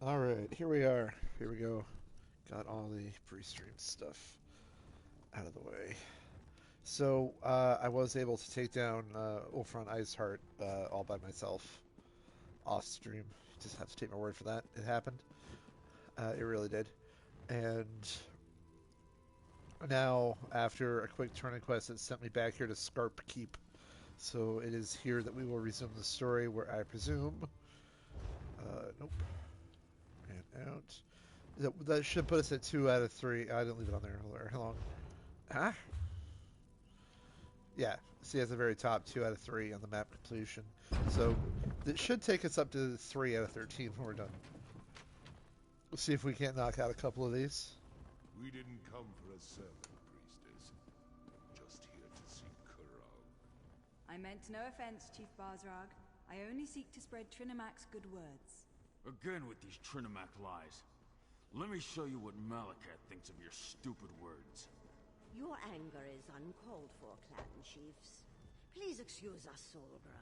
Alright, here we are. Here we go. Got all the pre-stream stuff out of the way. So, I was able to take down Ulfron Iceheart all by myself off stream. You just have to take my word for that. It happened. It really did. And now, after a quick turning quest, it sent me back here to Scarp Keep. So it is here that we will resume the story where I presume. Nope. And out. That should put us at 2 out of 3. I didn't leave it on there. How long? Huh? Yeah. See, at the very top, 2 out of 3 on the map completion. So it should take us up to 3 out of 13 when we're done. We'll see if we can't knock out a couple of these. We didn't come for a sermon, priestess. Just here to see Kurog. I meant no offense, Chief Barzrag. I only seek to spread Trinamac's good words. Again with these Trinomac lies. Let me show you what Malakat thinks of your stupid words. Your anger is uncalled for, clan chiefs. Please excuse us, Solgra.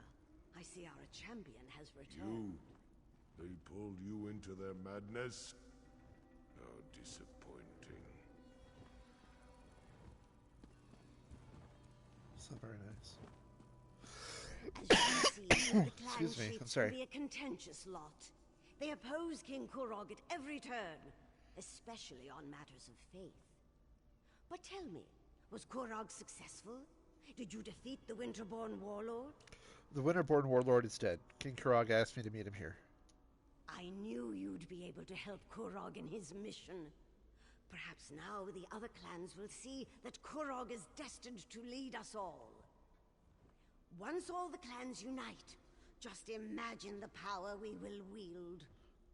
I see our champion has returned. They pulled you into their madness? How disappointing. It's not very nice. As you can see, the clan Excuse me, I'm chiefs sorry. can be a contentious lot. They oppose King Kurog at every turn, especially on matters of faith. But tell me, was Kurog successful? Did you defeat the Winterborn warlord? The Winterborn warlord is dead. King Kurog asked me to meet him here. I knew you'd be able to help Kurog in his mission. Perhaps now the other clans will see that Kurog is destined to lead us all. Once all the clans unite, just imagine the power we will wield.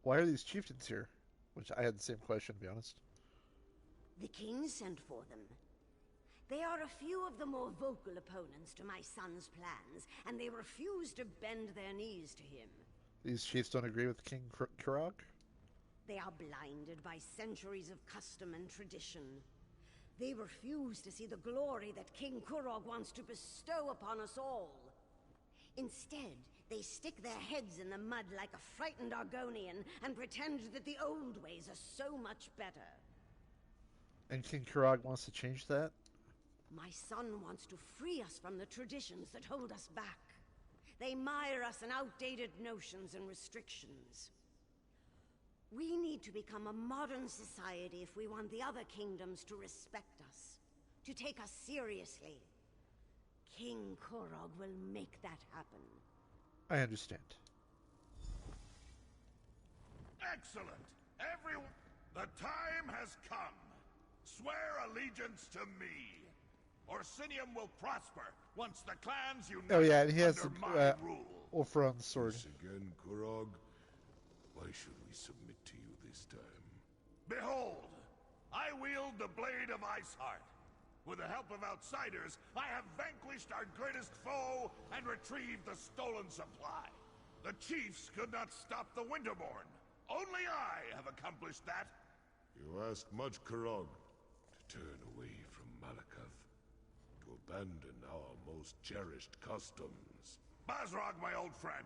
Why are these chieftains here? Which I had the same question, to be honest. The king sent for them. They are a few of the more vocal opponents to my son's plans, and they refuse to bend their knees to him. These chiefs don't agree with King Kurog? They are blinded by centuries of custom and tradition. They refuse to see the glory that King Kurog wants to bestow upon us all. Instead, they stick their heads in the mud like a frightened Argonian and pretend that the old ways are so much better. And King Kurog wants to change that? My son wants to free us from the traditions that hold us back. They mire us in outdated notions and restrictions. We need to become a modern society if we want the other kingdoms to respect us, to take us seriously. King Kurog will make that happen. I understand. Excellent! Everyone... The time has come. Swear allegiance to me. Orsinium will prosper once the clans unite Oh yeah, and he has under the my rule. Ulfron's sword. Once again, Kurog. Why should we submit to you this time? Behold! I wield the blade of Iceheart. With the help of outsiders, I have vanquished our greatest foe and retrieved the stolen supply. The chiefs could not stop the Winterborn. Only I have accomplished that. You ask much, Kurog, to turn away from Malakath, to abandon our most cherished customs. Bazrog, my old friend,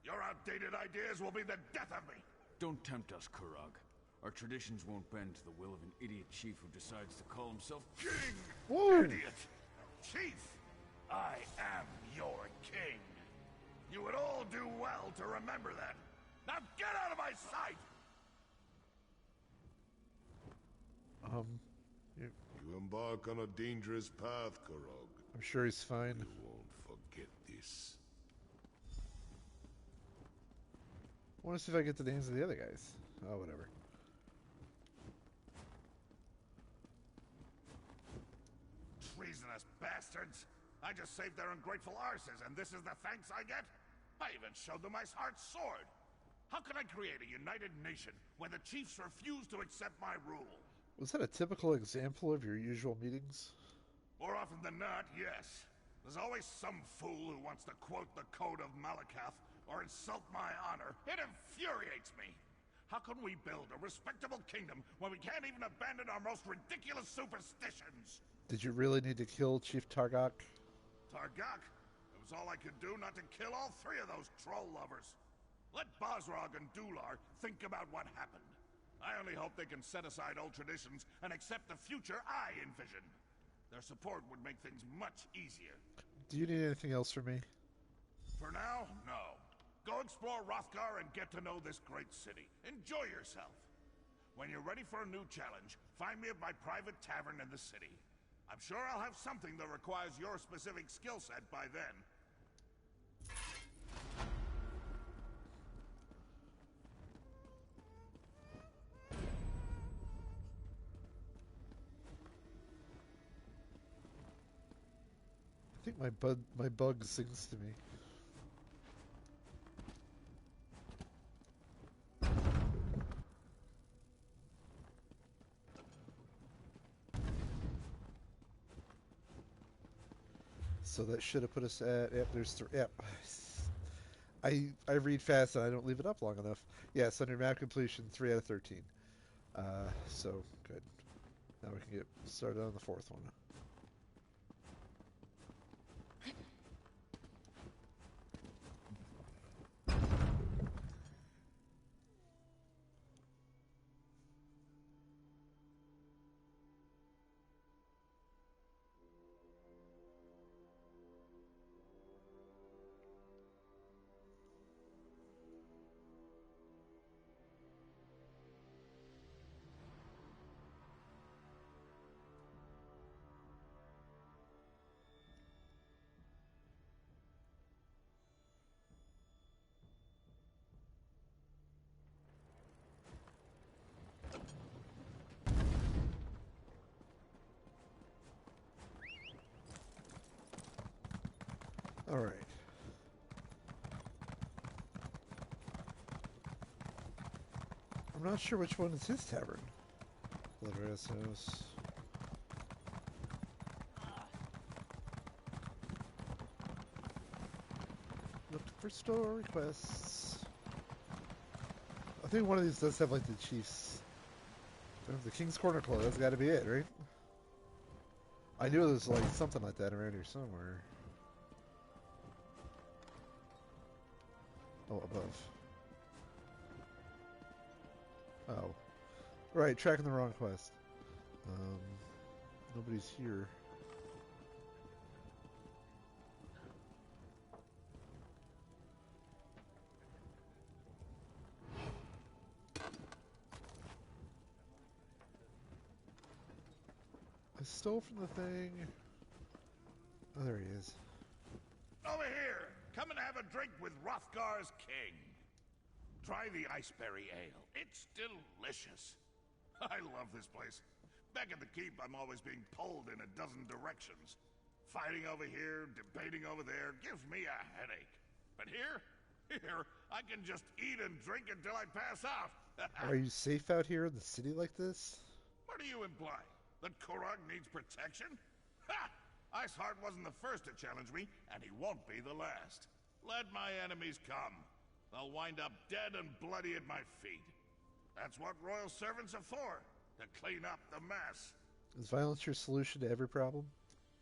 your outdated ideas will be the death of me. Don't tempt us, Kurog. Our traditions won't bend to the will of an idiot chief who decides to call himself King! Whoa. Idiot! Chief! I am your king. You would all do well to remember that. Now get out of my sight! You, You embark on a dangerous path, Kurog. I'm sure he's fine. You won't forget this. I want to see if I get the names of the other guys. Oh, whatever. Treasonous bastards! I just saved their ungrateful arses, and this is the thanks I get? I even showed them my heart's sword. How can I create a united nation when the chiefs refuse to accept my rule? Was that a typical example of your usual meetings? More often than not, yes. There's always some fool who wants to quote the Code of Malakath or insult my honor. It infuriates me. How can we build a respectable kingdom when we can't even abandon our most ridiculous superstitions? Did you really need to kill Chief Targak? It was all I could do not to kill all three of those troll lovers. Let Bosrog and Dular think about what happened. I only hope they can set aside old traditions and accept the future I envision. Their support would make things much easier. Do you need anything else from me? For now, no. Go explore Rothgar and get to know this great city. Enjoy yourself. When you're ready for a new challenge, find me at my private tavern in the city. I'm sure I'll have something that requires your specific skill set by then. I think my bug sings to me. So that should have put us at. Yep, there's three. Yep. I read fast and I don't leave it up long enough. Yes, under map completion, 3 out of 13. So good. Now we can get started on the fourth one. All right. I'm not sure which one is his tavern. Bloodrest House. Look for store requests. I think one of these does have like the Chiefs. The King's Corner Club. That's got to be it, right? I knew there was like something like that around here somewhere. Oh, above. Oh. Right, tracking the wrong quest. Nobody's here. I stole from the thing. Oh, there he is. Over here! Come and have a drink with Rothgar's king. Try the Iceberry Ale. It's delicious. I love this place. Back at the keep, I'm always being pulled in a dozen directions. Fighting over here, debating over there, gives me a headache. But here, I can just eat and drink until I pass out. Are you safe out here in the city like this? What do you imply? That Korog needs protection? Ha! Iceheart wasn't the first to challenge me, and he won't be the last. Let my enemies come. They'll wind up dead and bloody at my feet. That's what royal servants are for, to clean up the mess. Is violence your solution to every problem?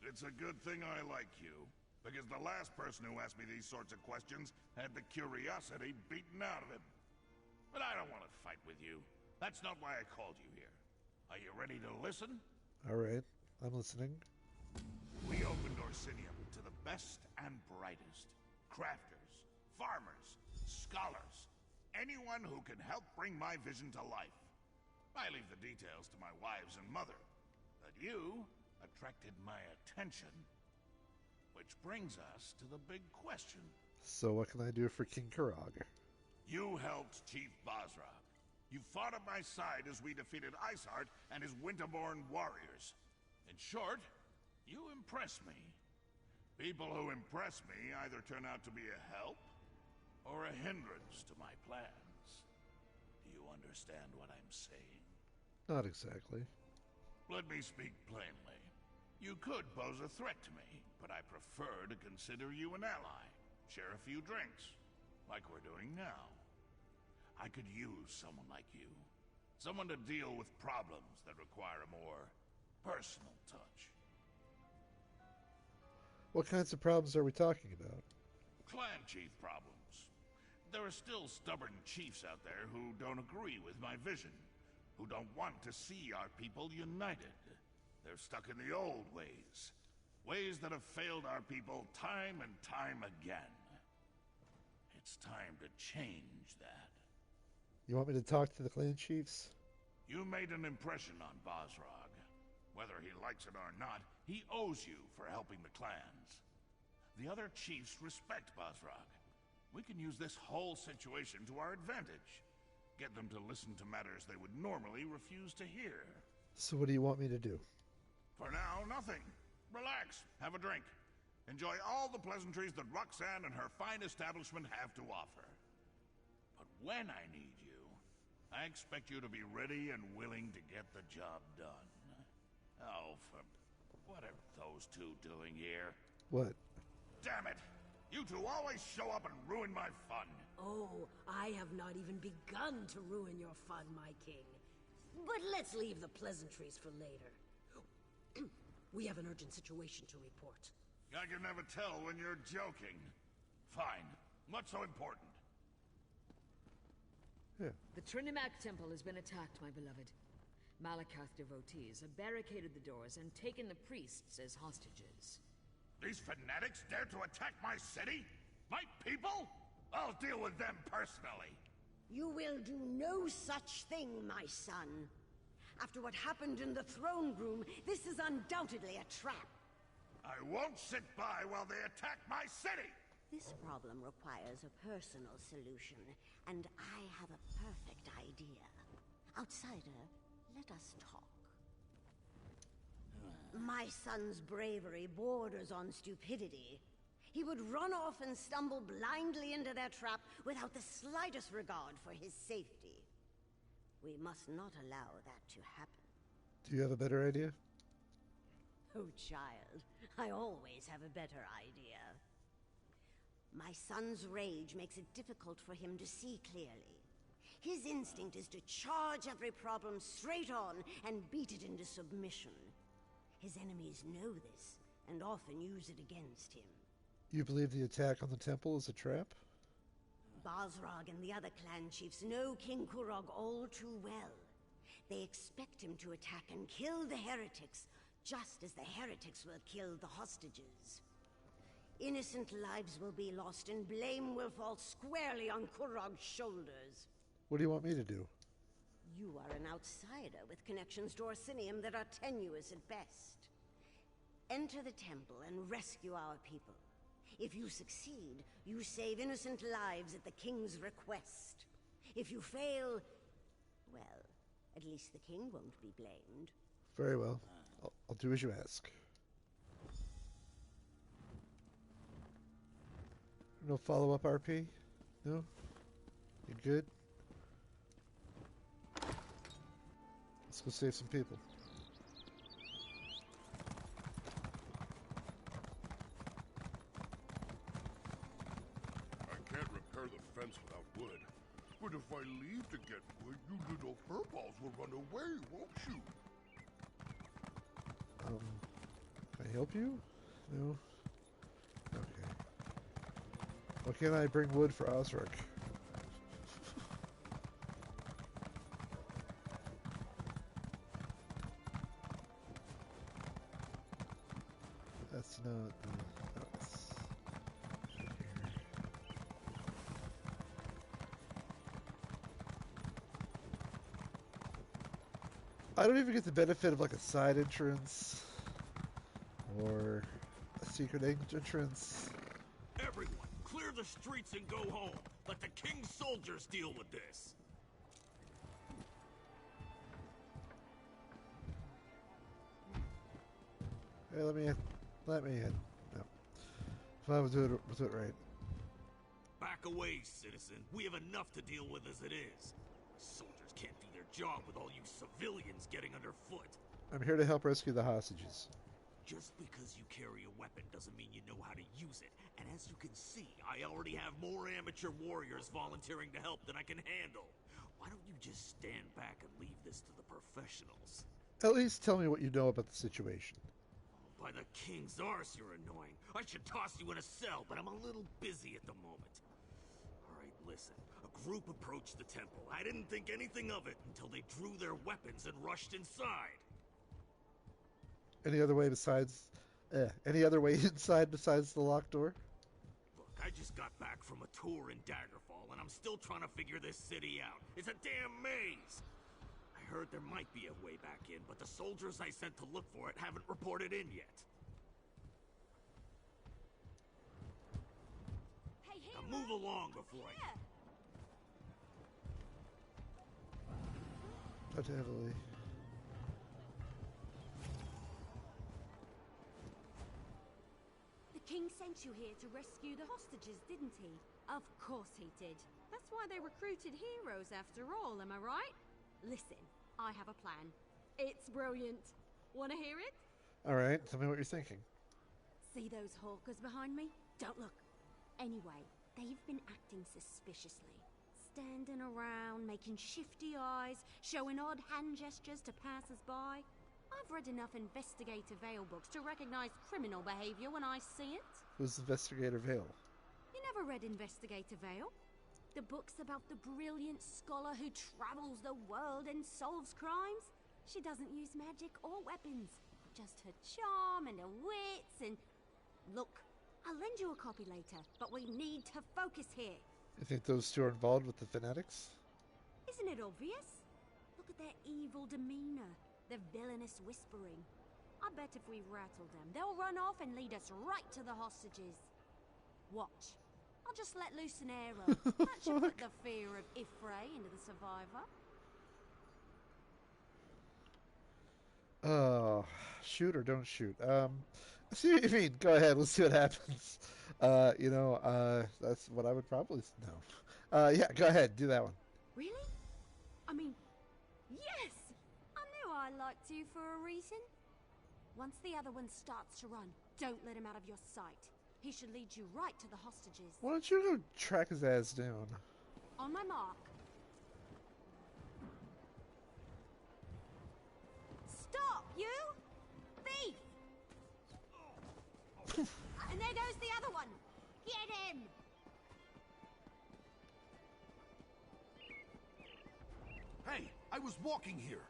It's a good thing I like you, because the last person who asked me these sorts of questions had the curiosity beaten out of him. But I don't want to fight with you. That's not why I called you here. Are you ready to listen? All right, I'm listening. We opened Orsinium to the best and brightest. Crafters, farmers, scholars, anyone who can help bring my vision to life. I leave the details to my wives and mother, but you attracted my attention. Which brings us to the big question. So what can I do for King Korog? You helped Chief Bosrog. You fought at my side as we defeated Iceheart and his Winterborn warriors. In short, you impress me. People who impress me either turn out to be a help or a hindrance to my plans. Do you understand what I'm saying? Not exactly. Let me speak plainly. You could pose a threat to me, but I prefer to consider you an ally. Share a few drinks, like we're doing now. I could use someone like you. Someone to deal with problems that require a more personal touch. What kinds of problems are we talking about? Clan chief problems. There are still stubborn chiefs out there who don't agree with my vision, who don't want to see our people united. They're stuck in the old ways, ways that have failed our people time and time again. It's time to change that. You want me to talk to the clan chiefs? You made an impression on Bosrog. Whether he likes it or not, he owes you for helping the clans. The other chiefs respect Bosrog. We can use this whole situation to our advantage. Get them to listen to matters they would normally refuse to hear. So what do you want me to do? For now, nothing. Relax, have a drink. Enjoy all the pleasantries that Roxanne and her fine establishment have to offer. But when I need you, I expect you to be ready and willing to get the job done. Oh, what are those two doing here? What? Damn it! You two always show up and ruin my fun. Oh, I have not even begun to ruin your fun, my king. But let's leave the pleasantries for later. We have an urgent situation to report. I can never tell when you're joking. Fine. What's so important? Yeah. The Trinimac Temple has been attacked, my beloved. Malakath devotees have barricaded the doors and taken the priests as hostages. These fanatics dare to attack my city? My people? I'll deal with them personally. You will do no such thing, my son. After what happened in the throne room, this is undoubtedly a trap. I won't sit by while they attack my city! This problem requires a personal solution, and I have a perfect idea. Outsider, let us talk. My son's bravery borders on stupidity. He would run off and stumble blindly into their trap without the slightest regard for his safety. We must not allow that to happen. Do you have a better idea? Oh, child, I always have a better idea. My son's rage makes it difficult for him to see clearly. His instinct is to charge every problem straight on and beat it into submission. His enemies know this, and often use it against him. You believe the attack on the temple is a trap? Bosrog and the other clan chiefs know King Kurog all too well. They expect him to attack and kill the heretics, just as the heretics will kill the hostages. Innocent lives will be lost, and blame will fall squarely on Kurog's shoulders. What do you want me to do? You are an outsider with connections to Orsinium that are tenuous at best. Enter the temple and rescue our people. If you succeed, you save innocent lives at the king's request. If you fail, well, at least the king won't be blamed. Very well. I'll do as you ask. No follow-up RP? No? You good? Let's go save some people. I can't repair the fence without wood. But if I leave to get wood, you little furballs will run away, won't you? Can I help you? No? Okay. Why can't I bring wood for Osric? That's not that's here. I don't even get the benefit of like a side entrance or a secret entrance. Everyone, clear the streets and go home. Let the king's soldiers deal with this. Hey, let me in. No. Fine, we'll do it right. Back away, citizen. We have enough to deal with as it is. Soldiers can't do their job with all you civilians getting underfoot. I'm here to help rescue the hostages. Just because you carry a weapon doesn't mean you know how to use it. And as you can see, I already have more amateur warriors volunteering to help than I can handle. Why don't you just stand back and leave this to the professionals? At least tell me what you know about the situation. By the king's arse, you're annoying. I should toss you in a cell, but I'm a little busy at the moment. Alright, Listen, a group approached the temple. I didn't think anything of it until they drew their weapons and rushed inside. Any other way besides... any other way inside besides the locked door? Look, I just got back from a tour in Daggerfall, and I'm still trying to figure this city out. It's a damn maze! I heard there might be a way back in, but the soldiers I sent to look for it haven't reported in yet. Hey, here! Now move along before I... Not heavily. The king sent you here to rescue the hostages, didn't he? Of course he did. That's why they recruited heroes after all, am I right? Listen, I have a plan. It's brilliant. Wanna hear it? Alright, tell me what you're thinking. See those hawkers behind me? Don't look. Anyway, they've been acting suspiciously. Standing around, making shifty eyes, showing odd hand gestures to passers-by. I've read enough Investigator Vale books to recognize criminal behavior when I see it. Who's Investigator Vale? You never read Investigator Vale? The book's about the brilliant scholar who travels the world and solves crimes. She doesn't use magic or weapons. Just her charm and her wits and... Look, I'll lend you a copy later, but we need to focus here. You think those two are involved with the fanatics? Isn't it obvious? Look at their evil demeanor, their villainous whispering. I bet if we rattle them, they'll run off and lead us right to the hostages. Watch. I'll just let loose an arrow. That should put the fear of Ifray into the survivor. Oh, shoot or don't shoot. I see what you mean. Go ahead, let's see what happens. That's what I would probably know. Yeah, go ahead, do that one. Really? I mean, yes! I knew I liked you for a reason. Once the other one starts to run, don't let him out of your sight. He should lead you right to the hostages. Why don't you go track his ass down? On my mark. Stop, you! Thief! And there goes the other one! Get him! Hey, I was walking here.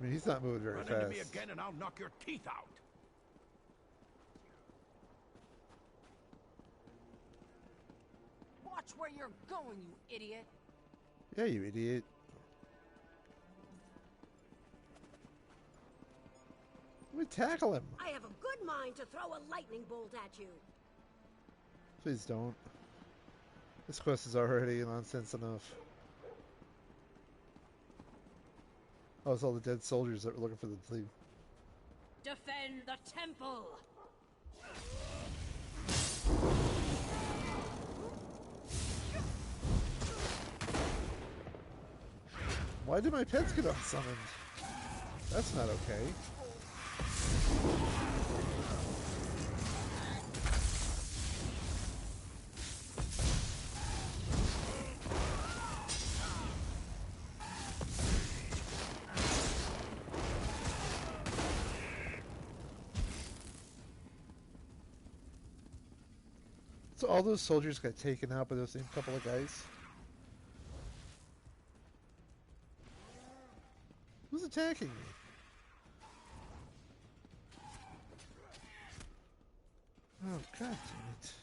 I mean, he's not moving very Run fast. into me again and I'll knock your teeth out. Watch where you're going, you idiot. Yeah, you idiot. Let me tackle him. I have a good mind to throw a lightning bolt at you. Please don't. This quest is already nonsense enough. Oh, it's all the dead soldiers that were looking for the thief. Defend the temple! Why did my pets get unsummoned? That's not okay. So all those soldiers got taken out by those same couple of guys? Who's attacking me? Oh, god damn it.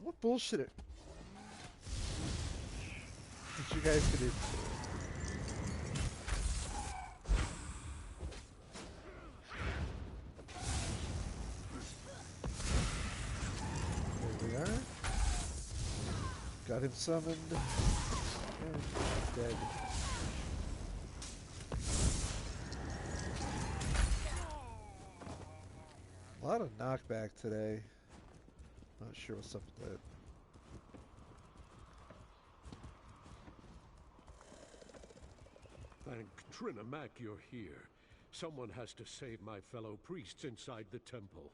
What bullshit did you guys do? There we are. Got him summoned. And dead. A lot of knockback today. Not sure what's up with that. Thank Trinimac you're here. Someone has to save my fellow priests inside the temple.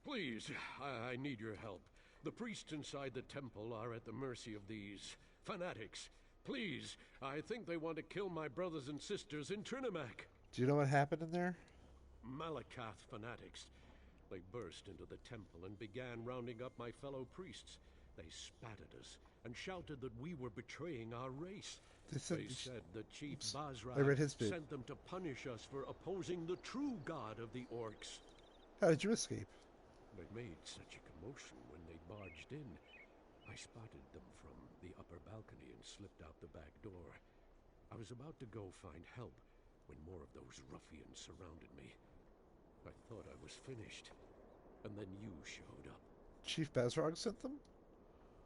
Please, I need your help. The priests inside the temple are at the mercy of these fanatics. Please, I think they want to kill my brothers and sisters in Trinimac. Do you know what happened in there? Malakath fanatics. They burst into the temple and began rounding up my fellow priests. They spat at us and shouted that we were betraying our race. They said that Chief Basrag sent them to punish us for opposing the true god of the orcs. How did you escape? They made such a commotion when they barged in. I spotted them from the upper balcony and slipped out the back door. I was about to go find help when more of those ruffians surrounded me. I thought I was finished, and then you showed up. Chief Basrog sent them?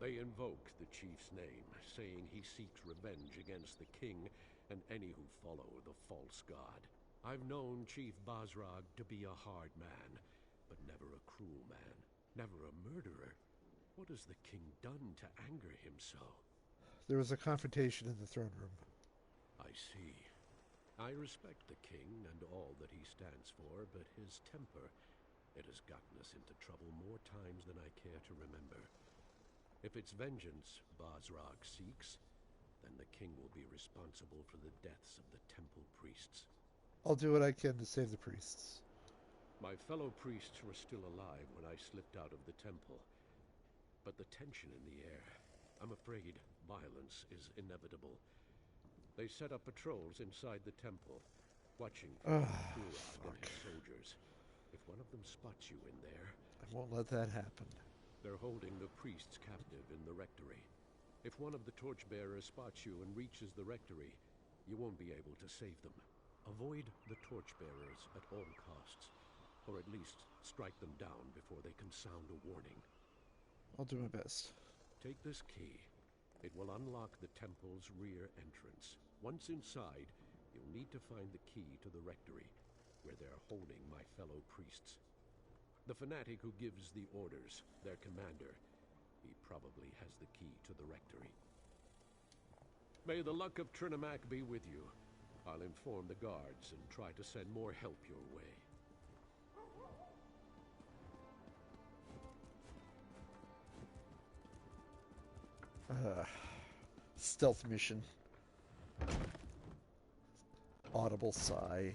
They invoked the chief's name, saying he seeks revenge against the king and any who follow the false god. I've known Chief Basrog to be a hard man, but never a cruel man, never a murderer. What has the king done to anger him so? There was a confrontation in the throne room. I see. I respect the king and all that he stands for, but his temper, it has gotten us into trouble more times than I care to remember. If it's vengeance Basrog seeks, then the king will be responsible for the deaths of the temple priests. I'll do what I can to save the priests. My fellow priests were still alive when I slipped out of the temple. But the tension in the air, I'm afraid violence is inevitable. They set up patrols inside the temple, watching for Kurag and his soldiers. If one of them spots you in there... I won't let that happen. They're holding the priests captive in the rectory. If one of the torchbearers spots you and reaches the rectory, you won't be able to save them. Avoid the torchbearers at all costs, or at least strike them down before they can sound a warning. I'll do my best. Take this key. It will unlock the temple's rear entrance. Once inside, you'll need to find the key to the rectory, where they're holding my fellow priests. The fanatic who gives the orders, their commander, he probably has the key to the rectory. May the luck of Trinimac be with you. I'll inform the guards and try to send more help your way. Stealth mission. Audible sigh.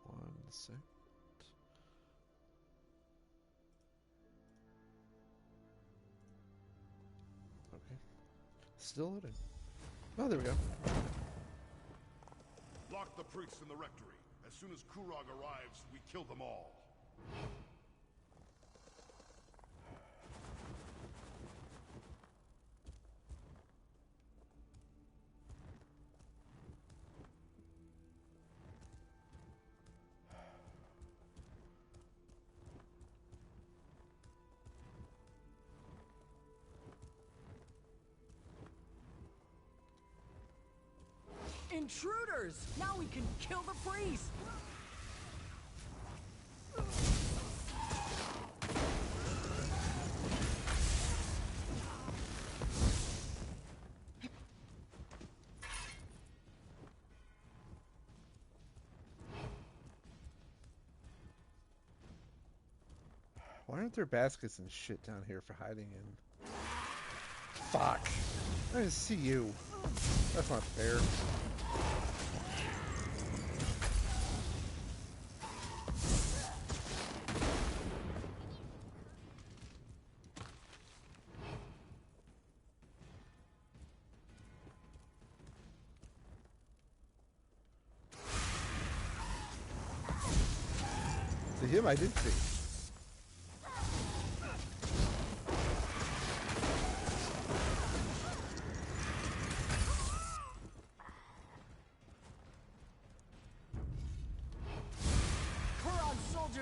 One sec. Okay. Still loading. Oh, there we go. Lock the priests in the rectory. As soon as Kurag arrives, we kill them all. Intruders! Now we can kill the priest! Why aren't there baskets and shit down here for hiding in? Fuck. I didn't see you. That's not fair. To him, I did see.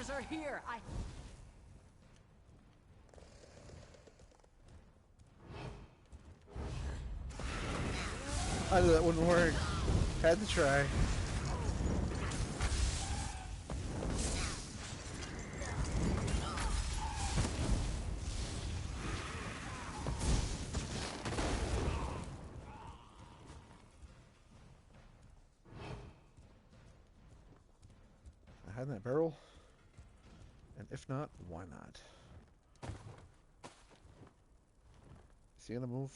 Are here. I knew that wouldn't work. Had to try. I had that barrel. And if not, why not? Is he gonna move?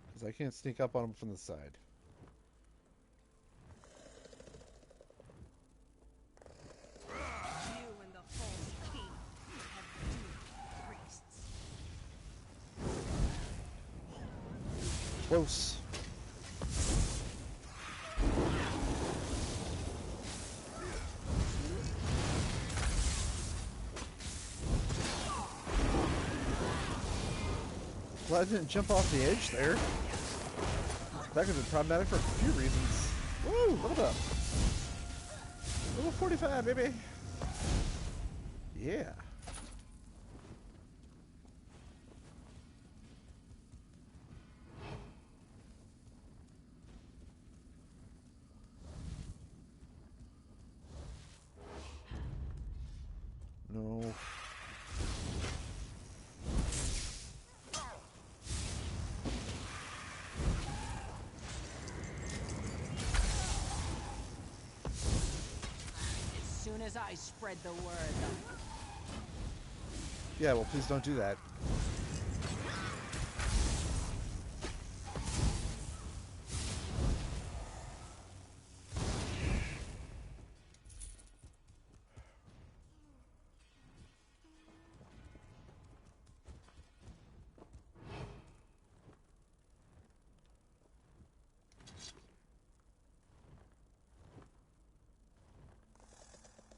Because I can't sneak up on him from the side. You and the false king have doomed priests. Close. Well, I didn't jump off the edge there. That could have been problematic for a few reasons. Woo! Level up. Level 45, baby. Yeah. No. As soon as I spread the word. Yeah, well, please don't do that.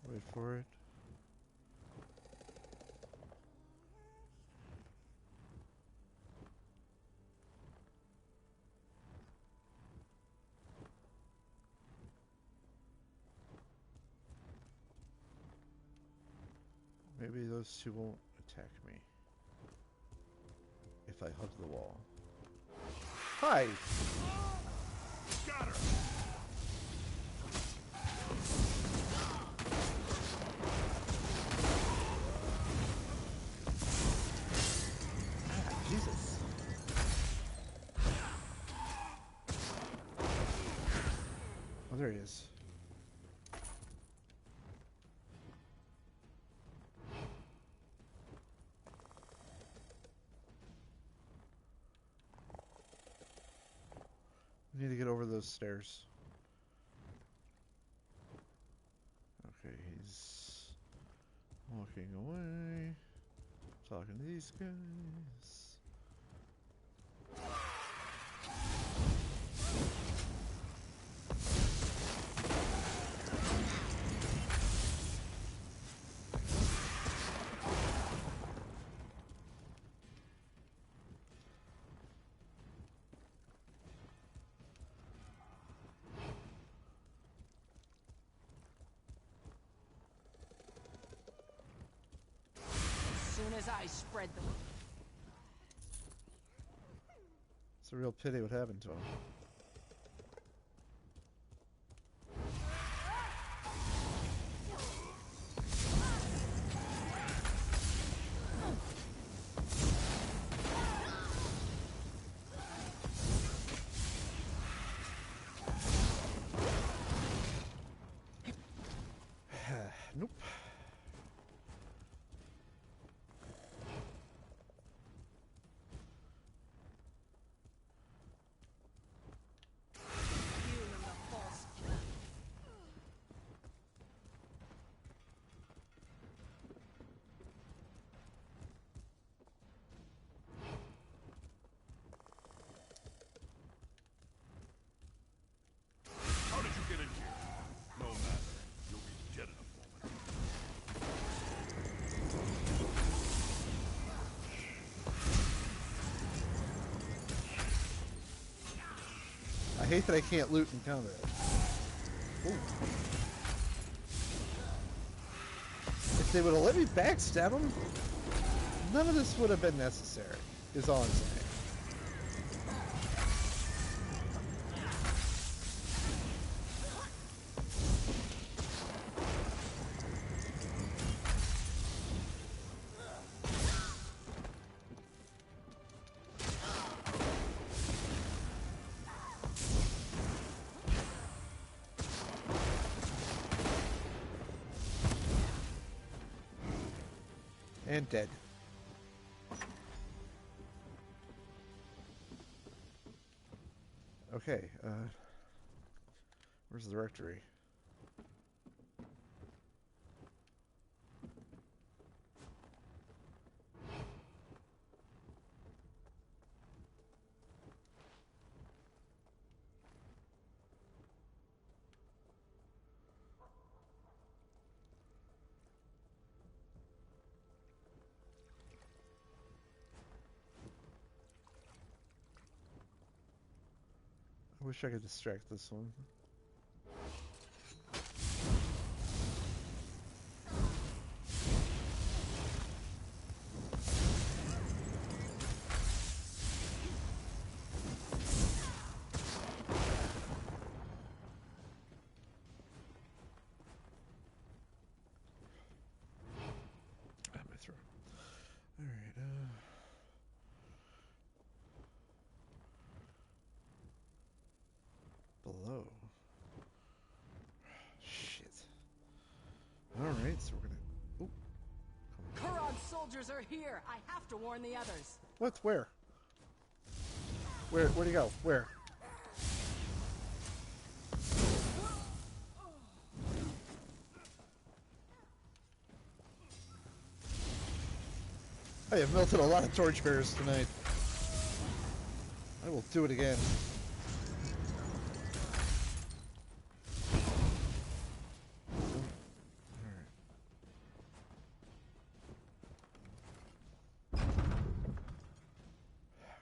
Wait for it. Maybe those two won't attack me if I hug the wall. Hi! Got her! Jesus. Oh, there he is. We need to get over those stairs. Okay, he's walking away. Talking to these guys. As soon as I spread the word. It's a real pity what happened to him. Nope. You and the false king. How did you get in here? No matter. You'll be dead in a moment. I hate that I can't loot in combat. Ooh. If they would have let me backstab them, none of this would have been necessary, is all I'm saying. And dead. Okay, where's the rectory? I wish I could distract this one. Ah, my throat. All right. Below. Shit. All right, so we're gonna. Oh. Kurog's soldiers are here. I have to warn the others. What? Where? Where'd he go? Where? I have melted a lot of torchbearers tonight. I will do it again.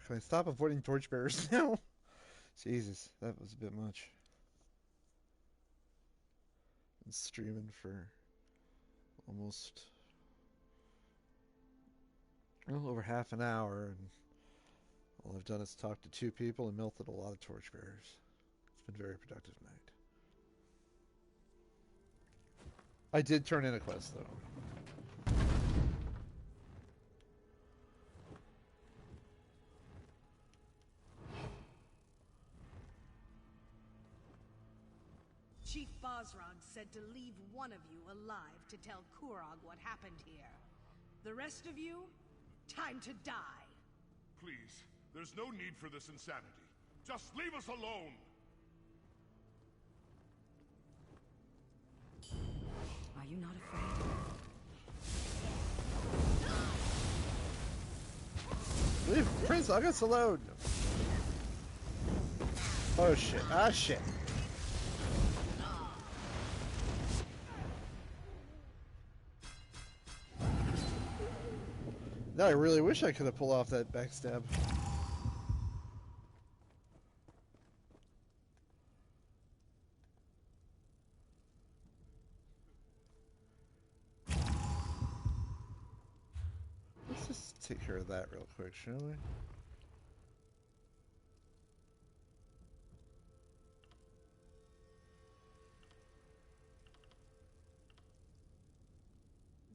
Can I stop avoiding torchbearers now? Jesus, that was a bit much. Been streaming for almost over half an hour, and all I've done is talk to 2 people and melted a lot of torchbearers. It's been a very productive night. I did turn in a quest, though. Chief Bosrog said to leave one of you alive to tell Kurog what happened here. The rest of you, time to die. Please, there's no need for this insanity. Just leave us alone! Are you not afraid? Leave Prince August alone! Oh shit. Ah shit. Now I really wish I could have pulled off that backstab. Let's just take care of that real quick, shall we?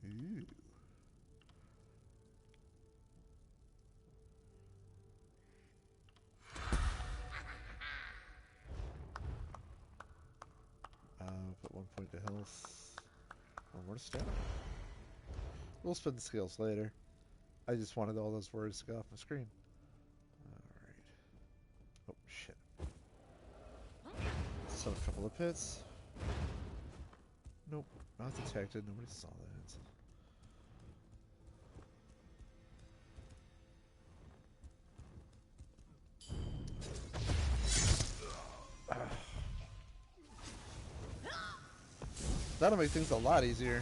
Ooh. Put 1 point to health. 1 more to stamina. We'll spend the skills later. I just wanted all those words to go off my screen. Alright. Oh, shit. Still a couple of pits. Nope. Not detected. Nobody saw that. That'll make things a lot easier.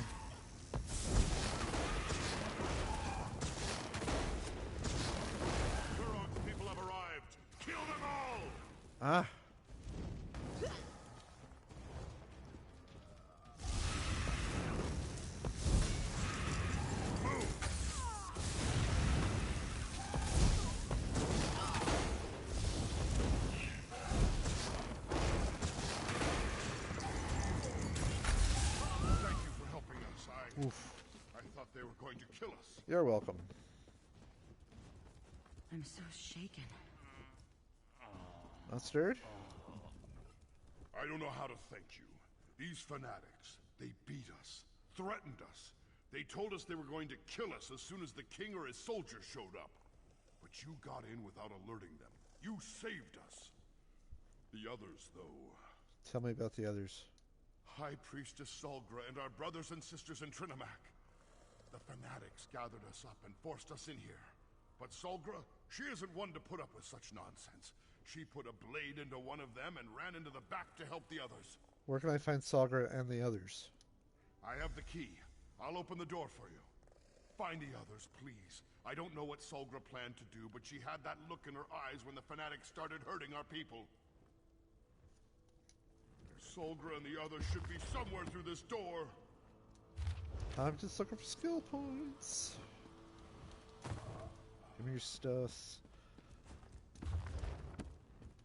Kurog's people have arrived! Kill them all! Ah. Oof. I thought they were going to kill us. You're welcome. I'm so shaken. Not stirred? I don't know how to thank you. These fanatics, they beat us, threatened us. They told us they were going to kill us as soon as the king or his soldiers showed up. But you got in without alerting them. You saved us. The others, though. Tell me about the others. High Priestess Solgra and our brothers and sisters in Trinimac. The fanatics gathered us up and forced us in here. But Solgra, she isn't one to put up with such nonsense. She put a blade into one of them and ran into the back to help the others. Where can I find Solgra and the others? I have the key. I'll open the door for you. Find the others, please. I don't know what Solgra planned to do, but she had that look in her eyes when the fanatics started hurting our people. Solgra and the others should be somewhere through this door. I'm just looking for skill points. Give me your stuff.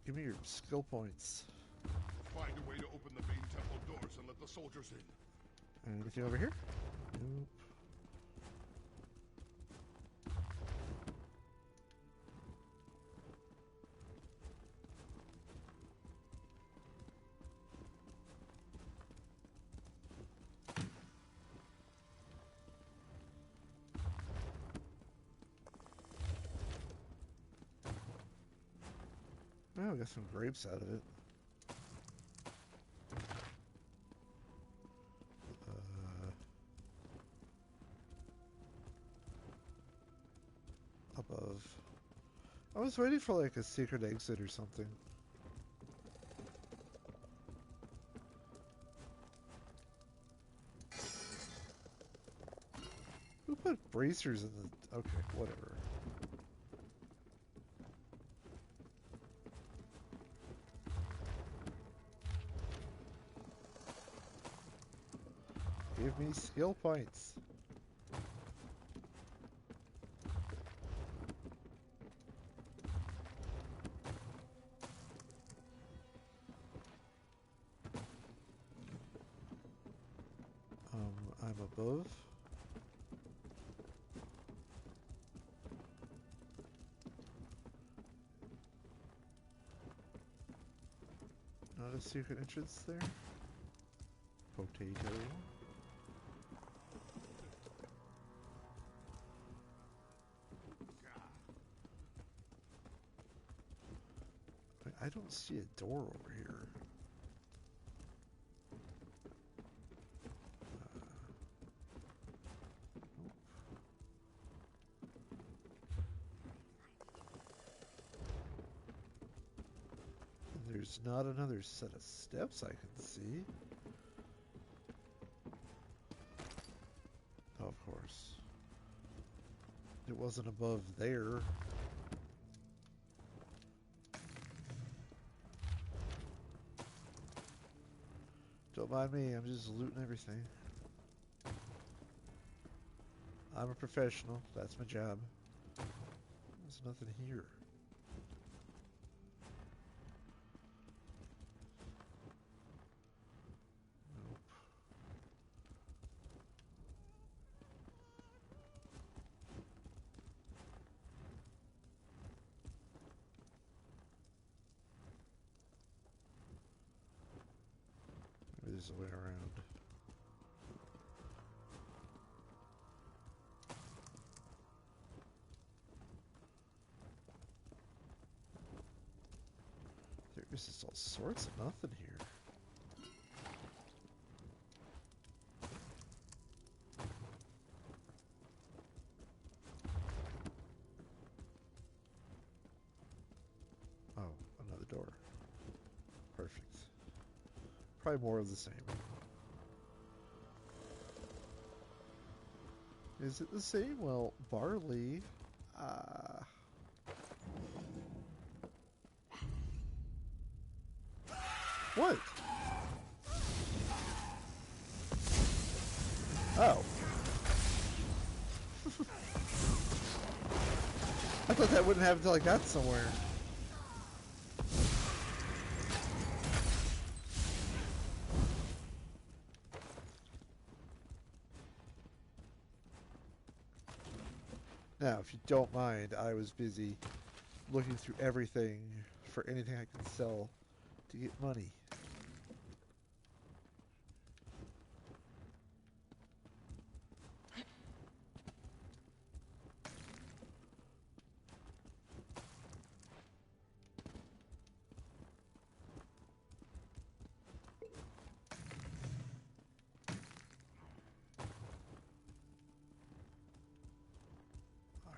Give me your skill points. Find a way to open the main temple doors and let the soldiers in. Anything over here? Nope. Oh, we got some grapes out of it. Above. I was waiting for like a secret exit or something. Who put bracers in the... Okay, whatever. Give me skill points. I'm above. Not a secret entrance there. Potato. I don't see a door over here. Nope. There's not another set of steps I can see. Of course. It wasn't above there. Don't mind me, I'm just looting everything. I'm a professional, that's my job. There's nothing here. Nope. Maybe there's a way around. There's just all sorts of nothing here. Oh, another door. Perfect. Probably more of the same. Is it the same? Well, barley. What? Oh. I thought that wouldn't happen until I got somewhere. Now, if you don't mind, I was busy looking through everything for anything I could sell to get money.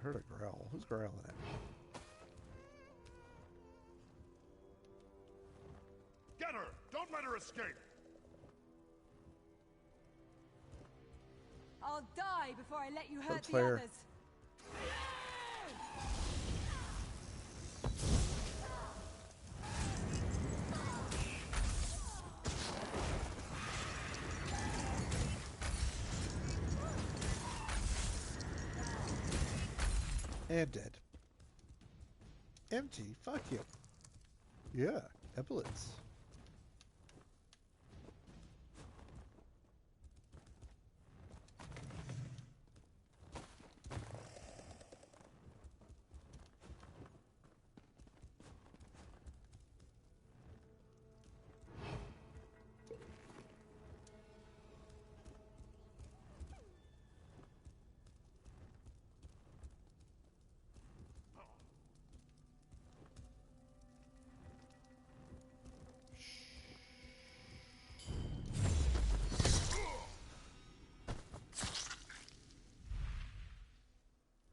I heard a growl. Who's growling at me? Get her! Don't let her escape! I'll die before I let you hurt the Claire. others. And dead. Empty. Fuck you. Yeah. Epaulets.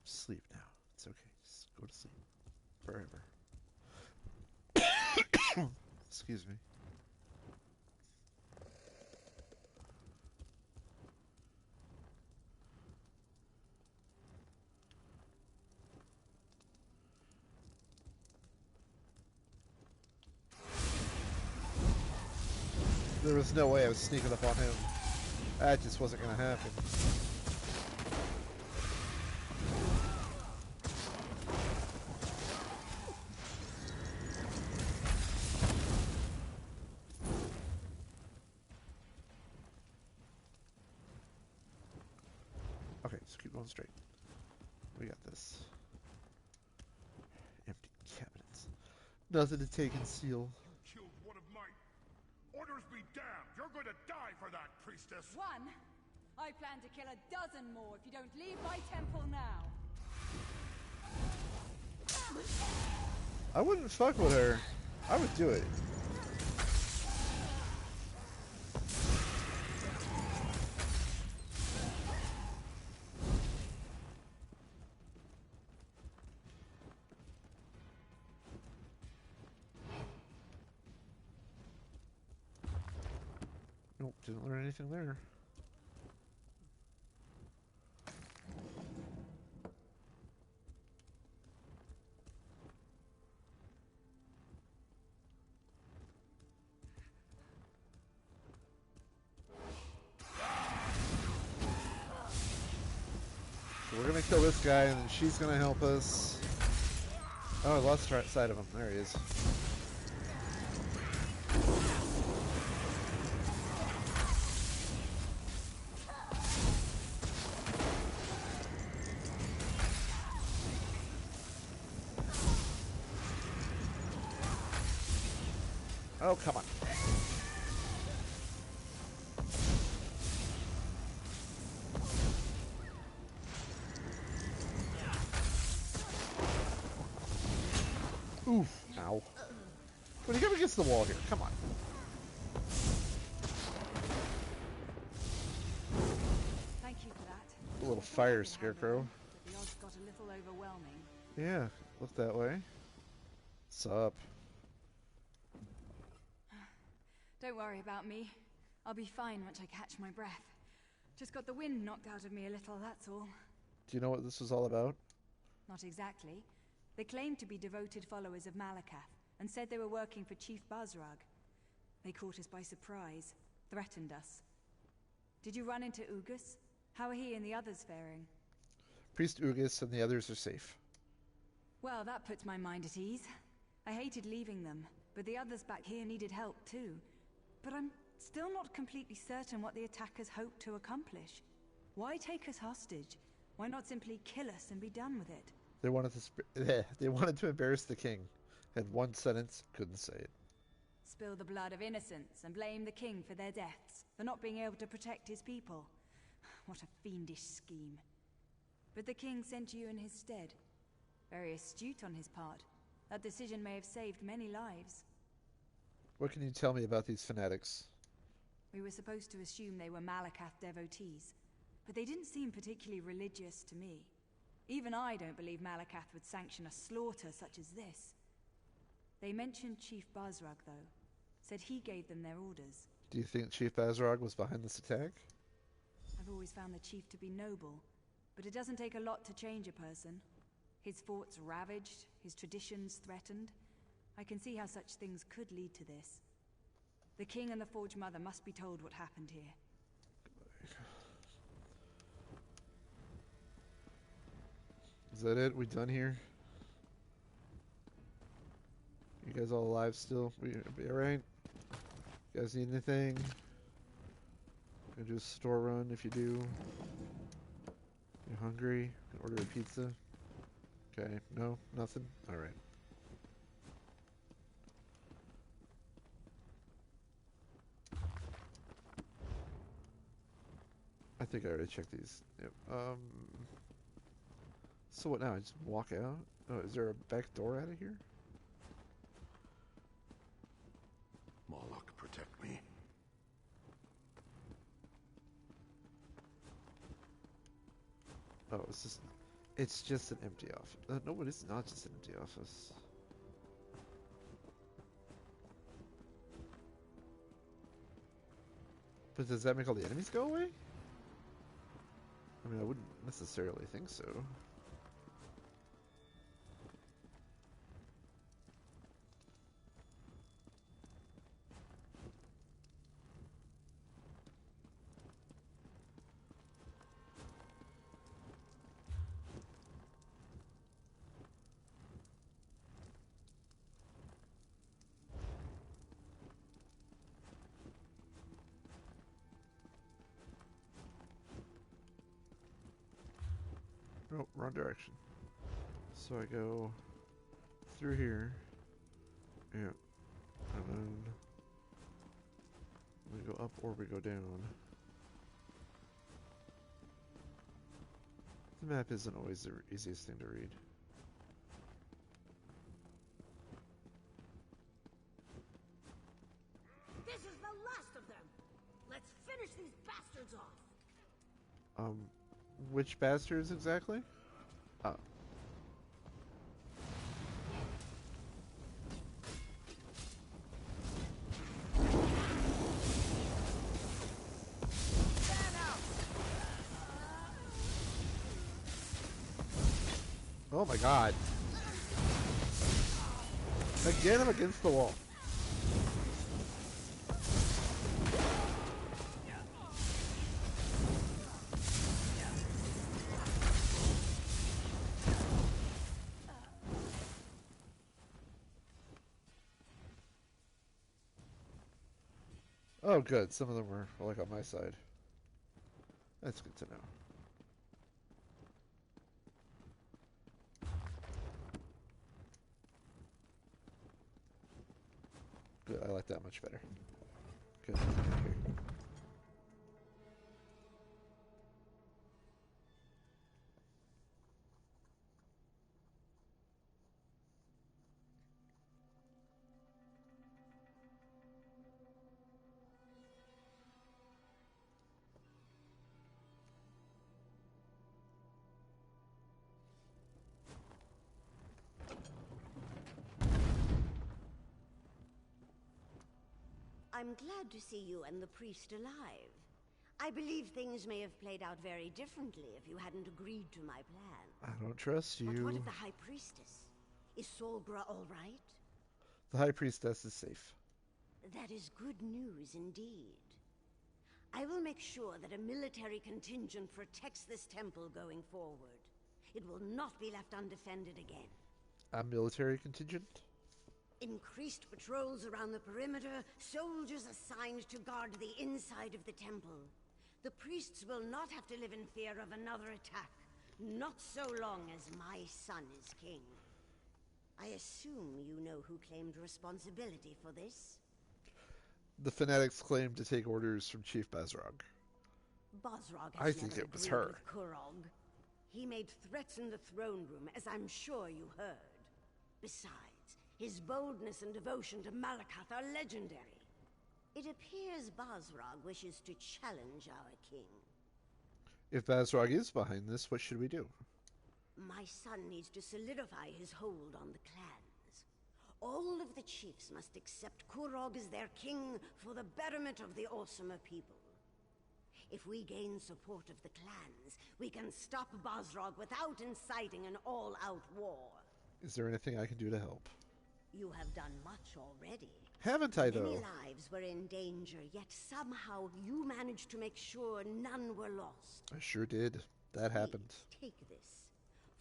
Sleep now. It's okay. Just go to sleep. Forever. Excuse me. There was no way I was sneaking up on him. That just wasn't going to happen. Okay, just keep going straight. We got this. Empty cabinets. Nothing to take and seal. You killed one of mine. Orders be damned! You're going to die for that, priestess! One? I plan to kill a dozen more if you don't leave my temple now. I wouldn't fuck with her. I would do it. Nope, didn't learn anything there. So we're gonna kill this guy, and then she's gonna help us. Oh, I lost sight of him. There he is. Oh, come on. Oof. Ow. When you come against the wall here, come on. Thank you for that. A little fire scarecrow. But the odds got a little overwhelming. Yeah, look that way. What's up? Don't worry about me. I'll be fine once I catch my breath. Just got the wind knocked out of me a little, that's all. Do you know what this was all about? Not exactly. They claimed to be devoted followers of Malakath, and said they were working for Chief Bazrag. They caught us by surprise, threatened us. Did you run into Ugus? How are he and the others faring? Priest Ugus and the others are safe. Well, that puts my mind at ease. I hated leaving them, but the others back here needed help too. But I'm still not completely certain what the attackers hope to accomplish. Why take us hostage? Why not simply kill us and be done with it? They wanted to embarrass the king, and one sentence couldn't say it. Spill the blood of innocents and blame the king for their deaths, for not being able to protect his people. What a fiendish scheme. But the king sent you in his stead. Very astute on his part. That decision may have saved many lives. What can you tell me about these fanatics? We were supposed to assume they were Malakath devotees, but they didn't seem particularly religious to me. Even I don't believe Malakath would sanction a slaughter such as this. They mentioned Chief Bazrug, though. Said he gave them their orders. Do you think Chief Bazrog was behind this attack? I've always found the chief to be noble, but it doesn't take a lot to change a person. His forts ravaged, his traditions threatened. I can see how such things could lead to this. The king and the Forge Mother must be told what happened here. Is that it? We done here? You guys all alive still? We be alright? You guys need anything? Gonna do a store run if you do. You hungry? Order a pizza? Okay, no? Nothing? Alright. I think I already checked these. Yep. So what now? I just walk out? Oh, is there a back door out of here? Moloch, protect me. Oh, it's just an empty office. No, it is not just an empty office. But does that make all the enemies go away? I mean, I wouldn't necessarily think so. Nope, wrong direction. So I go through here. Yeah. And then we go up or we go down. The map isn't always the easiest thing to read. This is the last of them! Let's finish these bastards off! Which bastards exactly? Oh. Oh my god. Again, I'm against the wall. Oh, good. Some of them were like on my side. That's good to know. Good. I like that much better. Good. Okay. I'm glad to see you and the priest alive. I believe things may have played out very differently if you hadn't agreed to my plan. I don't trust you. But what of the High Priestess? Is Solgra all right? The High Priestess is safe. That is good news indeed. I will make sure that a military contingent protects this temple going forward. It will not be left undefended again. A military contingent? Increased patrols around the perimeter, soldiers assigned to guard the inside of the temple. The priests will not have to live in fear of another attack, not so long as my son is king. I assume you know who claimed responsibility for this? The fanatics claim to take orders from Chief Bazrog. Bazrog I has think never it was agreed her. with Kurog. He made threats in the throne room, as I'm sure you heard. Besides, his boldness and devotion to Malakath are legendary. It appears Bazrog wishes to challenge our king. If Bazrog is behind this, what should we do? My son needs to solidify his hold on the clans. All of the chiefs must accept Kurog as their king for the betterment of the Orsimer people. If we gain support of the clans, we can stop Bosrog without inciting an all-out war. Is there anything I can do to help? You have done much already. Haven't I, though? Many lives were in danger, yet somehow you managed to make sure none were lost. I sure did. That happened. Take this,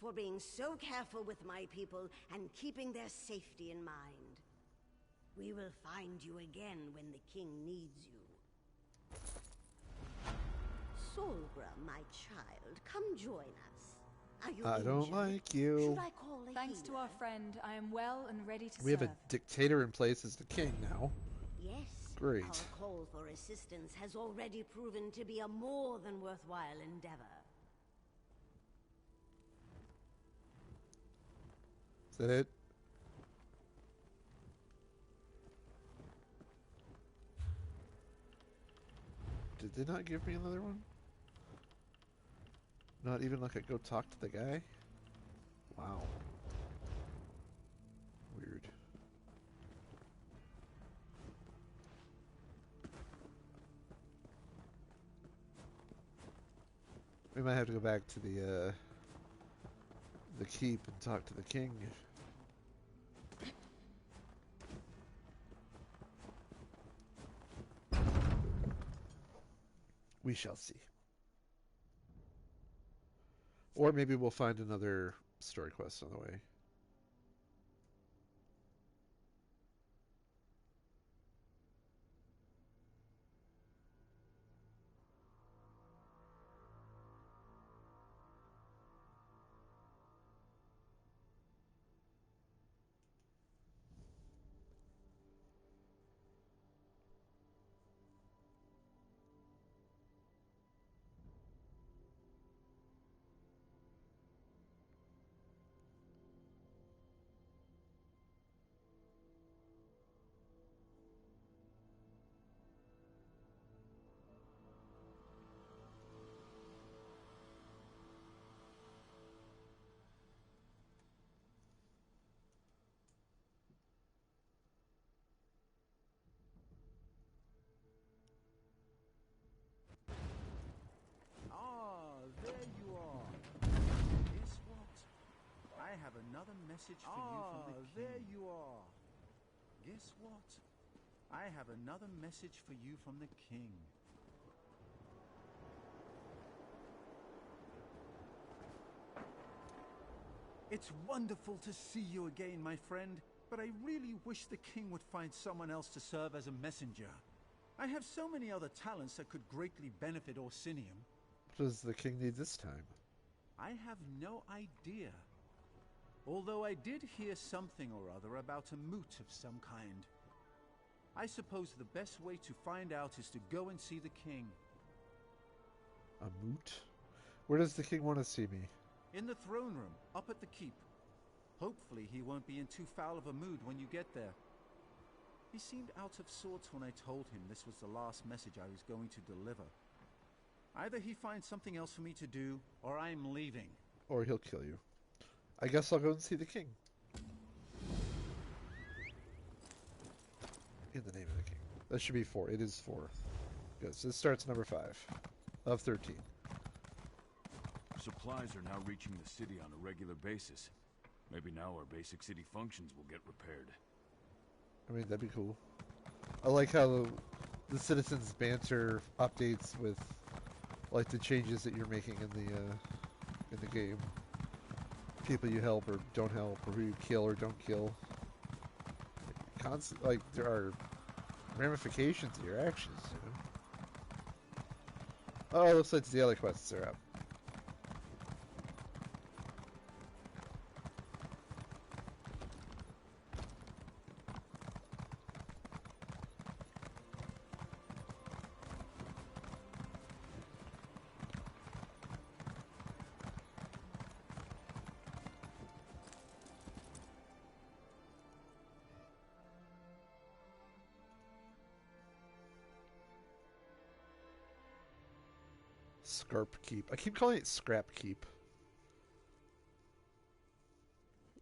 for being so careful with my people and keeping their safety in mind. We will find you again when the king needs you. Solgra, my child, come join us. Are you I don't injured? like you. Should I call a Thanks to healer? our friend, I am well and ready to We have serve. a dictator in place as the king now. Yes. Great. Our call for assistance has already proven to be a more than worthwhile endeavor. Is that it? Did they not give me another one? Not even like I go talk to the guy? Wow. Weird. We might have to go back to the keep and talk to the king. We shall see. Or maybe we'll find another story quest on the way. There you are. Guess what? I have another message for you from the king. There you are. Guess what? I have another message for you from the king. It's wonderful to see you again, my friend, but I really wish the king would find someone else to serve as a messenger. I have so many other talents that could greatly benefit Orsinium. What does the king need this time? I have no idea. Although I did hear something or other about a moot of some kind. I suppose the best way to find out is to go and see the king. A moot? Where does the king want to see me? In the throne room, up at the keep. Hopefully he won't be in too foul of a mood when you get there. He seemed out of sorts when I told him this was the last message I was going to deliver. Either he finds something else for me to do, or I'm leaving. Or he'll kill you. I guess I'll go and see the king. In the name of the king. That should be 4. It is 4. Good. So this starts number 5 of 13. Supplies are now reaching the city on a regular basis. Maybe now our basic city functions will get repaired. I mean, that'd be cool. I like how the citizens banter updates with, like, the changes that you're making in the game. People you help or don't help, or who you kill or don't kill. Like, there are ramifications to your actions, you know? Oh, it looks like the other quests are up. Scarp Keep. I keep calling it Scrap Keep.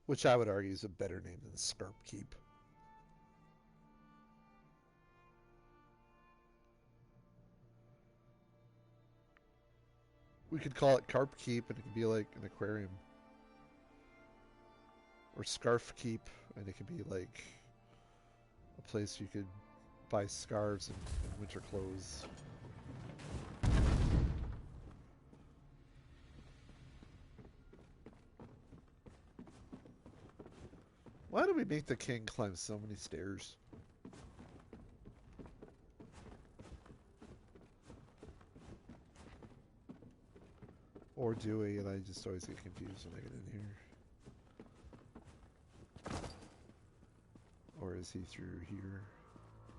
Which I would argue is a better name than Scarp Keep. We could call it Carp Keep and it could be like an aquarium. Or Scarf Keep and it could be like a place you could buy scarves and winter clothes. Why do we make the king climb so many stairs? Or do we? And I just always get confused when I get in here. Or is he through here?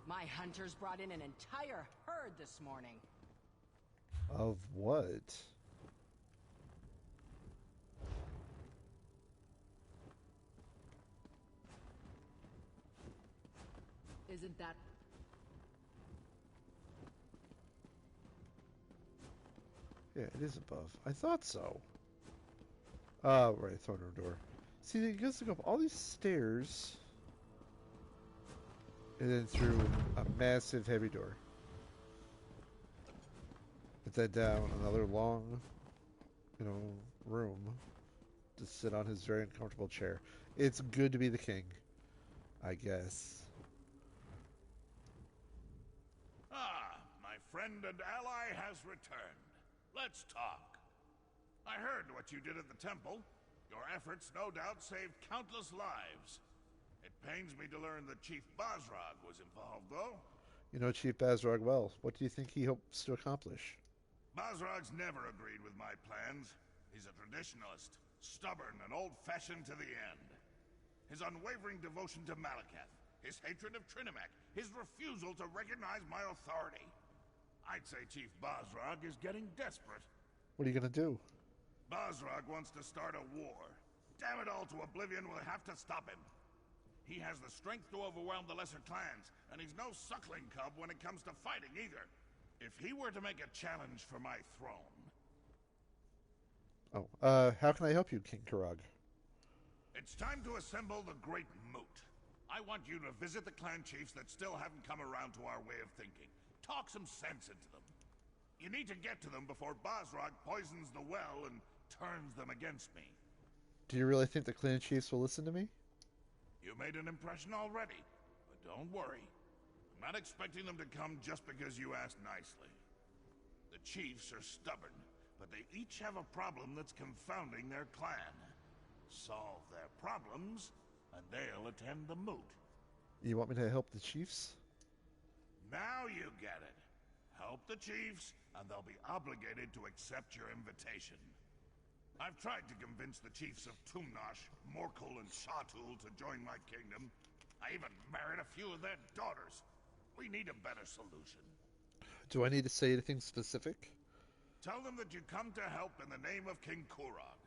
My hunters brought in an entire herd this morning. Of what? Isn't that... Yeah, it is above. I thought so. Oh, right, throne room door. See, he goes to go up all these stairs, and then through a massive heavy door. And then down another long, room to sit on his very uncomfortable chair. It's good to be the king, I guess. Ah, my friend and ally has returned. Let's talk. I heard what you did at the temple. Your efforts no doubt saved countless lives. It pains me to learn that Chief Basrog was involved, though. You know Chief Basrog well. What do you think he hopes to accomplish? Basrog's never agreed with my plans. He's a traditionalist, stubborn and old-fashioned to the end. His unwavering devotion to Malakath, his hatred of Trinimac, his refusal to recognize my authority. I'd say Chief Basrog is getting desperate. What are you going to do? Basrog wants to start a war. Damn it all to oblivion, we'll have to stop him. He has the strength to overwhelm the lesser clans, and he's no suckling cub when it comes to fighting either. If he were to make a challenge for my throne... Oh, how can I help you, King Karag? It's time to assemble the Great Moot. I want you to visit the clan chiefs that still haven't come around to our way of thinking. Talk some sense into them. You need to get to them before Basrog poisons the well and turns them against me. Do you really think the clan chiefs will listen to me? You made an impression already, but don't worry. I'm not expecting them to come just because you asked nicely. The chiefs are stubborn, but they each have a problem that's confounding their clan. Solve their problems, and they'll attend the moot. You want me to help the chiefs? Now you get it. Help the chiefs, and they'll be obligated to accept your invitation. I've tried to convince the chiefs of Tumnash, Morkel, and Shatul to join my kingdom. I even married a few of their daughters. We need a better solution. Do I need to say anything specific? Tell them that you come to help in the name of King Kurog.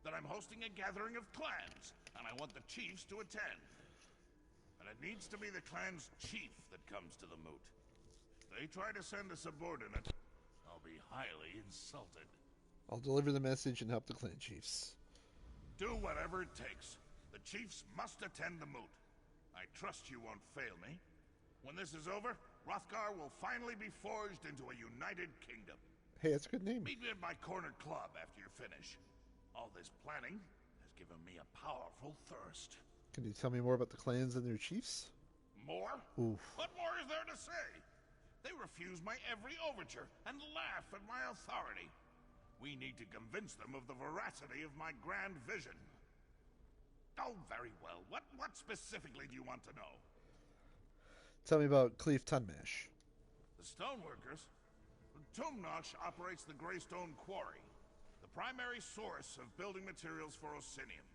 That I'm hosting a gathering of clans, and I want the chiefs to attend. And it needs to be the clan's chief that comes to the moot. If they try to send a subordinate, I'll be highly insulted. I'll deliver the message and help the clan chiefs. Do whatever it takes. The chiefs must attend the moot. I trust you won't fail me. When this is over, Hrothgar will finally be forged into a united kingdom. Hey, that's a good name. Meet me at my corner club after you finish. All this planning has given me a powerful thirst. Can you tell me more about the clans and their chiefs? More? Oof. What more is there to say? They refuse my every overture and laugh at my authority. We need to convince them of the veracity of my grand vision. Oh, very well. What specifically do you want to know? Tell me about Cleve Tunmash. The stoneworkers? Tumnash operates the Greystone Quarry, the primary source of building materials for Orsinium.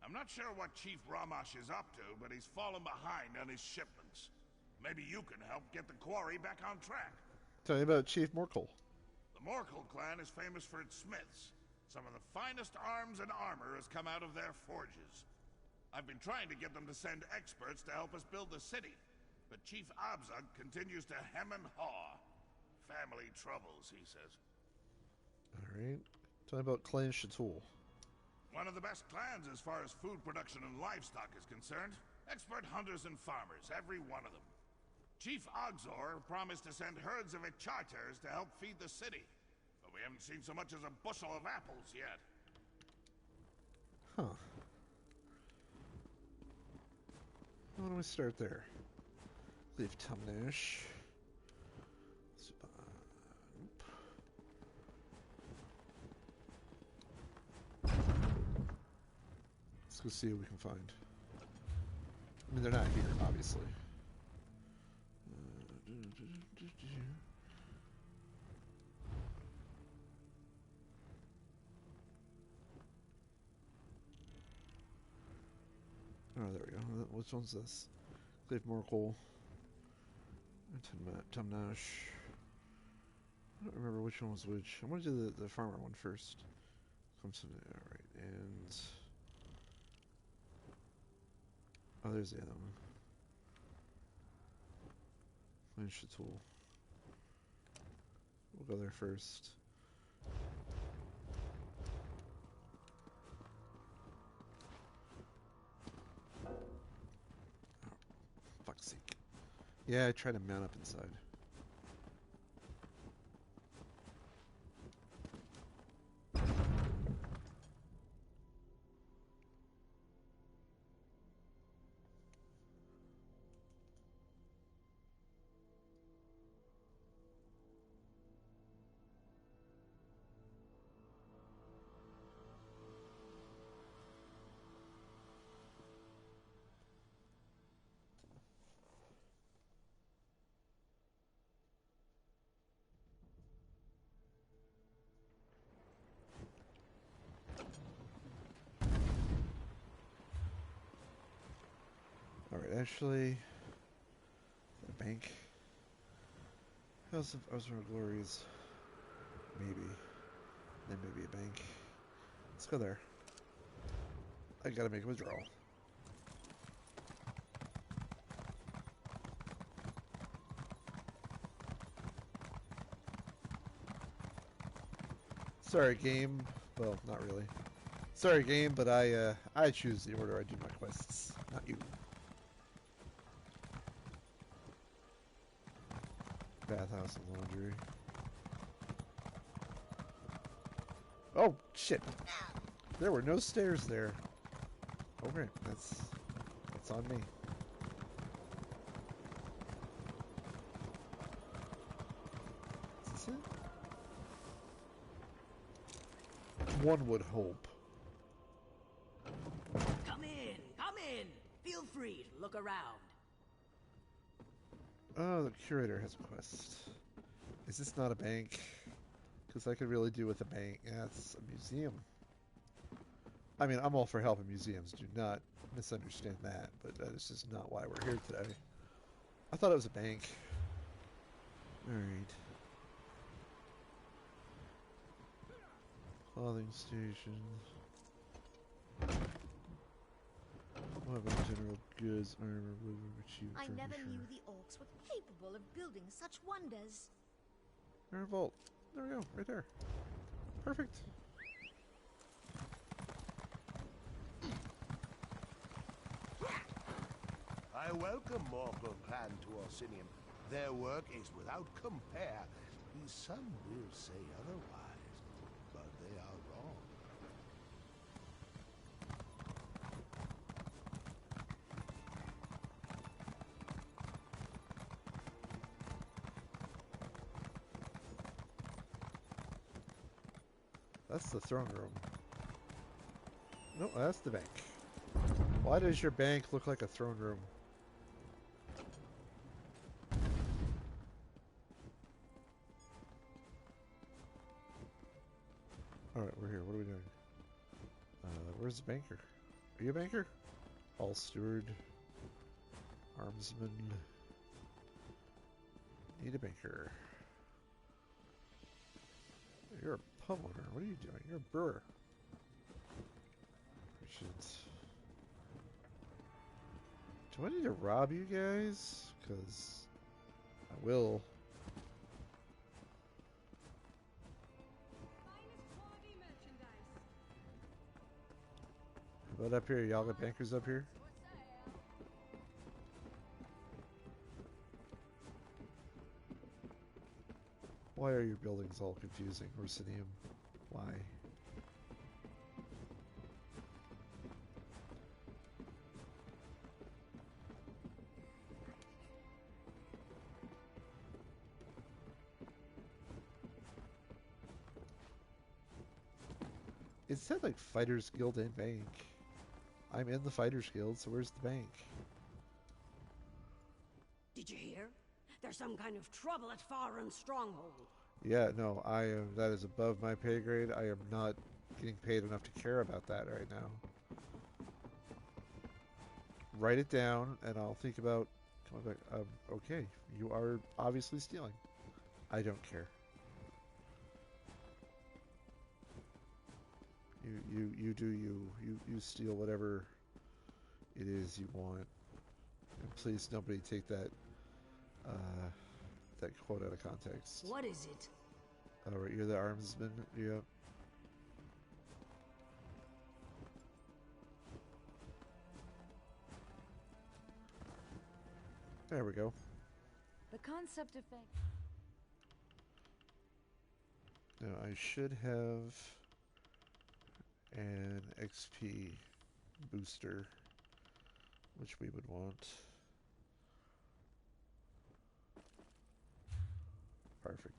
I'm not sure what Chief Ramash is up to, but he's fallen behind on his shipments. Maybe you can help get the quarry back on track. Tell me about Chief Morkel. The Morkel clan is famous for its smiths. Some of the finest arms and armor has come out of their forges. I've been trying to get them to send experts to help us build the city, but Chief Abzug continues to hem and haw. Family troubles, he says. Alright. Tell me about Clan Shatul. One of the best clans as far as food production and livestock is concerned. Expert hunters and farmers, every one of them. Chief Ogzor promised to send herds of charters to help feed the city. But we haven't seen so much as a bushel of apples yet. Huh. Why don't we start there? Leave Tumnash. Let's go see what we can find. I mean, they're not here, obviously. Oh, there we go. Which one's this? Cleave more coal. Tumnash. I don't remember which one was which. I'm going to do the farmer one first. Alright, and... Oh, there's the other one. Finish the tool. We'll go there first. Oh, fuck's sake. Yeah, I tried to mount up inside. Alright, actually, a bank. House of Osmer Glories. Maybe. Then maybe a bank. Let's go there. I gotta make a withdrawal. Sorry, game. Well, not really. Sorry, game, but I choose the order I do my quests, not you. Bathhouse and laundry. Oh, shit. There were no stairs there. Okay, that's on me. Is this it? One would hope. Come in! Come in! Feel free to look around. Oh, the curator has a quest. Is this not a bank? Because I could really do with a bank. Yeah, it's a museum. I mean, I'm all for helping museums. Do not misunderstand that. But that is just not why we're here today. I thought it was a bank. Alright. Clothing station. What about general goods, armor, wood, cheap I furniture? never knew the orcs were capable of building such wonders. Iron vault. There we go, right there. Perfect. I welcome mortal clan to Orsinium. Their work is without compare. Some will say otherwise, but they are wrong. That's the throne room. No, that's the bank. Why does your bank look like a throne room? Alright, we're here. What are we doing? Where's the banker? Are you a banker? All steward. Armsman. Need a banker. You're a pub owner. What are you doing? You're a brewer. We should... Do I need to rob you guys? Because I will. What up here? Y'all got bankers up here? Why are your buildings all confusing, Orsinium? Why? It said like Fighters Guild and Bank. I'm in the Fighters Guild, so where's the bank? Did you hear? There's some kind of trouble at Farron's stronghold. Yeah, no, I am. That is above my pay grade. I am not getting paid enough to care about that right now. Write it down, and I'll think about coming back. Okay, you are obviously stealing. I don't care. You do you. You steal whatever it is you want. And please, nobody take that that quote out of context. What is it? Oh, right, you're the armsman. Yep. There we go. The concept of Now I should have an XP booster, which we would want. Perfect.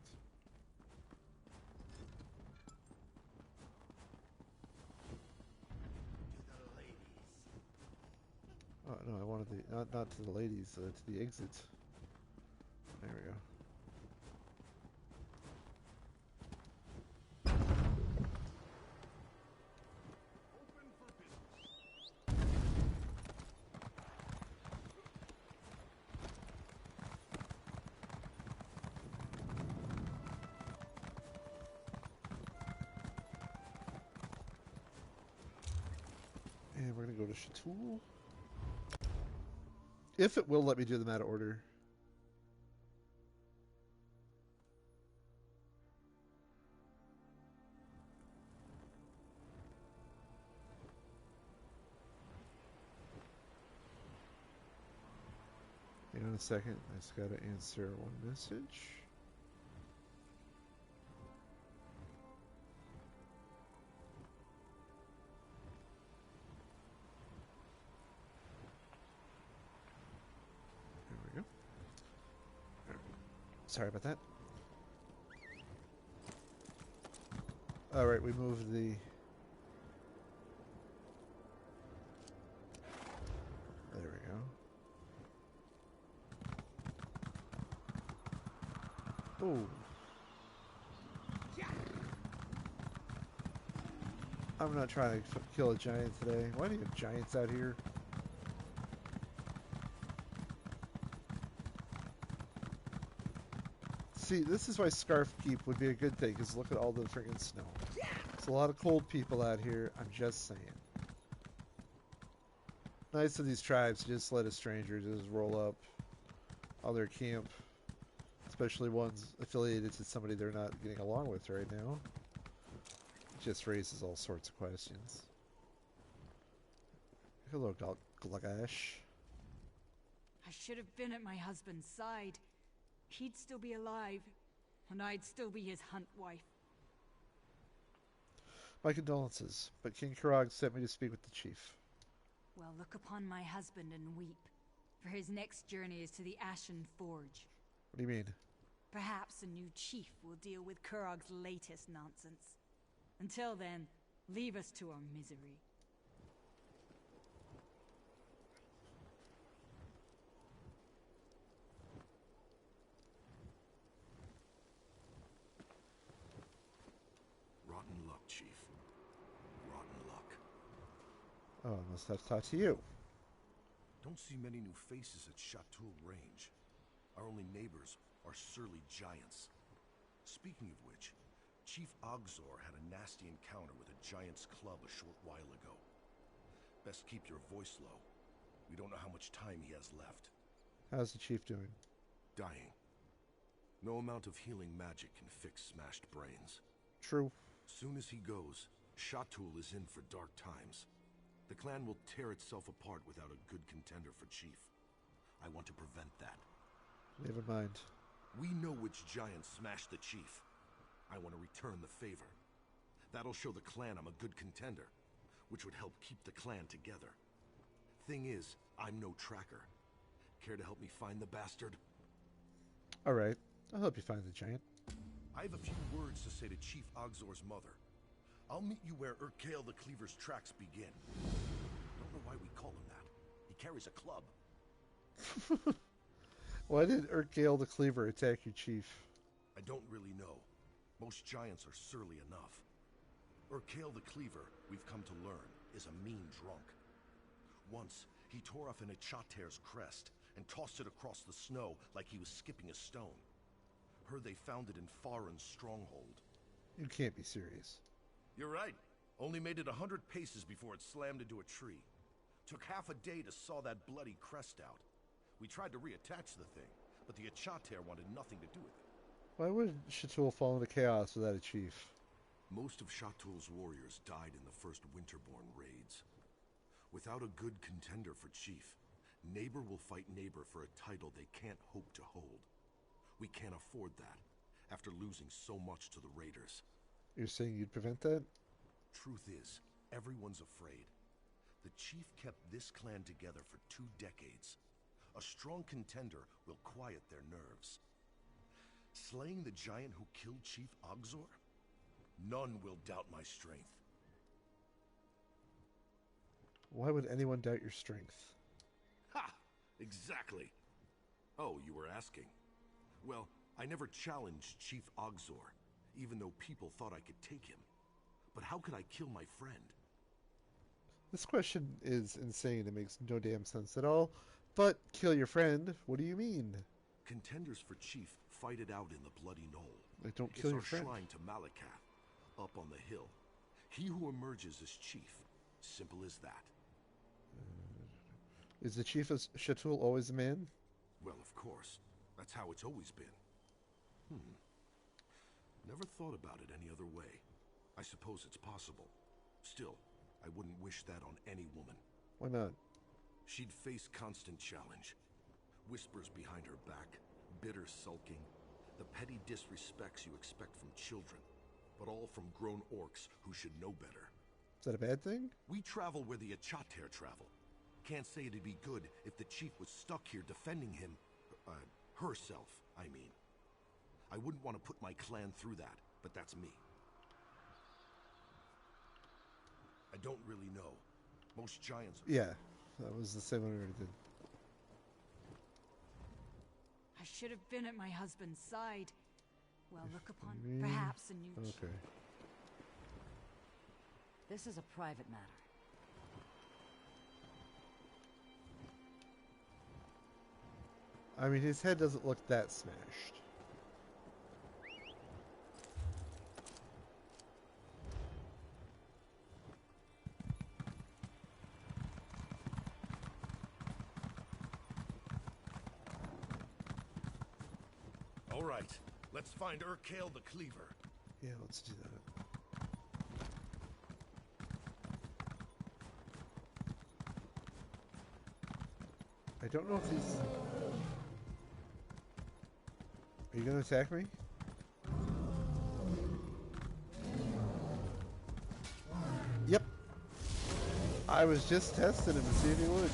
Oh no, I wanted the not to the ladies, to the exit. There we go. And we're gonna go to Chatul. If it will let me do them out of order. Hang on a second. I just gotta answer one message. There we go. Sorry about that. Alright, we moved the... There we go. Oh. I'm not trying to kill a giant today. Why do you have giants out here? See, this is why Scarf Keep would be a good thing, because look at all the freaking snow. There's a lot of cold people out here, I'm just saying. Nice of these tribes to just let a stranger just roll up on their camp. Especially ones affiliated to somebody they're not getting along with right now. It just raises all sorts of questions. Hello, Glagash. I should have been at my husband's side. He'd still be alive, and I'd still be his hunt wife. My condolences, but King Karag sent me to speak with the chief. Well, look upon my husband and weep, for his next journey is to the Ashen Forge. What do you mean? Perhaps a new chief will deal with Kurog's latest nonsense. Until then, leave us to our misery. Rotten luck, Chief. Rotten luck. Oh, I must have to talk to you. Don't see many new faces at Chatul Range. Our only neighbors are surly giants. Speaking of which, Chief Ogzor had a nasty encounter with a giant's club a short while ago. Best keep your voice low. We don't know how much time he has left. How's the chief doing? Dying. No amount of healing magic can fix smashed brains. True. Soon as he goes, Chatul is in for dark times. The clan will tear itself apart without a good contender for chief. I want to prevent that. Never mind. We know which giant smashed the chief. I want to return the favor. That'll show the clan I'm a good contender, which would help keep the clan together. Thing is, I'm no tracker. Care to help me find the bastard? Alright, I'll help you find the giant. I have a few words to say to Chief Ogzor's mother. I'll meet you where Urkael the Cleaver's tracks begin. Don't know why we call him that. He carries a club. Why did Urkael the Cleaver attack your chief? I don't really know. Most giants are surly enough. Urkael the Cleaver, we've come to learn, is a mean drunk. Once, he tore off an Ichater's crest and tossed it across the snow like he was skipping a stone. Heard they found it in Farin's stronghold. You can't be serious. You're right. Only made it 100 paces before it slammed into a tree. Took half a day to saw that bloody crest out. We tried to reattach the thing, but the Ichater wanted nothing to do with it. Why would Shatul fall into chaos without a chief? Most of Shatul's warriors died in the first Winterborn raids. Without a good contender for chief, neighbor will fight neighbor for a title they can't hope to hold. We can't afford that, after losing so much to the raiders. You're saying you'd prevent that? Truth is, everyone's afraid. The chief kept this clan together for 2 decades. A strong contender will quiet their nerves. Slaying the giant who killed Chief Ogzor? None will doubt my strength. Why would anyone doubt your strength? Ha! Exactly. Oh, you were asking. Well, I never challenged Chief Ogzor, even though people thought I could take him. But how could I kill my friend? This question is insane. It makes no damn sense at all. But kill your friend? What do you mean? Contenders for chief fight it out in the Bloody Knoll. Like, don't kill your friend. It's our shrine to Malakath, up on the hill. He who emerges as chief. Simple as that. Is the chief of Shatul always a man? Well, of course. That's how it's always been. Never thought about it any other way. I suppose it's possible. Still, I wouldn't wish that on any woman. Why not? She'd face constant challenge. Whispers behind her back, bitter sulking, the petty disrespects you expect from children, but all from grown orcs who should know better. Is that a bad thing? We travel where the Ichater travel. Can't say it'd be good if the chief was stuck here defending him, herself, I mean. I wouldn't want to put my clan through that, but that's me. I don't really know. Most giants are... Yeah, that was the same one we already did. I should have been at my husband's side. Well, look upon perhaps a new... Okay. This is a private matter. I mean, his head doesn't look that smashed. All right, let's find Urkael the Cleaver. Yeah, let's do that. I don't know if these... Are you gonna attack me? Yep. I was just testing him to see if he would.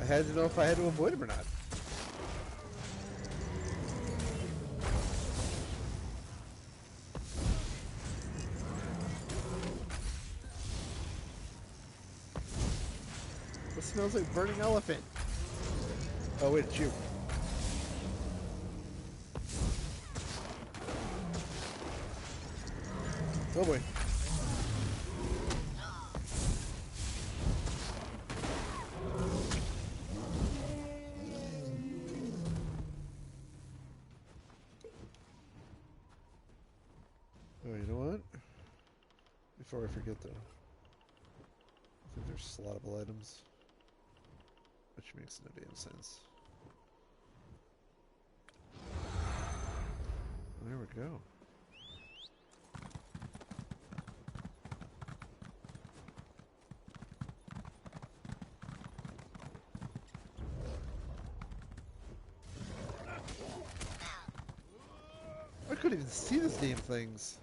I had to know if I had to avoid him or not. It smells like burning elephant. Oh wait, it's you. Oh boy. Oh, you know what? Before I forget though. I think there's slottable items. Which makes no damn sense. There we go. couldn't even see those damn things.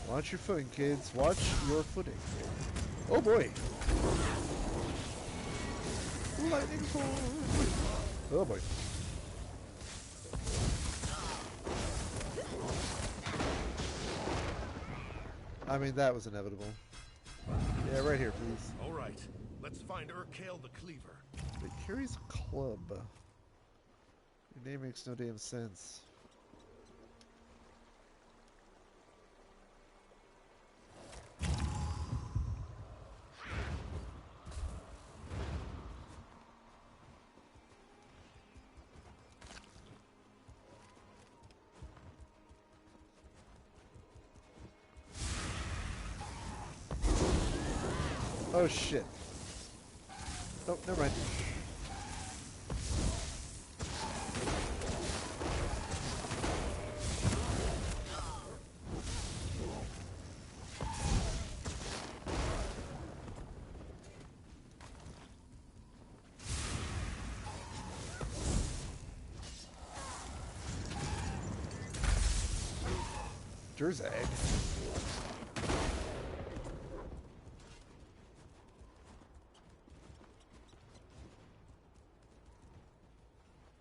Watch your footing, kids. Watch your footing. Oh boy. Lightning bolt. Oh boy. I mean, that was inevitable. Yeah, right here, please. All right, let's find Urkale the Cleaver. It carries a club. Your name makes no damn sense. Oh shit. Oh, never mind. Jersey.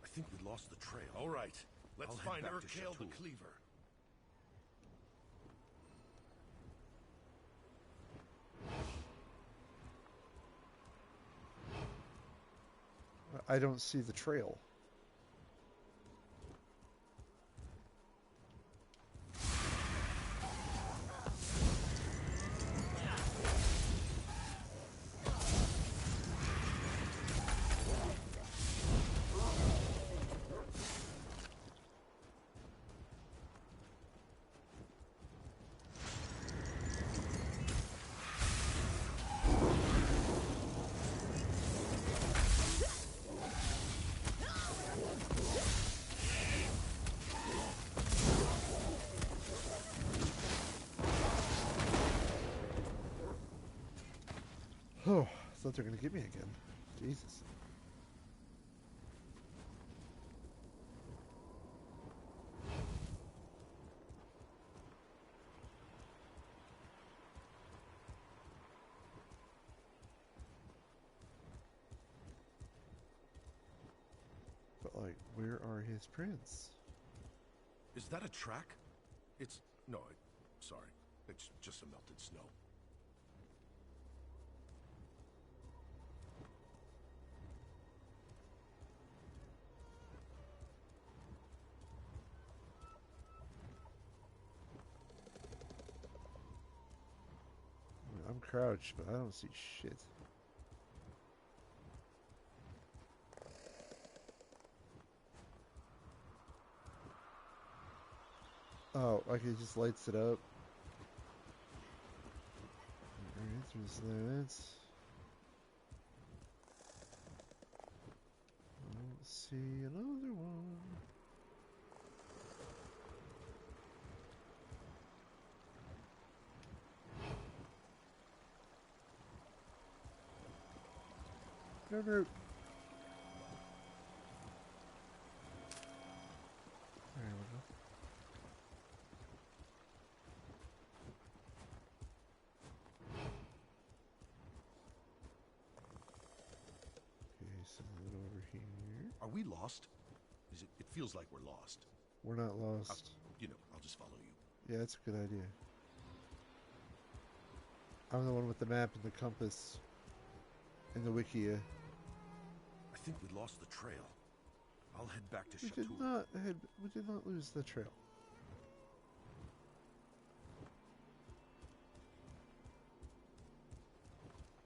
I think we lost the trail. All right, let's find Urkale the Cleaver. I don't see the trail. Oh, I thought they were going to get me again. Jesus. But, like, where are his prints? Is that a track? No, sorry. It's just a melted snow. I'm crouched, but I don't see shit. Oh, like it just lights it up. Alright, there's that. I don't see another one. No, no. There we go. Okay, send it over here. Are we lost? It feels like we're lost. We're not lost. I'll just follow you. Yeah, that's a good idea. I'm the one with the map and the compass and the Wikia. I think we lost the trail. I'll head back to We Chateau. did not lose the trail.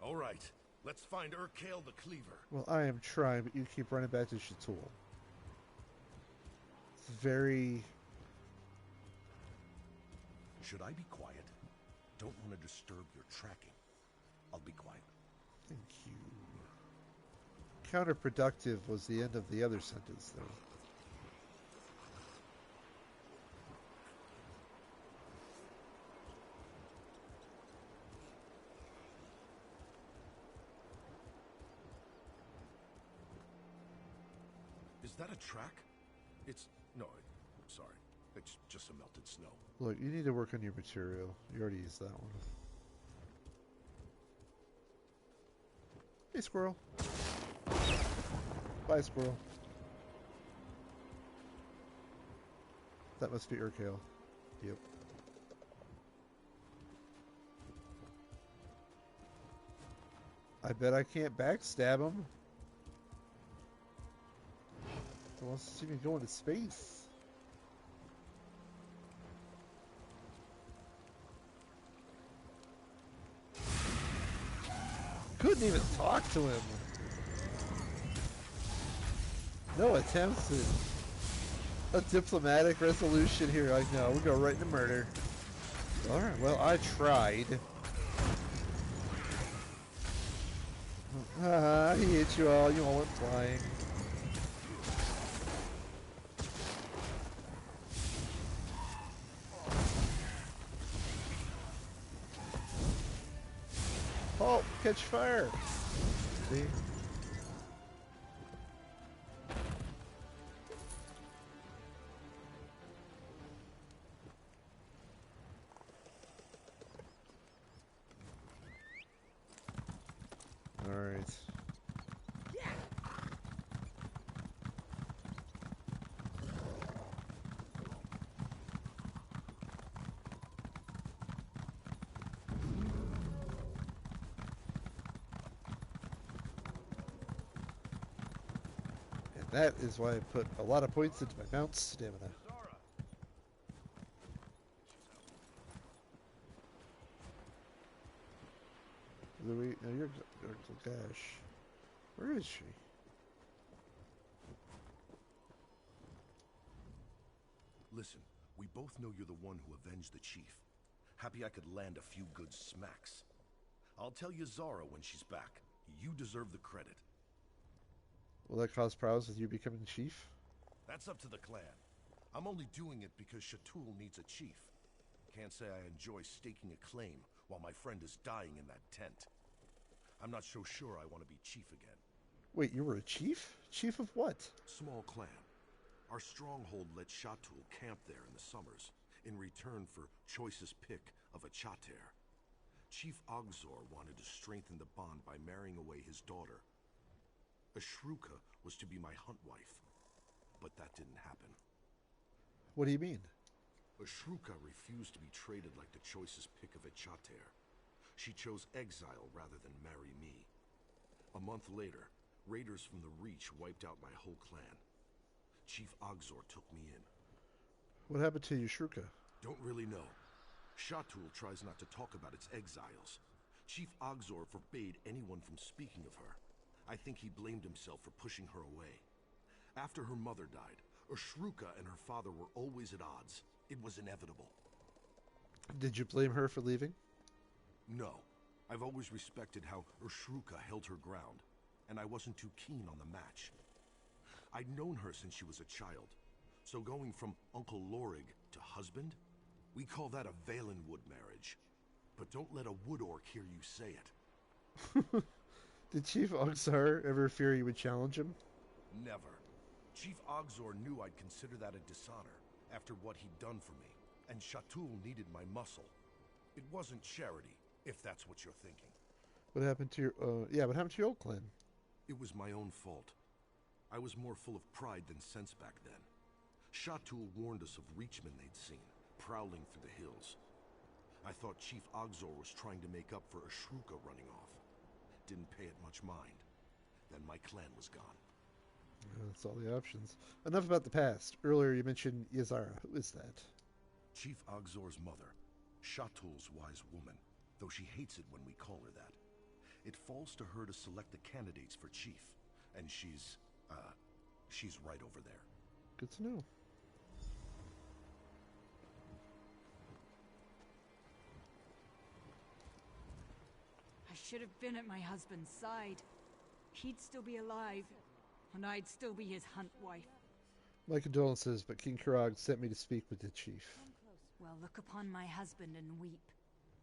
All right, let's find Urkale the Cleaver. Well, I am trying, but you keep running back to Chateau. It's very... Should I be quiet? Don't want to disturb your tracking. I'll be quiet. Thank you. Counterproductive was the end of the other sentence, though. Is that a track? It's... no, sorry. It's just some melted snow. Look, you need to work on your material. You already used that one. Hey, squirrel. Bye, squirrel. That must be Urkale. Yep. I bet I can't backstab him. He wants to see me go into space. Couldn't even talk to him. No attempts at a diplomatic resolution here. Like, no, we go right into murder. Alright, well, I tried. He hit you all. You all went flying. Oh, catch fire. See? All right. That is why I put a lot of points into my mount's stamina. Louis, no, you're Gash. Where is she? Listen, we both know you're the one who avenged the chief. Happy I could land a few good smacks. I'll tell Zara when she's back. You deserve the credit. Will that cause problems with you becoming chief? That's up to the clan. I'm only doing it because Shatul needs a chief. Can't say I enjoy staking a claim while my friend is dying in that tent. I'm not so sure I want to be chief again. Wait, you were a chief? Chief of what? Small clan. Our stronghold let Shatul camp there in the summers, in return for choicest pick of a chater. Chief Ogzor wanted to strengthen the bond by marrying away his daughter. Ashruka was to be my hunt wife, but that didn't happen. What do you mean? Ashruka refused to be traded like the choicest pick of a chater. She chose exile rather than marry me. A month later, raiders from the Reach wiped out my whole clan. Chief Ogzor took me in. What happened to Ashruka? Don't really know. Shatul tries not to talk about its exiles. Chief Ogzor forbade anyone from speaking of her. I think he blamed himself for pushing her away. After her mother died, Ashruka and her father were always at odds. It was inevitable. Did you blame her for leaving? No. I've always respected how Ashruka held her ground, and I wasn't too keen on the match. I'd known her since she was a child, so going from Uncle Lorig to husband, we call that a Valenwood marriage. But don't let a wood orc hear you say it. Did Chief Ogzor ever fear you would challenge him? Never. Chief Ogzor knew I'd consider that a dishonor after what he'd done for me, and Shatul needed my muscle. It wasn't charity, if that's what you're thinking. What happened to your, what happened to your old clan? It was my own fault. I was more full of pride than sense back then. Shatul warned us of Reachmen they'd seen, prowling through the hills. I thought Chief Ogzor was trying to make up for Ashruka running off. Didn't pay it much mind. Then my clan was gone. That's all the options. Enough about the past. Earlier you mentioned Yazara. Who is that? Chief Ogzor's mother. Shatul's wise woman, though she hates it when we call her that. It falls to her to select the candidates for chief, and she's right over there. Good to know. I should have been at my husband's side. He'd still be alive, and I'd still be his hunt wife. My condolences, but King Kirog sent me to speak with the chief. Well, look upon my husband and weep,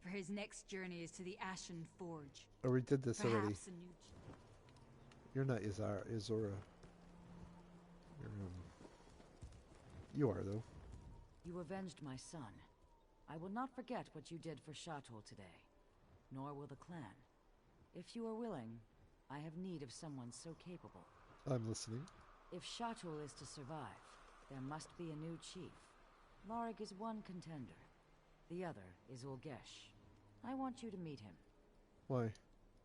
for his next journey is to the Ashen Forge. Oh, we did this already. Perhaps a new... You're not Yazora. You are, though. You avenged my son. I will not forget what you did for Shatul today. Nor will the clan. If you are willing, I have need of someone so capable. I'm listening. If Shatul is to survive, there must be a new chief. Lorig is one contender. The other is Ulgesh. I want you to meet him. Why?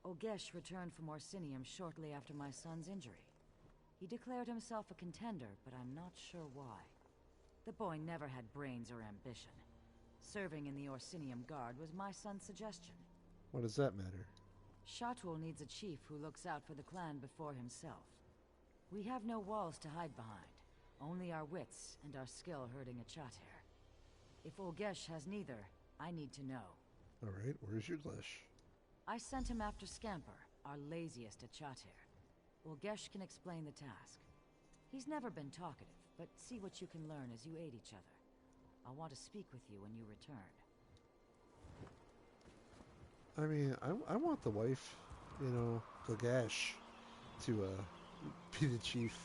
Ulgesh returned from Orsinium shortly after my son's injury. He declared himself a contender, but I'm not sure why. The boy never had brains or ambition. Serving in the Orsinium Guard was my son's suggestion. What does that matter? Shatul needs a chief who looks out for the clan before himself. We have no walls to hide behind. Only our wits and our skill herding a Chater. If Ulgesh has neither, I need to know. Alright, where's your Glesh? I sent him after Scamper, our laziest at Chater. Ulgesh can explain the task. He's never been talkative, but see what you can learn as you aid each other. I'll want to speak with you when you return. I mean, I want the wife, you know, Glesh, to be the chief.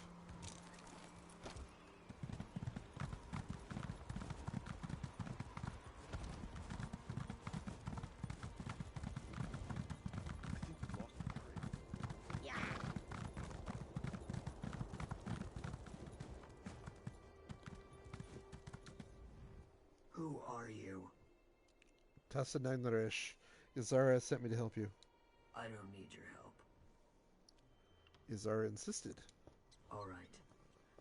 Who are you? Tassa Nagnarash. Izara sent me to help you. I don't need your help. Izara insisted. Alright.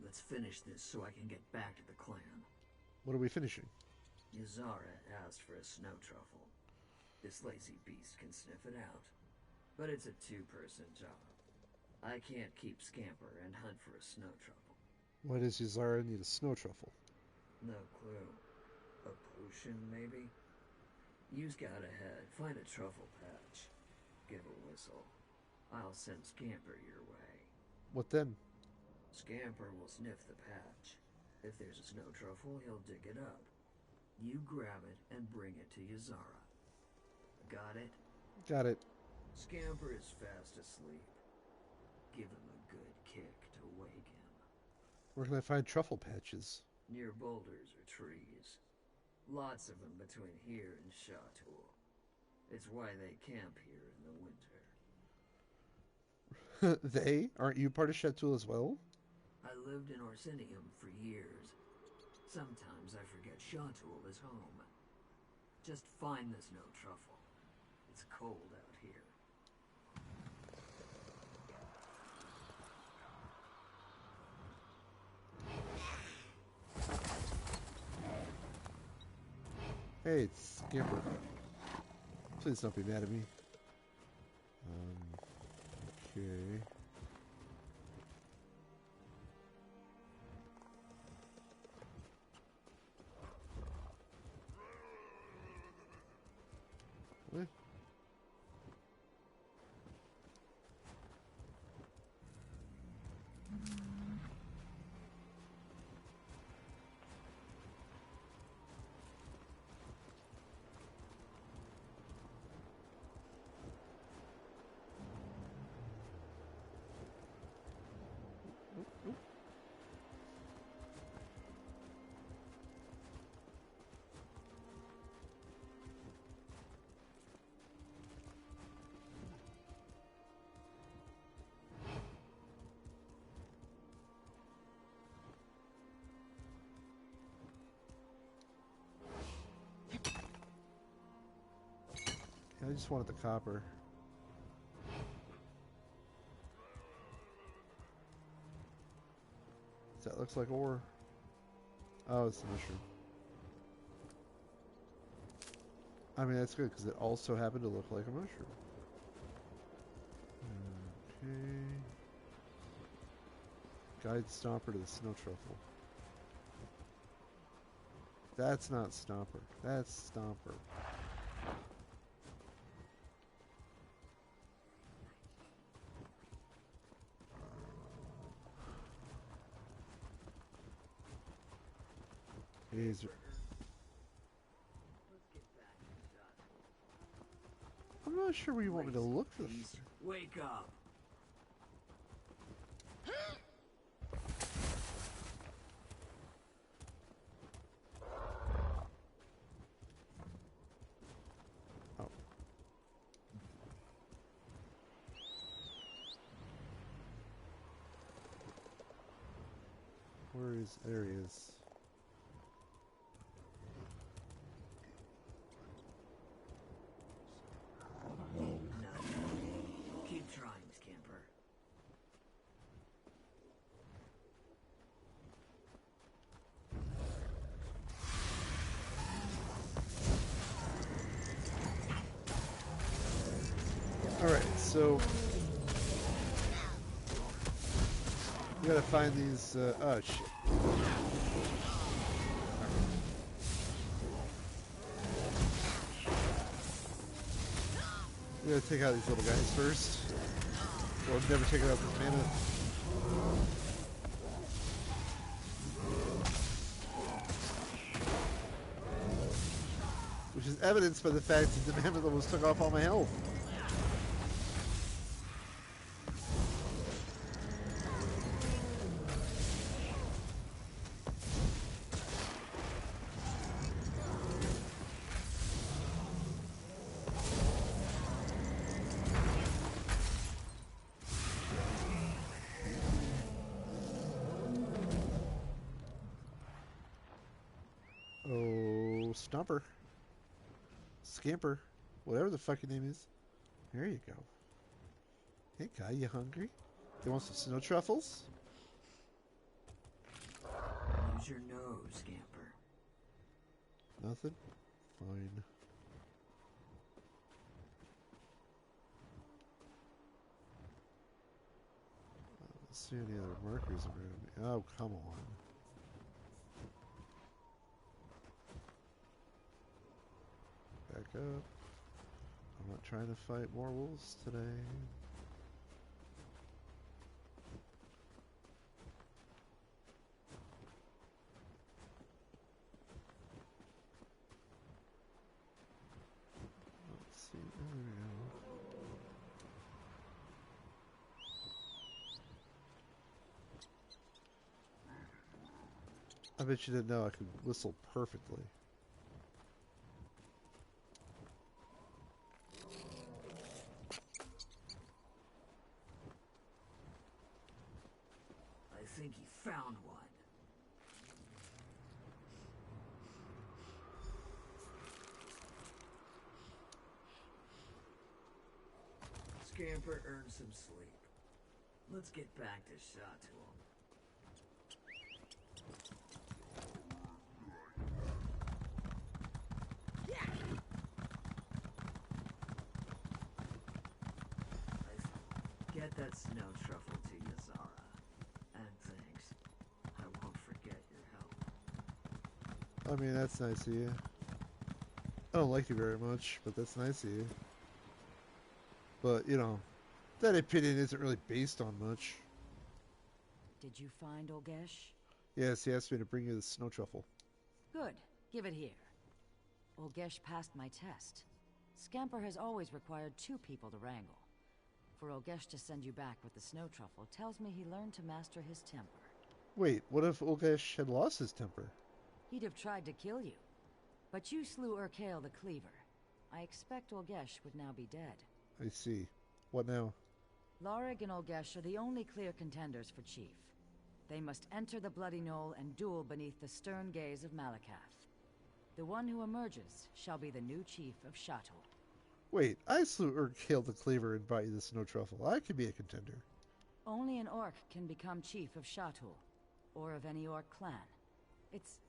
Let's finish this so I can get back to the clan. What are we finishing? Yazara asked for a snow truffle. This lazy beast can sniff it out. But it's a two-person job. I can't keep Scamper and hunt for a snow truffle. Why does Izara need a snow truffle? No clue. A potion, maybe? You scout ahead, find a truffle patch. Give a whistle. I'll send Scamper your way. What then? Scamper will sniff the patch. If there's a snow truffle, he'll dig it up. You grab it and bring it to Yazara. Got it? Got it. Scamper is fast asleep. Give him a good kick to wake him. Where can I find truffle patches? Near boulders or trees. Lots of them between here and Shatul. It's why they camp here in the winter. They? Aren't you part of Shatul as well? I lived in Orsinium for years. Sometimes I forget Shatul is home. Just find the snow truffle. It's cold out here. Hey, it's Scamper. Please don't be mad at me. Okay. What? I just wanted the copper. That looks like ore. Oh, it's the mushroom. I mean, that's good because it also happened to look like a mushroom. Okay. Guide Stomper to the snow truffle. That's not Stomper. That's Stomper. Is I'm not sure where you want me to look for this. Wake up! Where is... There he is. No. Keep trying, Scamper. Alright, so... We gotta find these, oh shit. We gotta take out these little guys first. We'll never take out this mana. Which is evidenced by the fact that the mammoth almost took off all my health. Oh, Stumper. Scamper. Whatever the fuck your name is. There you go. Hey guy, you hungry? You want some snow truffles? Use your nose, Scamper. Nothing? Fine. I don't see any other markers around me. Oh, come on. Back up. I'm not trying to fight more wolves today. Let's see. Oh, there we go. I bet you didn't know I could whistle perfectly. I think he found one. Scamper earned some sleep. Let's get back to Chateau. Get that snow truffle to you, Zara. And thanks. I won't forget your help. I mean, that's nice of you. I don't like you very much, but that's nice of you. But, you know, that opinion isn't really based on much. Did you find Olgesh? Yes, he asked me to bring you the snow truffle. Good. Give it here. Olgesh passed my test. Scamper has always required 2 people to wrangle. For Olgesh to send you back with the snow truffle tells me he learned to master his temper. Wait, what if Olgesh had lost his temper? He'd have tried to kill you. But you slew Urkale the Cleaver. I expect Olgesh would now be dead. I see. What now? Lorig and Olgesh are the only clear contenders for Chief. They must enter the Bloody Knoll and duel beneath the stern gaze of Malakath. The one who emerges shall be the new Chief of Chateau. Wait, I slew Urkale the Cleaver and brought you the snow truffle. I could be a contender. Only an orc can become Chief of Chateau, or of any orc clan. It's...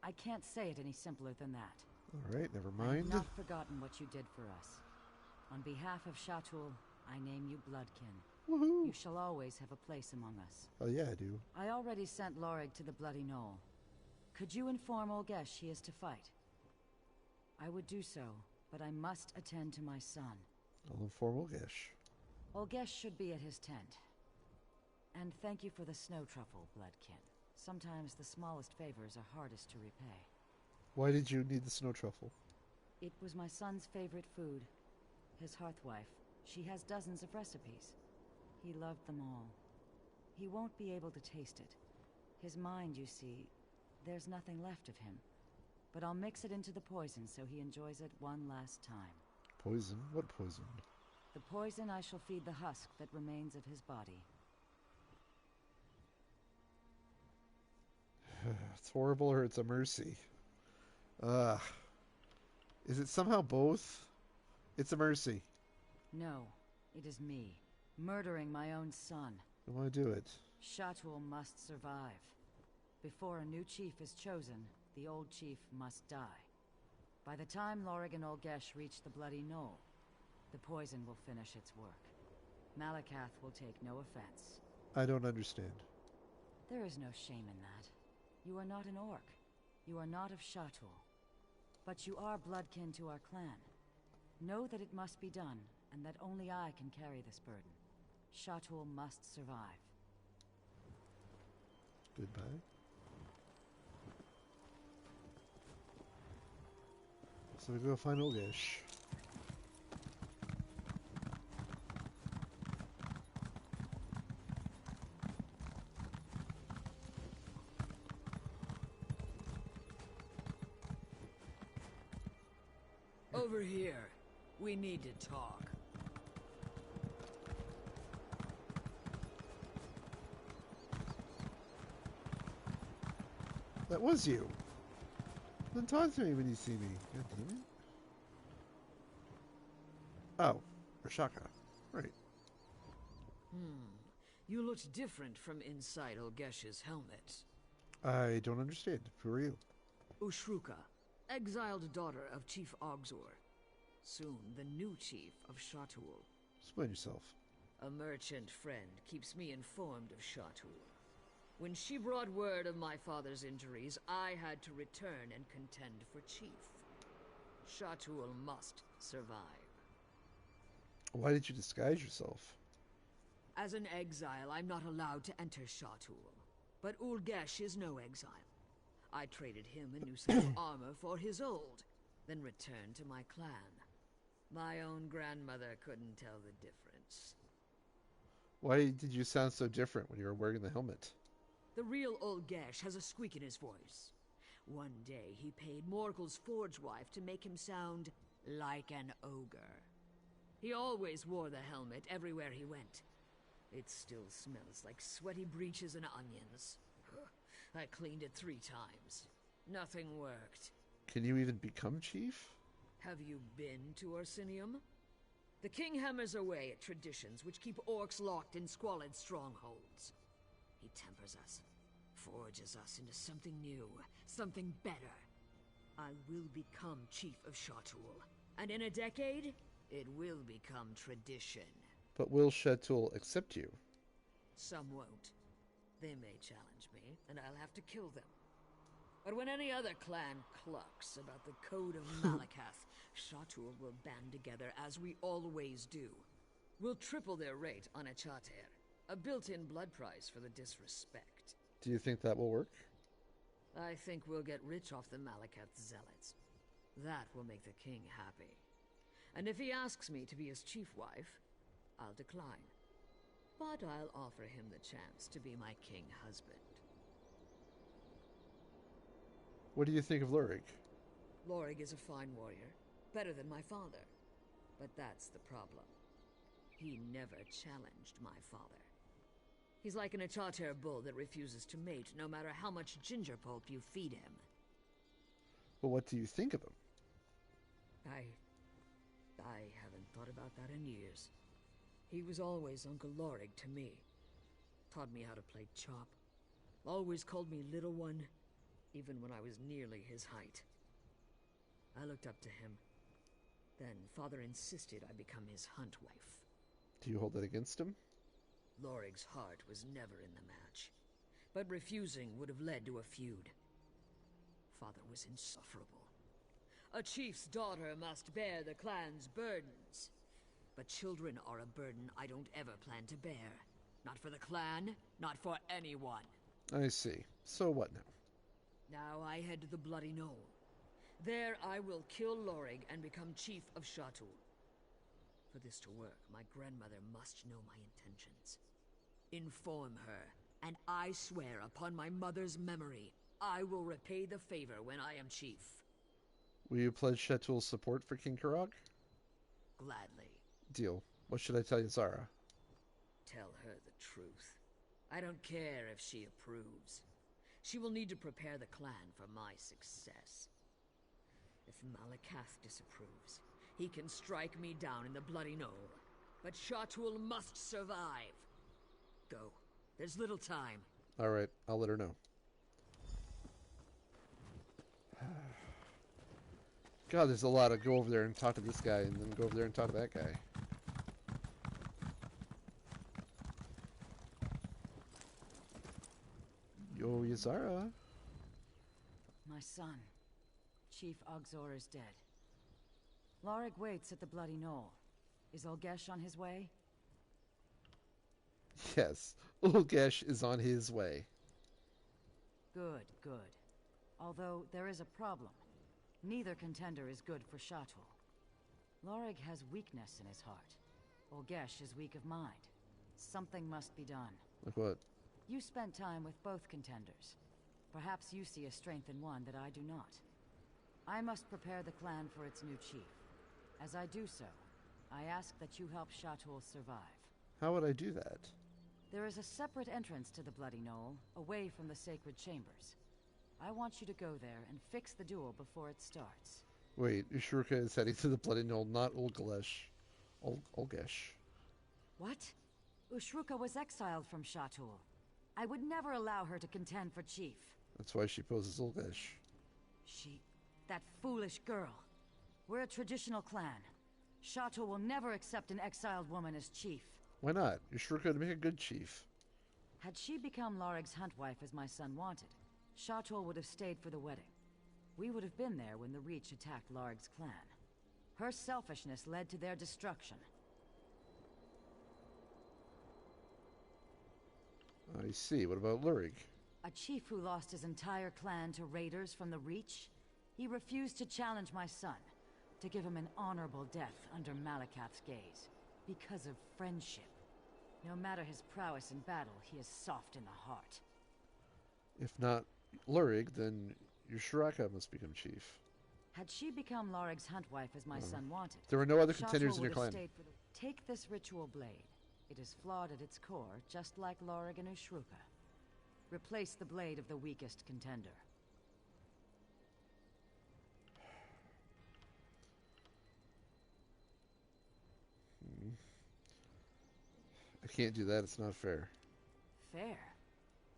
I can't say it any simpler than that. Alright, never mind. I've not forgotten what you did for us. On behalf of Chateau, I name you Bloodkin. Woohoo! You shall always have a place among us. Oh yeah, I do. I already sent Lorig to the Bloody Knoll. Could you inform Olgesh he is to fight? I would do so, but I must attend to my son. I'll inform Olgesh. Olgesh should be at his tent. And thank you for the snow truffle, Bloodkin. Sometimes the smallest favors are hardest to repay. Why did you need the snow truffle? It was my son's favorite food. His hearthwife. She has dozens of recipes. He loved them all. He won't be able to taste it. His mind, you see, there's nothing left of him. But I'll mix it into the poison so he enjoys it one last time. Poison? What poison? The poison I shall feed the husk that remains of his body. It's horrible or it's a mercy. Ugh. Is it somehow both? It's a mercy. No, it is me. Murdering my own son. I want to do it. Shatul must survive. Before a new chief is chosen, the old chief must die. By the time Lorig and Olgesh reach the Bloody Knoll, the poison will finish its work. Malakath will take no offense. I don't understand. There is no shame in that. You are not an orc. You are not of Shatul. But you are bloodkin to our clan. Know that it must be done, and that only I can carry this burden. Shatul must survive. Goodbye. So we go find Olgesh. Over here. We need to talk. That was you. Then talk to me when you see me. God damn it. Oh, Rashaka. Right. You looked different from inside Olgesh's helmet. I don't understand. Who are you? Ushruka, exiled daughter of Chief Ogzor. Soon the new chief of Shatul. Explain yourself. A merchant friend keeps me informed of Shatul. When she brought word of my father's injuries, I had to return and contend for chief. Shatul must survive. Why did you disguise yourself? As an exile, I'm not allowed to enter Shatul. But Ulgesh is no exile. I traded him a new set of armor for his old, then returned to my clan. My own grandmother couldn't tell the difference. Why did you sound so different when you were wearing the helmet? The real Ulgesh has a squeak in his voice. One day he paid Morgul's forge wife to make him sound like an ogre. He always wore the helmet everywhere he went. It still smells like sweaty breeches and onions. I cleaned it 3 times. Nothing worked. Can you even become chief? Have you been to Orsinium? The king hammers away at traditions which keep orcs locked in squalid strongholds. He tempers us, forges us into something new, something better. I will become chief of Shatul, and in a decade, it will become tradition. But will Shatul accept you? Some won't. They may challenge me, and I'll have to kill them. But when any other clan clucks about the code of Malakath, Shatul will band together as we always do. We'll triple their rate on a charter, a built-in blood price for the disrespect. Do you think that will work? I think we'll get rich off the Malakath zealots. That will make the king happy. And if he asks me to be his chief wife, I'll decline. But I'll offer him the chance to be my king husband. What do you think of Lurig? Lorig is a fine warrior, better than my father. But that's the problem. He never challenged my father. He's like an Achater bull that refuses to mate no matter how much ginger pulp you feed him. Well, what do you think of him? I haven't thought about that in years. He was always Uncle Lorig to me. Taught me how to play chop. Always called me Little One, even when I was nearly his height. I looked up to him. Then Father insisted I become his hunt wife. Do you hold it against him? Lorig's heart was never in the match, but refusing would have led to a feud. Father was insufferable. A chief's daughter must bear the clan's burdens. But children are a burden I don't ever plan to bear. Not for the clan, not for anyone. I see. So what now? Now I head to the Bloody Knoll. There I will kill Lorig and become chief of Shatul. For this to work, my grandmother must know my intentions. Inform her, and I swear upon my mother's memory, I will repay the favor when I am chief. Will you pledge Shetul's support for King Karag? Gladly. Deal. What should I tell Yazara? Tell her the truth. I don't care if she approves. She will need to prepare the clan for my success. If Malakath disapproves, he can strike me down in the Bloody Knoll. But Shatul must survive. Go. There's little time. All right, I'll let her know. God, there's a lot of go over there and talk to this guy, and then go over there and talk to that guy. Yo, Yazara. My son, Chief Ogzor, is dead. Lorig waits at the Bloody Knoll. Is Olgesh on his way? Yes, Ulgesh is on his way. Good, good. Although there is a problem. Neither contender is good for Shatul. Lorig has weakness in his heart. Olgesh is weak of mind. Something must be done. Like what? You spent time with both contenders. Perhaps you see a strength in one that I do not. I must prepare the clan for its new chief. As I do so, I ask that you help Shatul survive. How would I do that? There is a separate entrance to the Bloody Knoll, away from the sacred chambers. I want you to go there and fix the duel before it starts. Wait, Ushuruka is heading to the Bloody Knoll, not Ulgesh. Olgesh. What? Ushruka was exiled from Shatul. I would never allow her to contend for chief. That's why she poses Olgesh. That foolish girl. We're a traditional clan. Shatul will never accept an exiled woman as chief. Why not? Ushuruka would make a good chief. Had she become Larig's hunt wife as my son wanted, Shatul would have stayed for the wedding. We would have been there when the Reach attacked Larig's clan. Her selfishness led to their destruction. I see. What about Lurig? A chief who lost his entire clan to raiders from the Reach? He refused to challenge my son, to give him an honorable death under Malakath's gaze, because of friendship. No matter his prowess in battle, he is soft in the heart. If not Lurig, then Ushuruka must become chief. Had she become Larig's hunt wife as my son wanted, there were no other Shatul contenders in your would have clan. stayed for Take this ritual blade. It is flawed at its core, just like Lorig and Ushruka. Replace the blade of the weakest contender. I can't do that. It's not fair. Fair?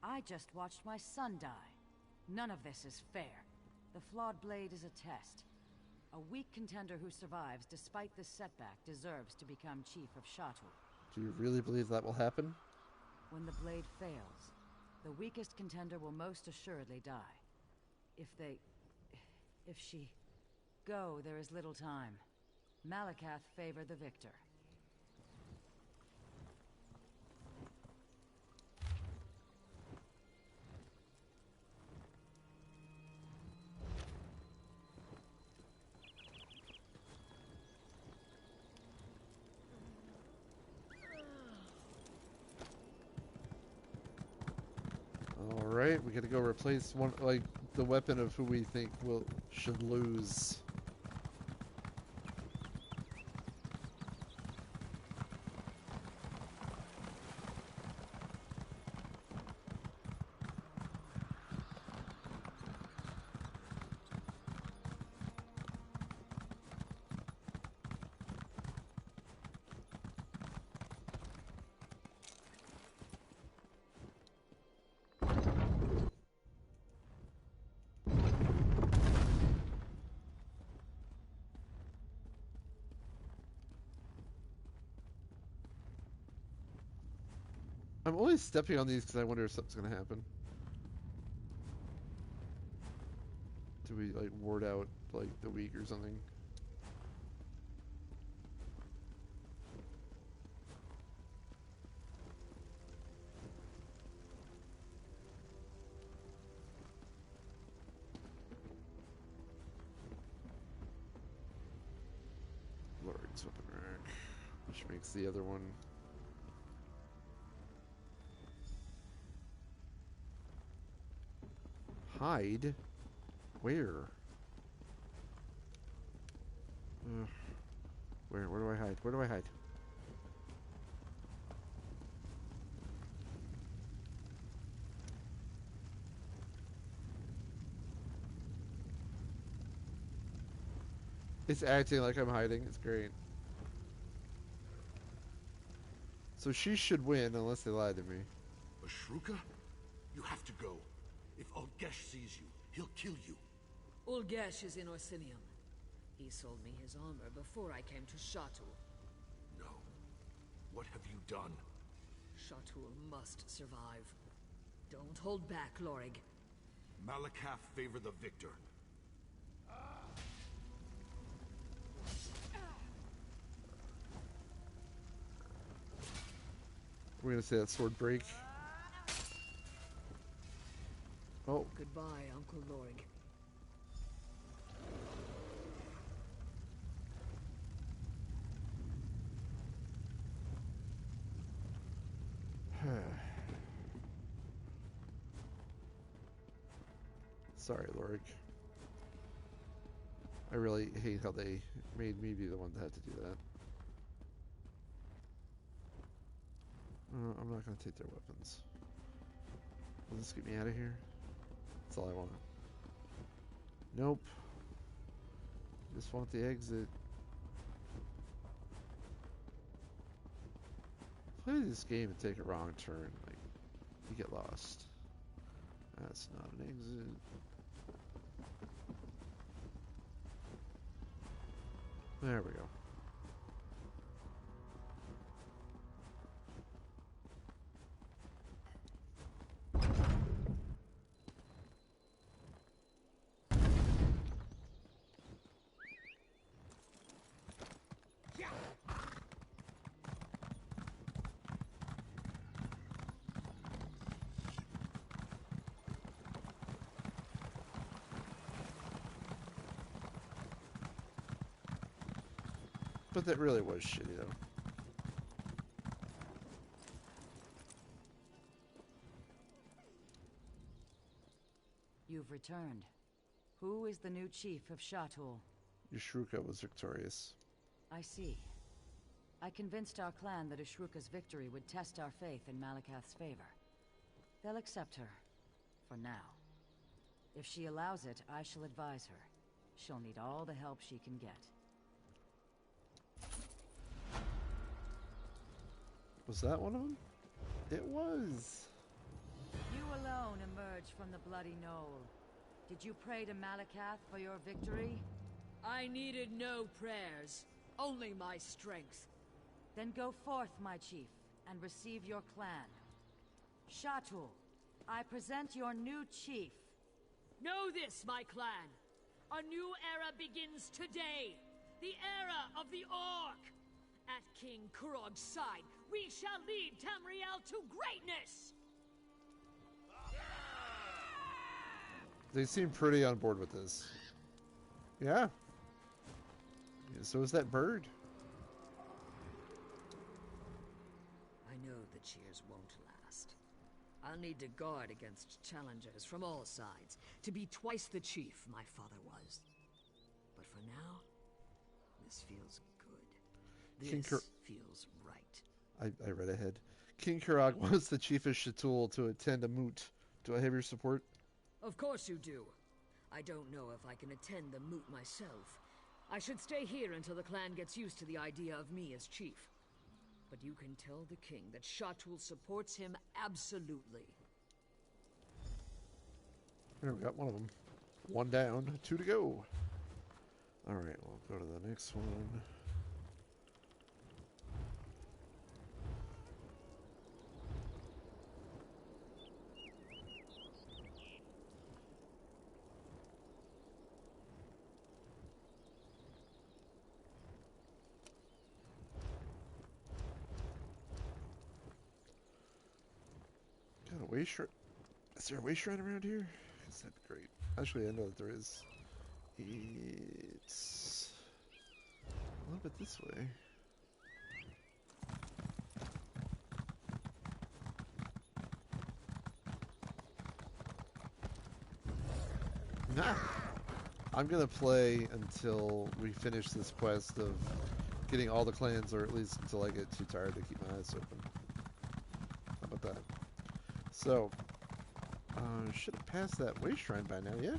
I just watched my son die. None of this is fair. The flawed blade is a test. A weak contender who survives despite this setback deserves to become chief of Shatul. Do you really believe that will happen? When the blade fails, the weakest contender will most assuredly die. If she... Go, there is little time. Malakath favor the victor. Alright, we gotta go replace one, like, the weapon of who we think should lose. I'm only stepping on these because I wonder if something's going to happen. Do we, like, ward out, like, the weak or something? Lord's weapon rack, which makes the other one... Hide? Where? Where do I hide? Where do I hide? It's acting like I'm hiding. It's great. So she should win unless they lied to me. Ashruka? You have to go. If Olgesh sees you, he'll kill you. Ulgesh is in Orsinium. He sold me his armor before I came to Shatul. No. What have you done? Shatul must survive. Don't hold back, Lorig. Malakath favor the victor. We're gonna say that sword break. Oh. Goodbye, Uncle Lorig. Sorry, Lorik. I really hate how they made me be the one that had to do that. I'm not going to take their weapons. Will this get me out of here? That's all I want. Nope. Just want the exit. Play this game and take a wrong turn, like, you get lost. That's not an exit. There we go. But that really was shitty, though. You've returned. Who is the new chief of Shatul? Yashruka was victorious. I see. I convinced our clan that Ashruka's victory would test our faith in Malakath's favor. They'll accept her. For now. If she allows it, I shall advise her. She'll need all the help she can get. Was that one of them? It was. You alone emerged from the bloody knoll. Did you pray to Malakath for your victory? I needed no prayers, only my strength. Then go forth, my chief, and receive your clan. Shatul, I present your new chief. Know this, my clan. A new era begins today. The era of the Orc. At King Kurog's side, we shall lead Tamriel to greatness! They seem pretty on board with this. Yeah. So is that bird. I know the cheers won't last. I'll need to guard against challengers from all sides, to be twice the chief my father was. But for now, this feels good. This feels right. I read ahead. King Kurog wants the chief of Shatul to attend a moot. Do I have your support? Of course you do. I don't know if I can attend the moot myself. I should stay here until the clan gets used to the idea of me as chief. But you can tell the king that Shatul supports him absolutely. There, we got one of them. One down, 2 to go. Alright, we'll go to the next one. Got a way shrine. Is there a way shrine around here? Because that'd be great. Actually, I know that there is. It's a little bit this way. Nah. I'm gonna play until we finish this quest of getting all the clans, or at least until I get too tired to keep my eyes open. How about that? So, should have passed that way shrine by now, yeah?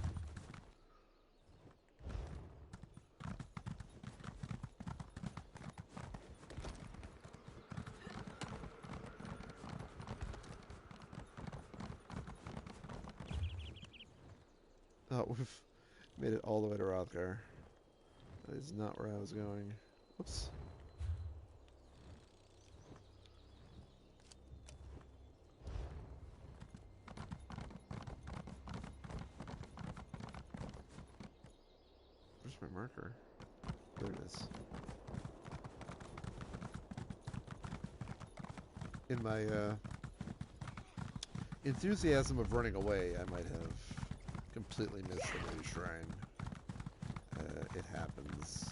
Oh, we've made it all the way to Rothgar. That is not where I was going. Whoops. Where's my marker? There it is. In my enthusiasm of running away, I might have completely missed the new shrine. It happens.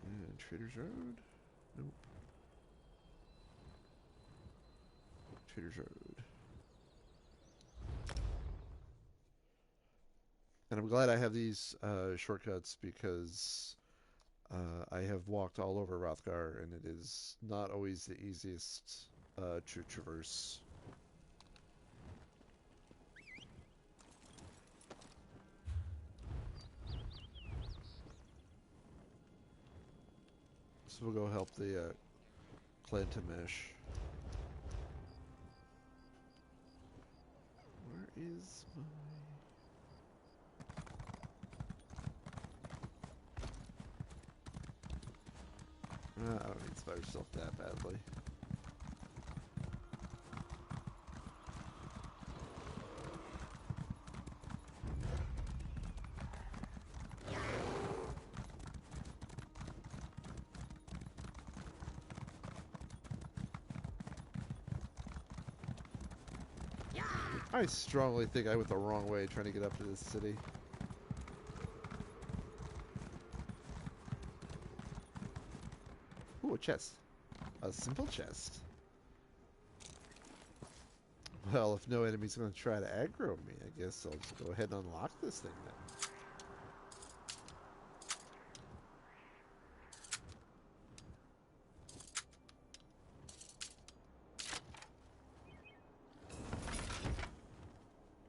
And Trader's Road? Nope. Trader's Road. And I'm glad I have these shortcuts because I have walked all over Rothgar, and it is not always the easiest to traverse. So we'll go help the clan to mesh. Where is my... I don't need Spider Silk that badly. I strongly think I went the wrong way trying to get up to this city. Ooh, a chest. A simple chest. Well, if no enemy's going to try to aggro me, I guess I'll just go ahead and unlock this thing then.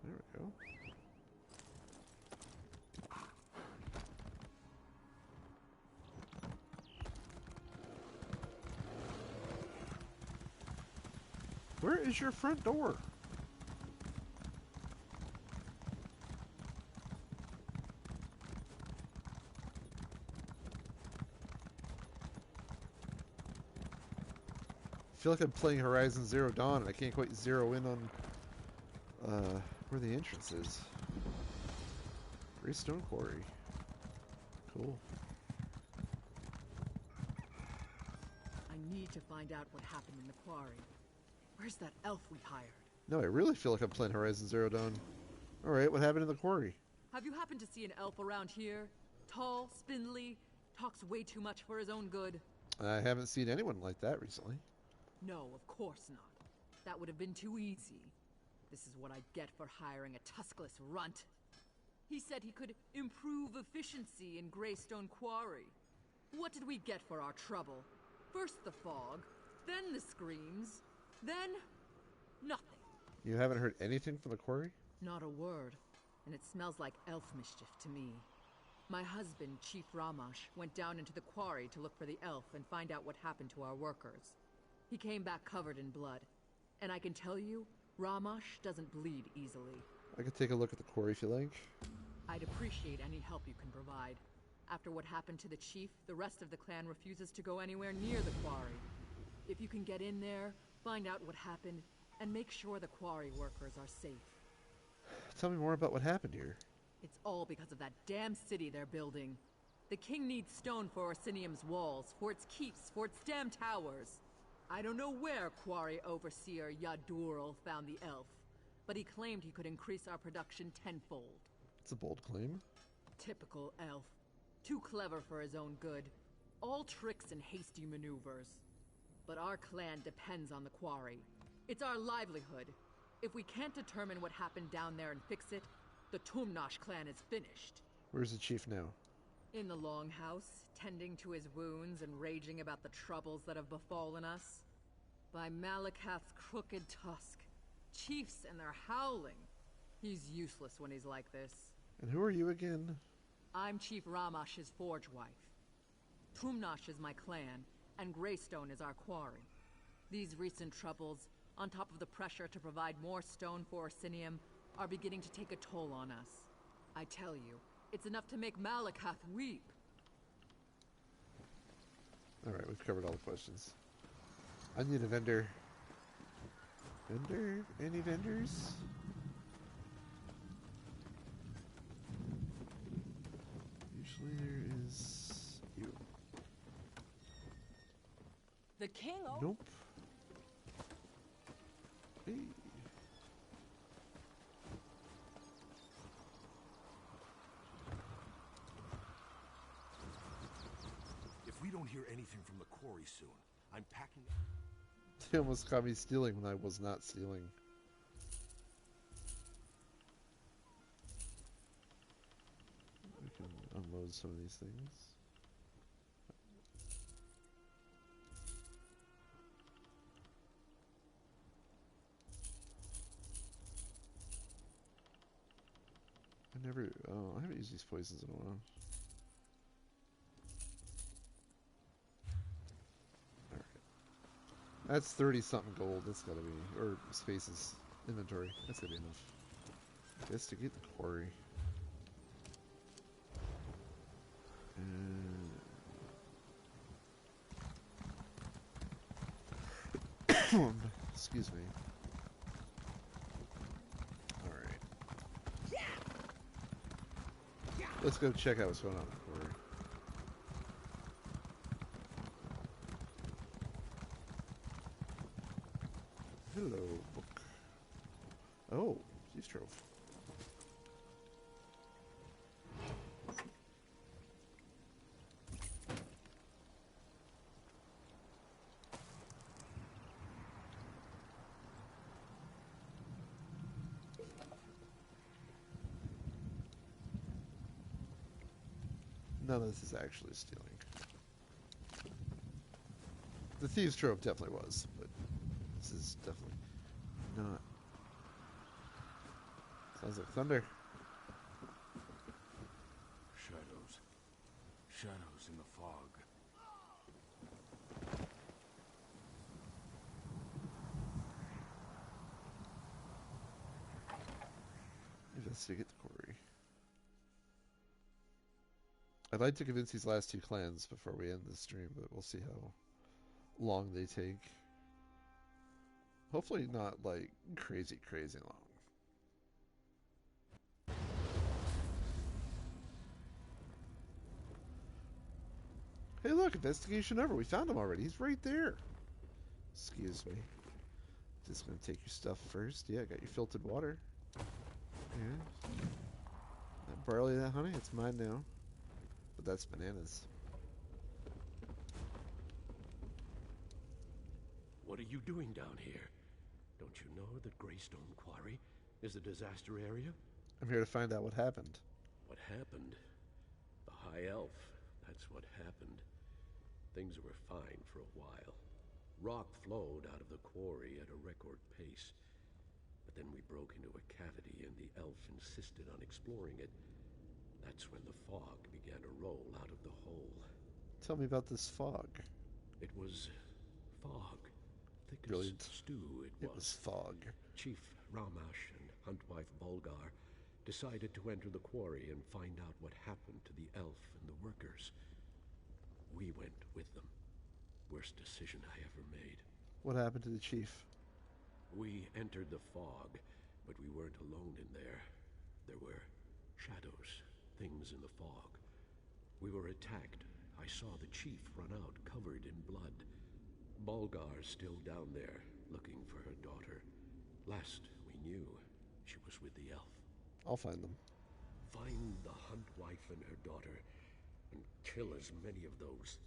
There we go. Where is your front door? I feel like I'm playing Horizon Zero Dawn and I can't quite zero in on where the entrance is. Great Stone Quarry. Cool. I need to find out what happened in the quarry. Where's that elf we hired? No, I really feel like I'm playing Horizon Zero Dawn. Alright, what happened in the quarry? Have you happened to see an elf around here? Tall, spindly, talks way too much for his own good. I haven't seen anyone like that recently. No, of course not. That would have been too easy. This is what I get for hiring a tuskless runt. He said he could improve efficiency in Greystone Quarry. What did we get for our trouble? First the fog, then the screams, then nothing. You haven't heard anything from the quarry? Not a word, and it smells like elf mischief to me. My husband, Chief Ramash, went down into the quarry to look for the elf and find out what happened to our workers. He came back covered in blood, and I can tell you, Ramash doesn't bleed easily. I could take a look at the quarry if you like. I'd appreciate any help you can provide. After what happened to the chief, the rest of the clan refuses to go anywhere near the quarry. If you can get in there, find out what happened, and make sure the quarry workers are safe. Tell me more about what happened here. It's all because of that damn city they're building. The king needs stone for Orsinium's walls, for its keeps, for its damn towers. I don't know where Quarry Overseer Yadurl found the elf, but he claimed he could increase our production tenfold. It's a bold claim. Typical elf. Too clever for his own good. All tricks and hasty maneuvers. But our clan depends on the quarry. It's our livelihood. If we can't determine what happened down there and fix it, the Tumnash clan is finished. Where's the chief now? In the longhouse, tending to his wounds and raging about the troubles that have befallen us. By Malakath's crooked tusk. Chiefs and their howling. He's useless when he's like this. And who are you again? I'm Chief Ramash's forge wife. Tumnash is my clan, and Greystone is our quarry. These recent troubles, on top of the pressure to provide more stone for Orsinium, are beginning to take a toll on us. I tell you, it's enough to make Malakath weep. Alright, we've covered all the questions. I need a vendor. Vendor? Any vendors? Usually there is you. The king. Nope. Hey. If we don't hear anything from the quarry soon, I'm packing. They almost caught me stealing when I was not stealing. We can unload some of these things. I haven't used these poisons in a while. Alright. That's 30-something gold. That's gotta be, or spaces, inventory. That's gotta be enough. Investigate the quarry. Excuse me. Let's go check out what's going on in the quarry. Hello, book. Oh, Thieves' Trove. None of this is actually stealing. The Thieves' Trove definitely was, but this is definitely not. Sounds like thunder. Shadows. Shadows in the fog. Investigate the quarry. I'd like to convince these last two clans before we end this stream, but we'll see how long they take. Hopefully not, like, crazy long. Hey look, investigation over. We found him already. He's right there. Excuse me. Just gonna take your stuff first. Yeah, got your filtered water. Yeah. That barley, that honey, it's mine now. But that's bananas. What are you doing down here? Don't you know that Greystone Quarry is a disaster area? I'm here to find out what happened. What happened? The High Elf. That's what happened. Things were fine for a while. Rock flowed out of the quarry at a record pace. But then we broke into a cavity and the elf insisted on exploring it. That's when the fog began to roll out of the hole. Tell me about this fog. It was fog. Thick Brilliant. as stew it was. Fog. Chief Ramash and Huntwife Bulgar decided to enter the quarry and find out what happened to the elf and the workers. We went with them. Worst decision I ever made. What happened to the chief? We entered the fog, but we weren't alone in there. There were shadows, things in the fog. We were attacked. I saw the chief run out, covered in blood. Bulgar's still down there, looking for her daughter. Last we knew, she was with the elf. I'll find them. Find the Huntwife and her daughter, and kill as many of those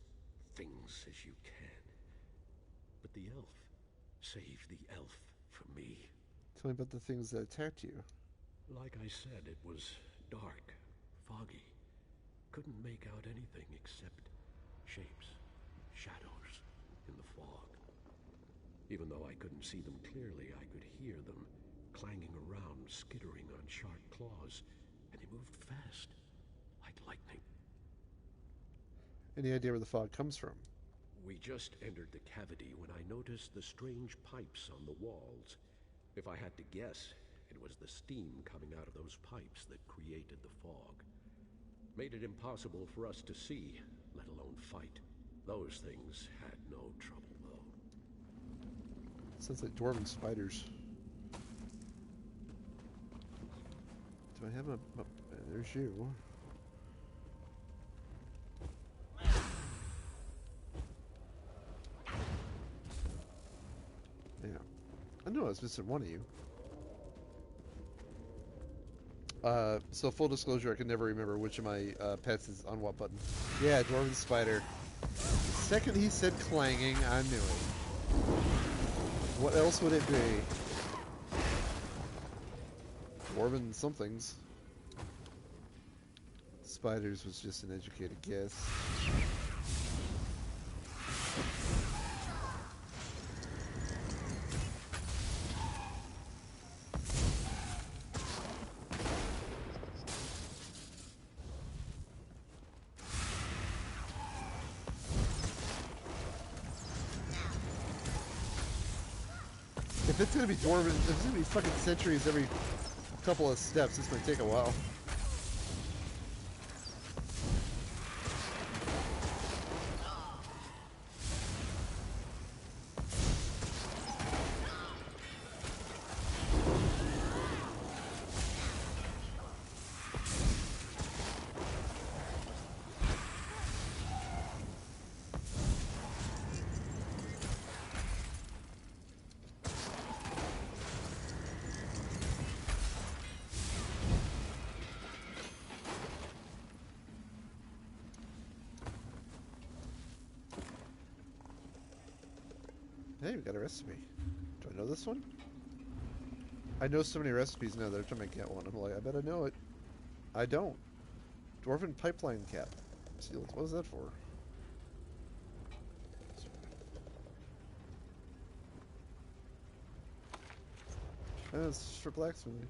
things as you can. But the elf, save the elf for me. Tell me about the things that attacked you. Like I said, it was dark, foggy. Couldn't make out anything except shapes, shadows in the fog. Even though I couldn't see them clearly, I could hear them clanging around, skittering on sharp claws, and they moved fast, like lightning. Any idea where the fog comes from? We just entered the cavity when I noticed the strange pipes on the walls. If I had to guess, it was the steam coming out of those pipes that created the fog. Made it impossible for us to see, let alone fight. Those things had no trouble, though. Sounds like dwarven spiders. Do I have a... Oh, there's you. Yeah. I know I was missing one of you. So full disclosure, I can never remember which of my pets is on what button. Yeah, dwarven spider. The second he said clanging, I knew it. What else would it be? Dwarven somethings. Spiders was just an educated guess. If it's gonna be dwarven, if it's gonna be fucking centuries every couple of steps, this might take a while. Hey, we got a recipe. Do I know this one? I know so many recipes now that every time I get one, I'm like, I bet I know it. I don't. Dwarven pipeline cap. Sealed. What is that for? Oh, it's just for blacksmithing.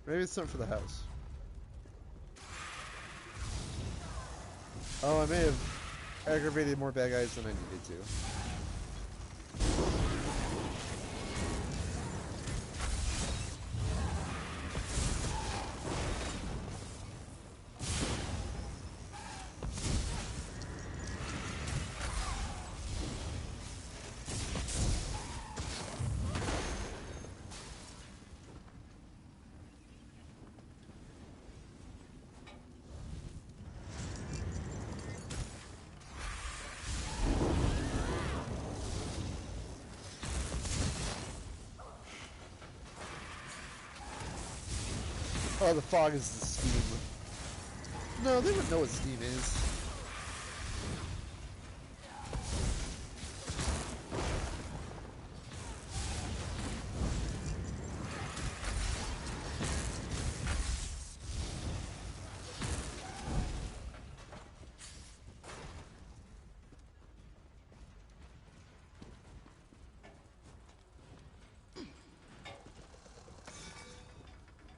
Maybe it's something for the house. Oh, I may have aggravated more bad guys than I needed to. Oh, the fog is the steam. No, they wouldn't know what steam is.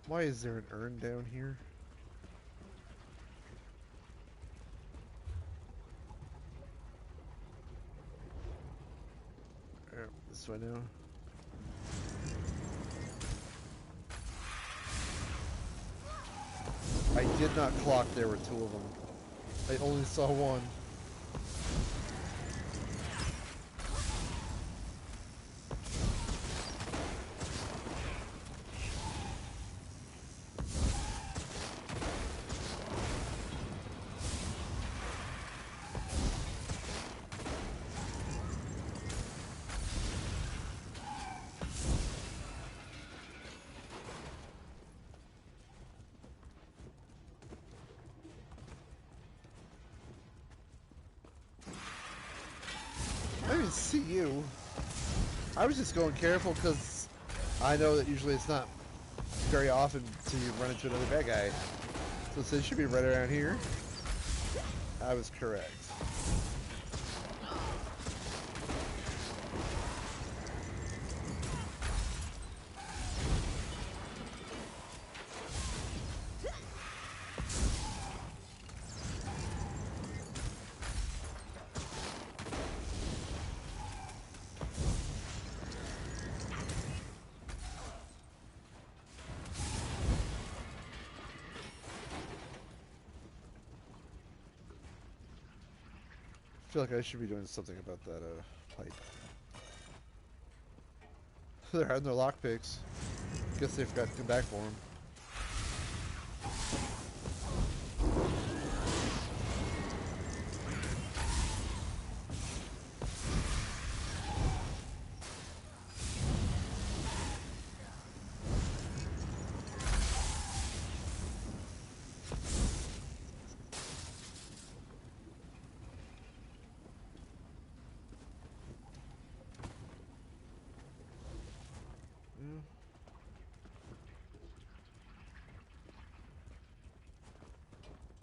Why is there an urn down here? This way now. I did not clock there were two of them. I only saw one. I didn't see you. I was just going careful because I know that usually it's not very often till you run into another bad guy. So it says it should be right around here. I was correct. feel like I should be doing something about that pipe. They're hiding their lockpicks. Guess they forgot to come back for them.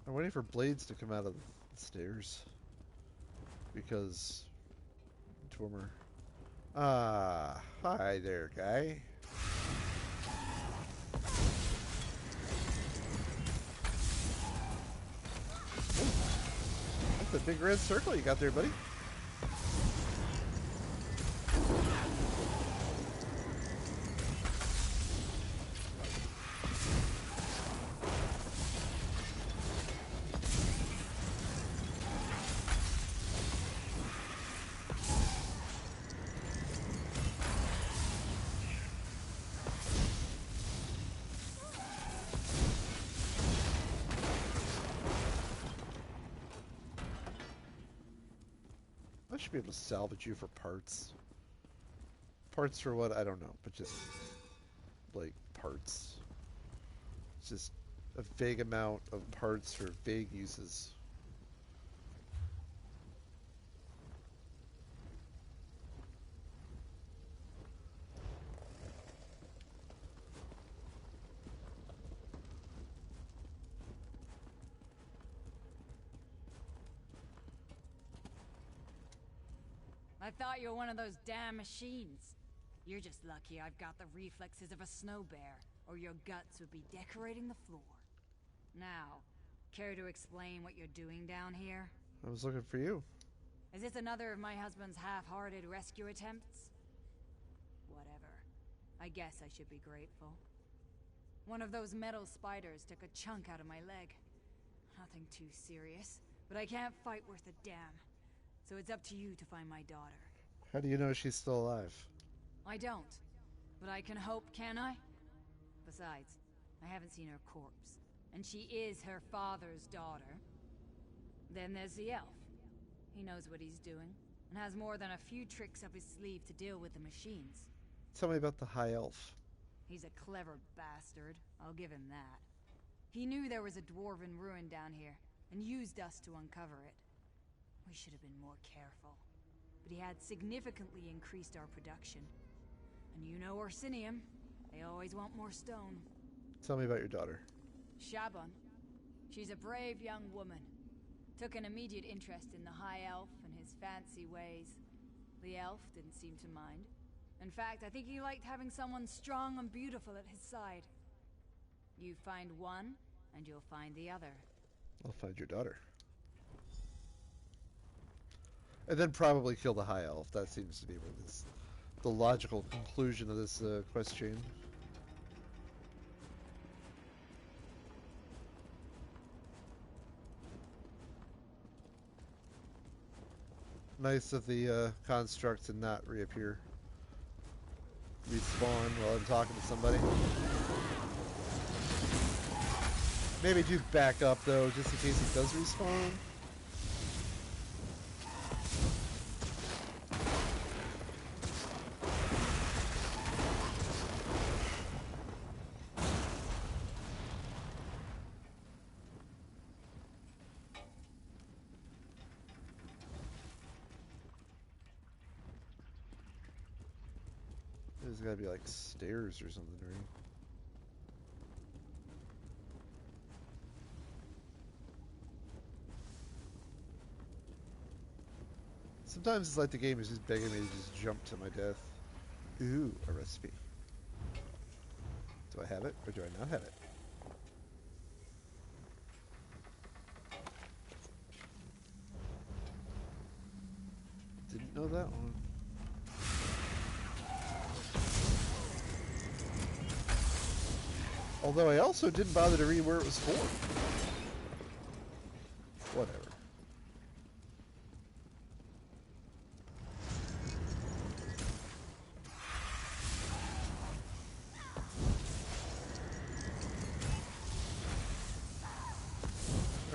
I'm waiting for blades to come out of the stairs. Because... Twimmer. Ah, hi there, guy. That's a big red circle you got there, buddy. I should be able to salvage you for parts. Parts for what? I don't know, but just, like, parts. It's just a vague amount of parts for vague uses. I thought you were one of those damn machines. You're just lucky I've got the reflexes of a snow bear, or your guts would be decorating the floor. Now, care to explain what you're doing down here? I was looking for you. Is this another of my husband's half-hearted rescue attempts? Whatever. I guess I should be grateful. One of those metal spiders took a chunk out of my leg. Nothing too serious, but I can't fight worth a damn. So it's up to you to find my daughter. How do you know she's still alive? I don't. But I can hope, can I? Besides, I haven't seen her corpse. And she is her father's daughter. Then there's the elf. He knows what he's doing, and has more than a few tricks up his sleeve to deal with the machines. Tell me about the high elf. He's a clever bastard, I'll give him that. He knew there was a dwarven ruin down here, and used us to uncover it. We should have been more careful. But he had significantly increased our production. And you know Orsinium. They always want more stone. Tell me about your daughter. Shaban. She's a brave young woman. Took an immediate interest in the High Elf and his fancy ways. The elf didn't seem to mind. In fact, I think he liked having someone strong and beautiful at his side. You find one, and you'll find the other. I'll find your daughter. And then probably kill the high elf. That seems to be what is the logical conclusion of this quest chain. Nice of the construct to not reappear. Respawn while I'm talking to somebody. Maybe do back up though, just in case he does respawn. There's gotta be like stairs or something, right? Sometimes it's like the game is just begging me to just jump to my death. Ooh, a recipe. Do I have it or do I not have it? Didn't know that one. Although I also didn't bother to read where it was for. Whatever.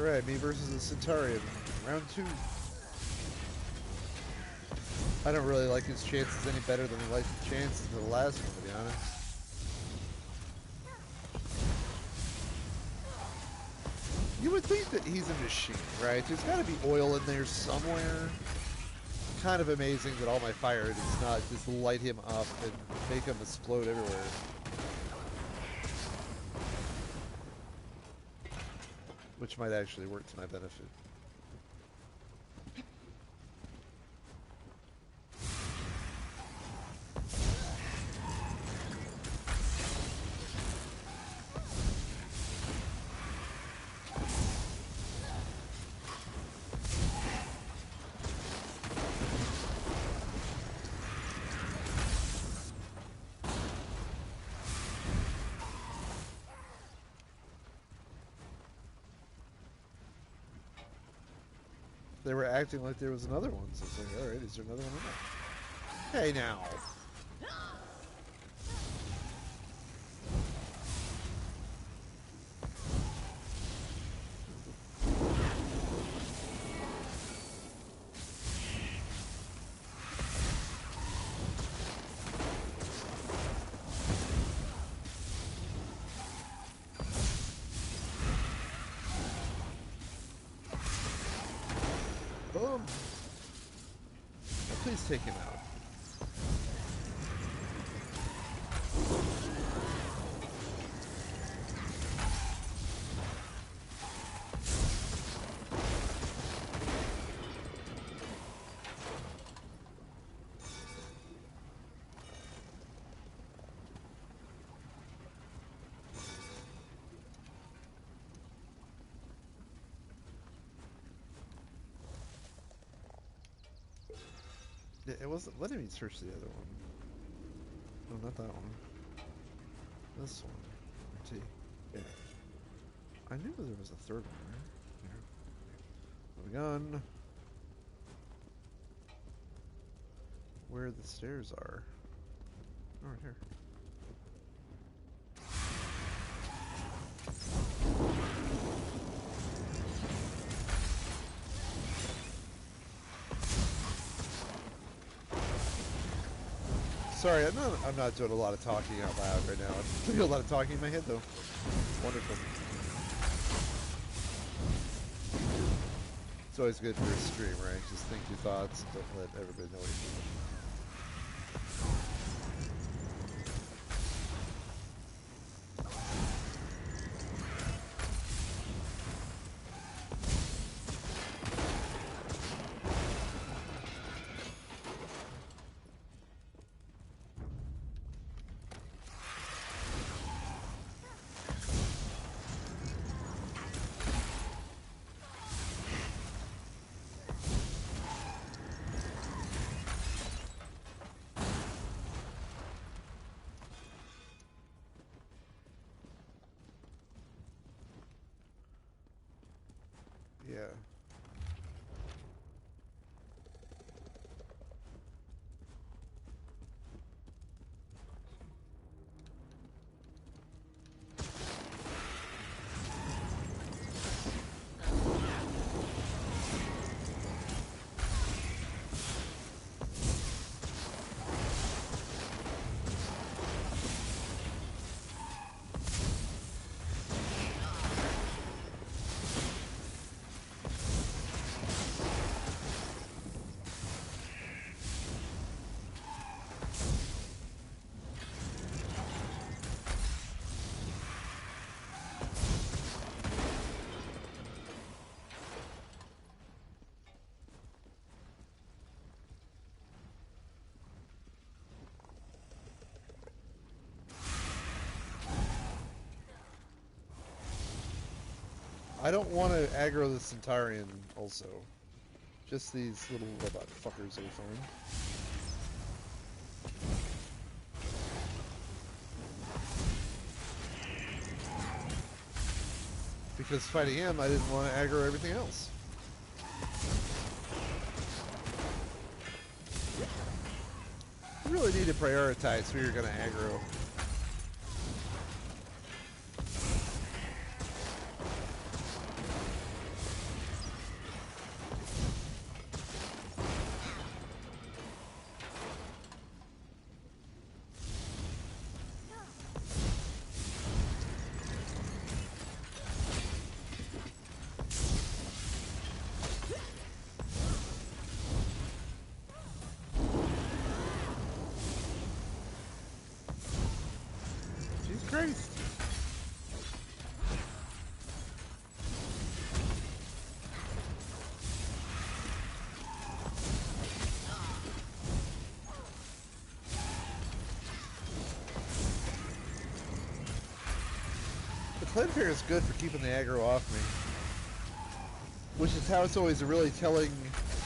Alright, me versus the Centaurian. Round 2. I don't really like his chances any better than I liked the chances of the last one, to be honest. You would think that he's a machine, right? There's got to be oil in there somewhere. Kind of amazing that all my fire does not just light him up and make him explode everywhere. Which might actually work to my benefit. They were acting like there was another one, so it's like, alright, is there another one in there? Hey now! Boom! Now please take him out. It wasn't letting me search the other one. No, not that one. This one. RT. Yeah. I knew there was a third one, right? Here. Moving on. Where the stairs are. Oh, right here. Sorry, I'm not doing a lot of talking out loud right now. I'm doing a lot of talking in my head, though. Wonderful. It's always good for a stream, right? Just think your thoughts and don't let everybody know what you're doing. Yeah. I don't want to aggro the Centaurian also. Just these little robot fuckers are fine. Because fighting him, I didn't want to aggro everything else. You really need to prioritize who you're going to aggro. Christ! The Clenfair is good for keeping the aggro off me. Which is how it's always a really telling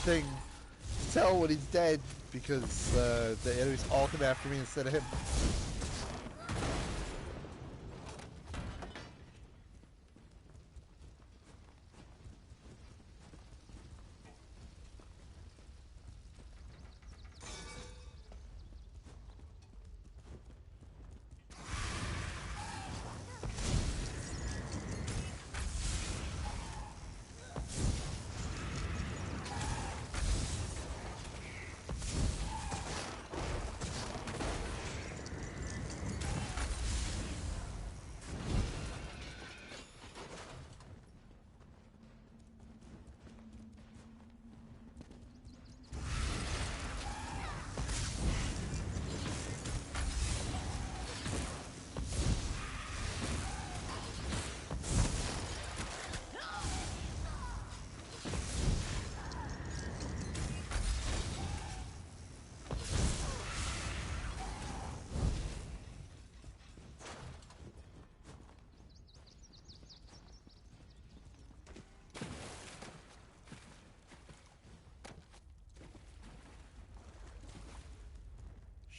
thing to tell when he's dead, because the enemies all come after me instead of him.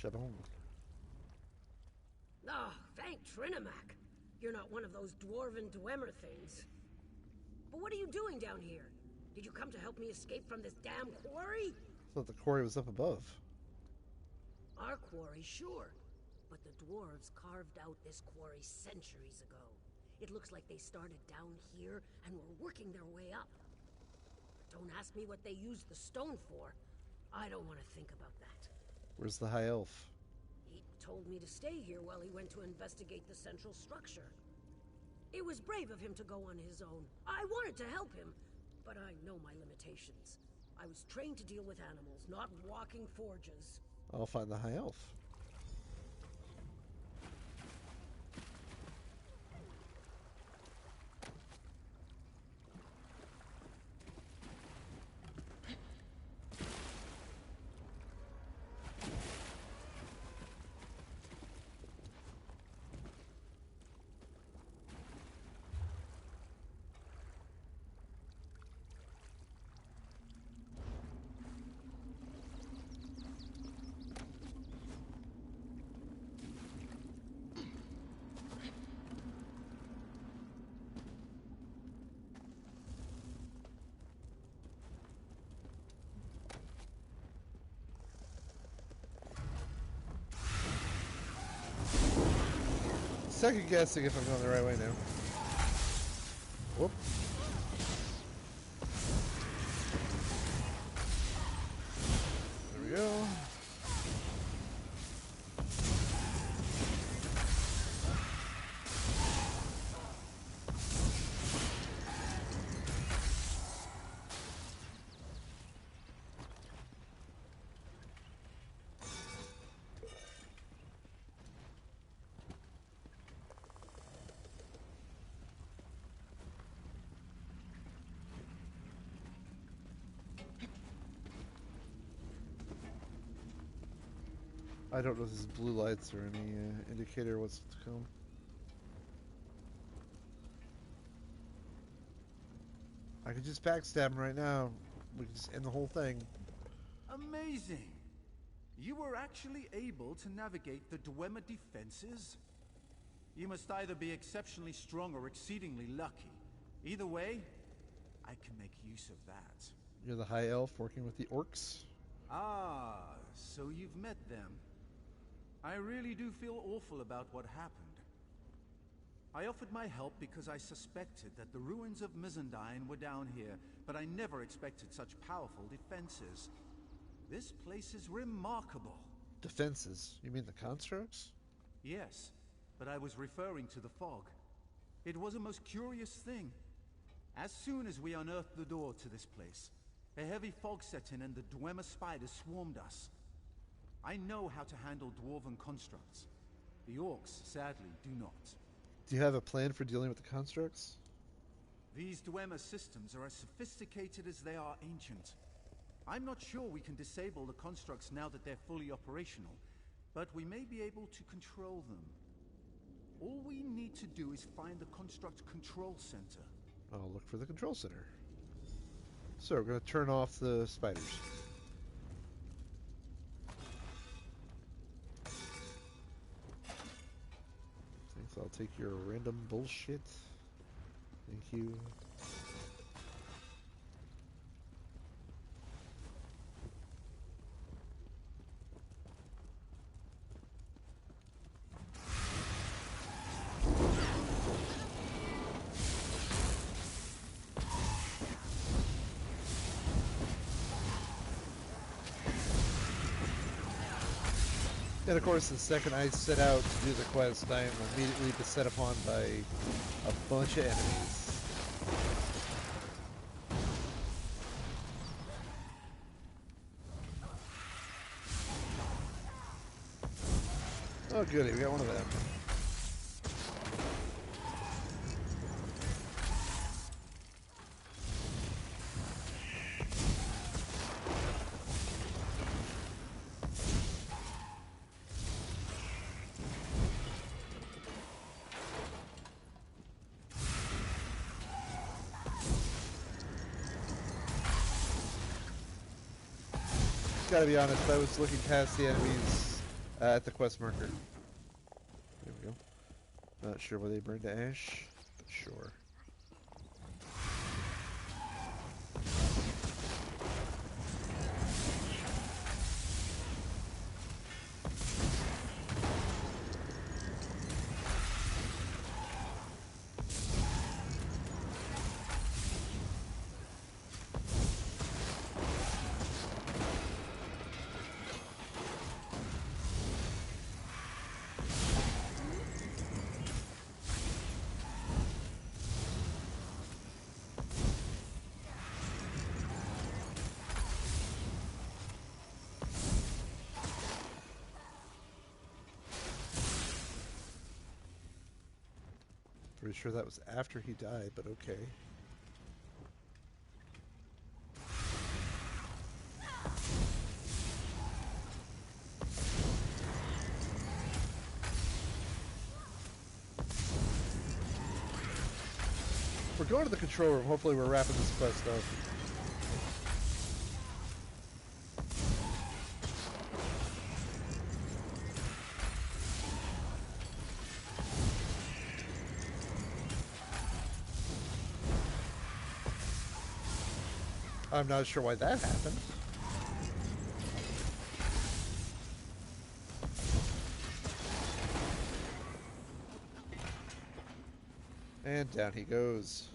Shabong. Oh, thank Trinimac. You're not one of those dwarven Dwemer things. But what are you doing down here? Did you come to help me escape from this damn quarry? I thought the quarry was up above. Our quarry, sure. But the dwarves carved out this quarry centuries ago. It looks like they started down here and were working their way up. But don't ask me what they used the stone for. I don't want to think about that. Where's the high elf? He told me to stay here while he went to investigate the central structure. It was brave of him to go on his own. I wanted to help him, but I know my limitations. I was trained to deal with animals, not walking forges. I'll find the high elf. Second guessing if I'm going the right way now. Whoop. There we go. I don't know if this is blue lights or any indicator of what's to come. I could just backstab him right now. We could just end the whole thing. Amazing! You were actually able to navigate the Dwemer defenses? You must either be exceptionally strong or exceedingly lucky. Either way, I can make use of that. You're the high elf working with the orcs? Ah, so you've met them. I really do feel awful about what happened. I offered my help because I suspected that the ruins of Mizandine were down here, but I never expected such powerful defenses. This place is remarkable. Defenses? You mean the constructs? Yes, but I was referring to the fog. It was a most curious thing. As soon as we unearthed the door to this place, a heavy fog set in and the Dwemer spiders swarmed us. I know how to handle dwarven constructs. The orcs, sadly, do not. Do you have a plan for dealing with the constructs? These Dwemer systems are as sophisticated as they are ancient. I'm not sure we can disable the constructs now that they're fully operational, but we may be able to control them. All we need to do is find the construct control center. I'll look for the control center. So we're going to turn off the spiders. Thanks, I'll take your random bullshit. Thank you. And of course, the second I set out to do the quest, I am immediately beset upon by a bunch of enemies. Oh goody, we got one of them. Gotta be honest, I was looking past the enemies at the quest marker. There we go. Not sure why they burned to ash, but sure. Pretty sure that was after he died, but okay. We're going to the control room. Hopefully we're wrapping this quest up. I'm not sure why that happened. And down he goes.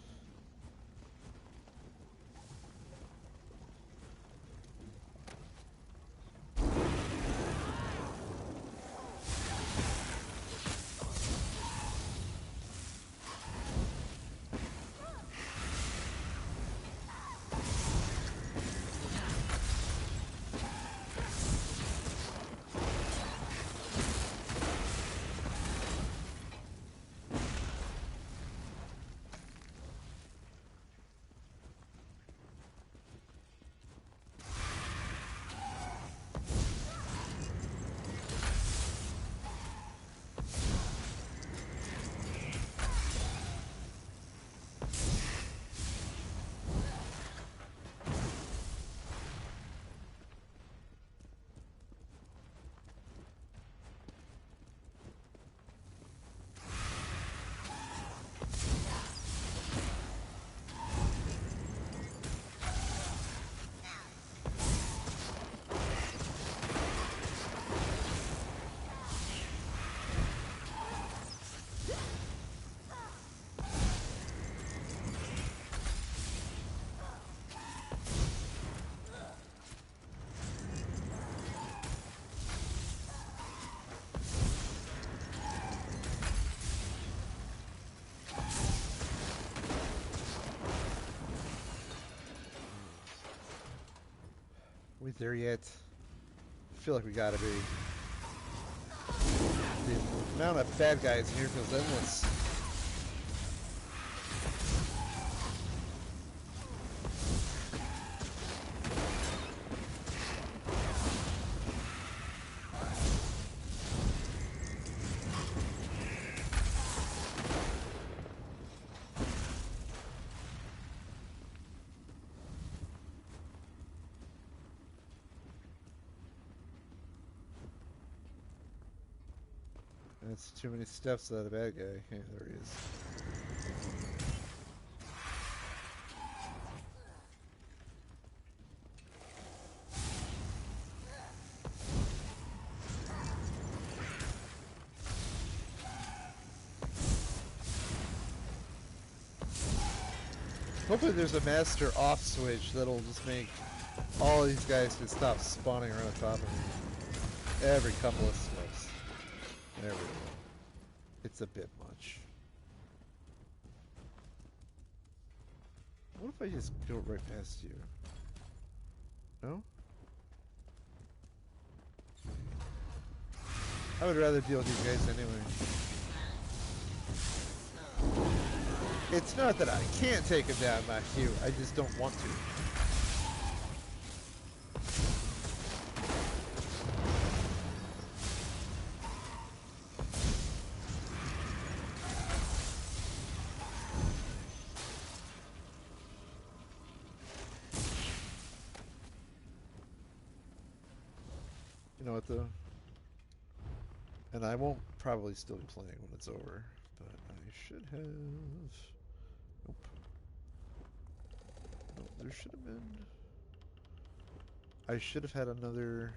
We there yet? I feel like we gotta be. amount of bad guys in here feels endless. That's too many steps without a bad guy. Yeah, there he is. Hopefully there's a master off switch that'll just make all these guys just stop spawning around the top of me every couple of steps. There we go. It's a bit much. What if I just go right past you? No? I would rather deal with these guys anyway. It's not that I can't take them down, Matthew. I just don't want to. You know what though? And I won't probably still be playing when it's over, but I should have... Nope. Nope, there should have been... I should have had another...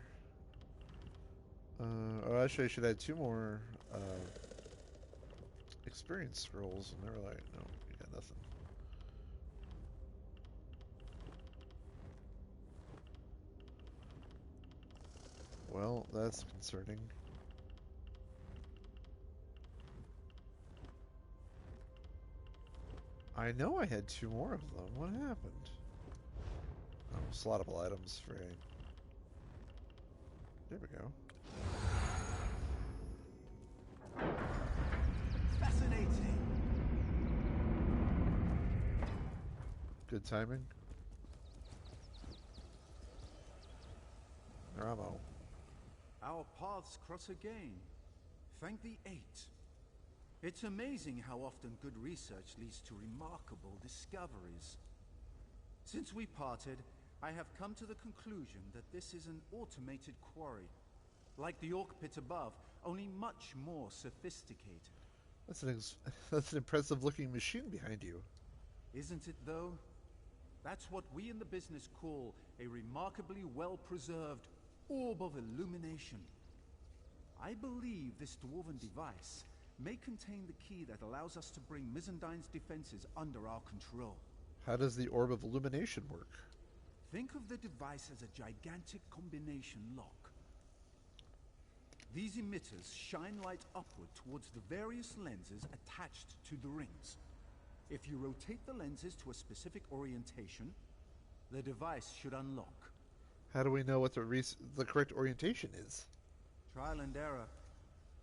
oh, actually I should have had 2 more experience scrolls, and they were like, no, you got nothing. Well, that's concerning. I know I had 2 more of them. What happened? Oh, slottable items, right. There we go. Fascinating. Good timing. Bravo. Our paths cross again. Thank the 8. It's amazing how often good research leads to remarkable discoveries. Since we parted, I have come to the conclusion that this is an automated quarry. Like the Orc Pit above, only much more sophisticated. That's an impressive looking machine behind you. Isn't it though? That's what we in the business call a remarkably well-preserved orb of illumination. I believe this dwarven device may contain the key that allows us to bring Mizandine's defenses under our control. How does the Orb of Illumination work? Think of the device as a gigantic combination lock. These emitters shine light upward towards the various lenses attached to the rings. If you rotate the lenses to a specific orientation, the device should unlock. How do we know what the correct orientation is? Trial and error,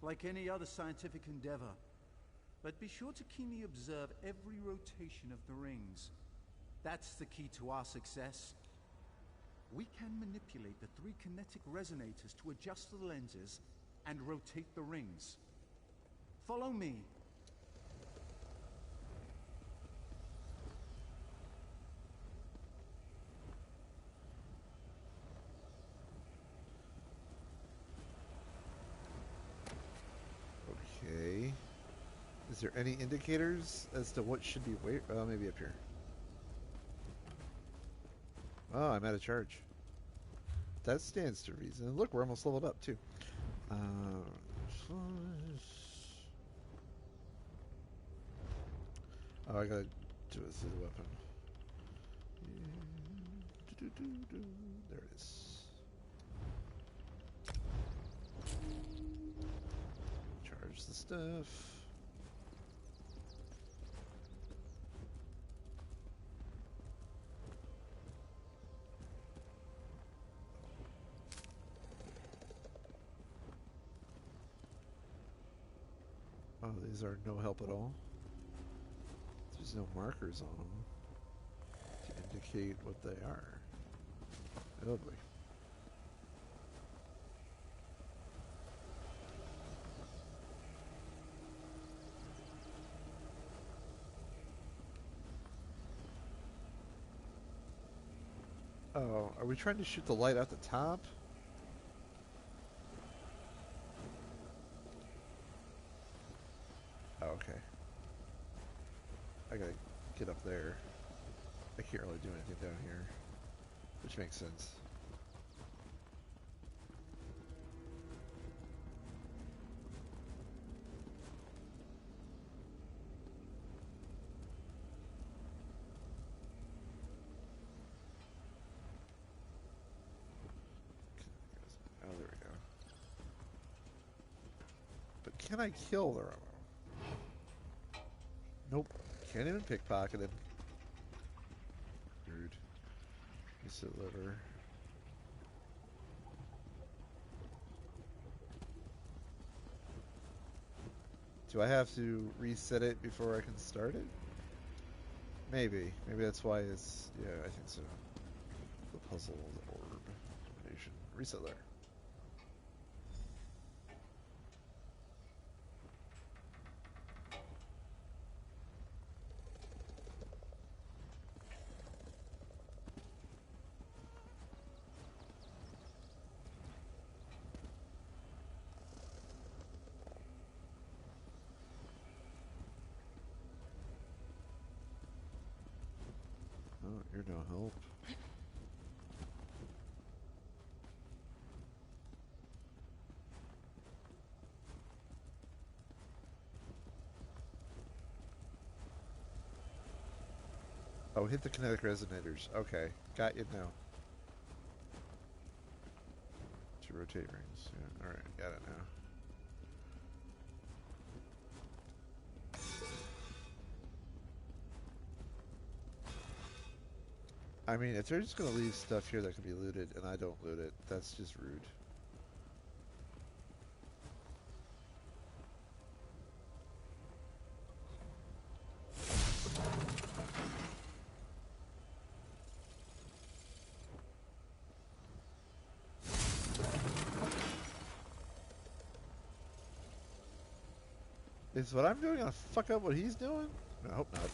like any other scientific endeavor. But be sure to keenly observe every rotation of the rings. That's the key to our success. We can manipulate the 3 kinetic resonators to adjust the lenses and rotate the rings. Follow me. Okay. Is there any indicators as to what should be wait? Oh, maybe up here. Oh, I'm out of charge. That stands to reason. Look, we're almost leveled up too. Oh, I gotta do it through the weapon. There it is. Charge the stuff. Oh, these are no help at all. There's no markers on them to indicate what they are. Oh boy. Oh, are we trying to shoot the light out the top? Oh, okay. I gotta get up there. I can't really do anything down here, which makes sense. Oh, there we go. But can I kill the Romo? Nope. Can't even pickpocket him. Rude. Piece of liver. Do I have to reset it before I can start it? Maybe. Maybe that's why it's... Yeah, I think so. The puzzle, the orb, combination. Reset there. Oh, you're no help. Oh, hit the kinetic resonators. Okay, got you now. To rotate rings. Yeah, alright, got it now. I mean, if they're just going to leave stuff here that can be looted and I don't loot it, that's just rude. Is what I'm doing gonna fuck up what he's doing? No, I hope not.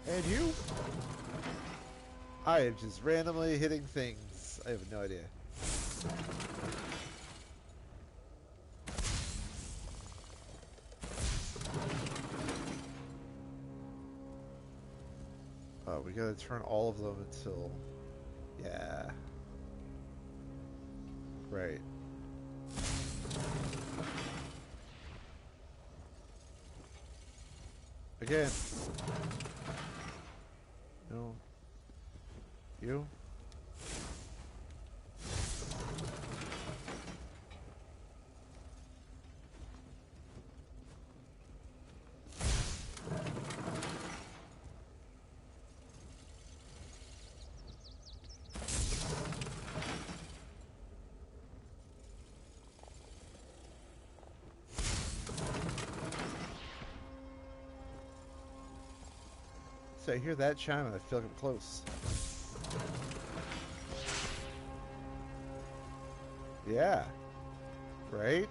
And you? I am just randomly hitting things. I have no idea. Oh, we gotta turn all of them until... Yeah. Right. Again. No. You? So I hear that chime and I feel like I'm close. Yeah. Right?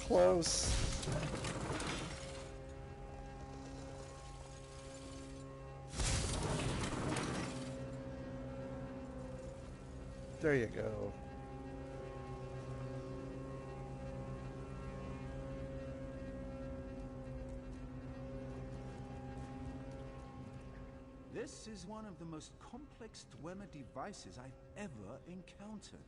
close. There you go. This is one of the most complex Dwemer devices I've ever encountered.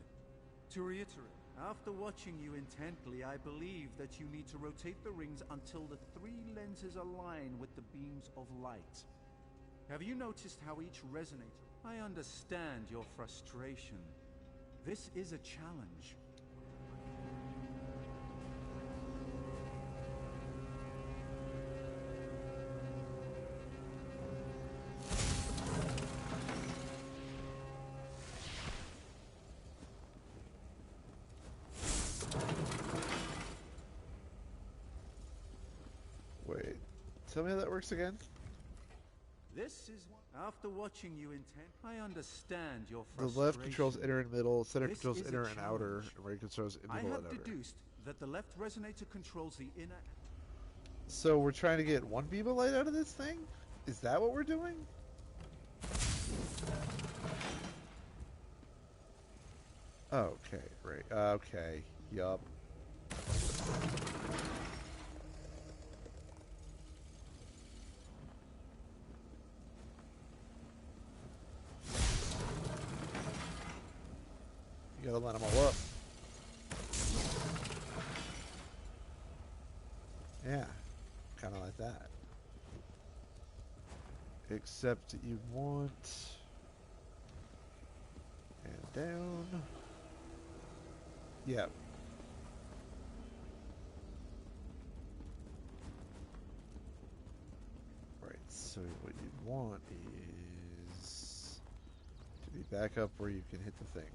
To reiterate, after watching you intently, I believe that you need to rotate the rings until the 3 lenses align with the beams of light. Have you noticed how each resonator... I understand your frustration. This is a challenge. Wait, tell me how that works again? This is one... After watching you intent, I understand your The frustration. left controls inner and middle, center This controls is a inner and outer, challenge. and right controls I middle have and outer. deduced that the left resonator controls the inner... So we're trying to get 1 beam of light out of this thing? Is that what we're doing? Okay, right. Okay, yup. You gotta line them all up. Yeah, kind of like that. Except you want... and down. Yep. Right, so what you want is to be back up where you can hit the thing.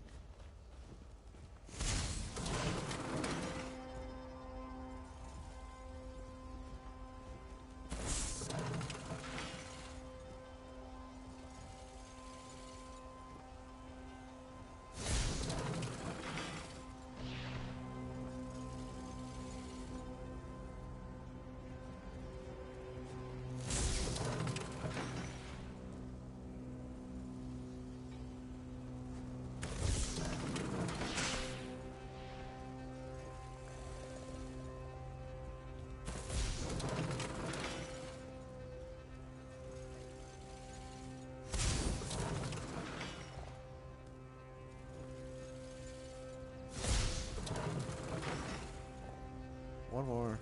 One more,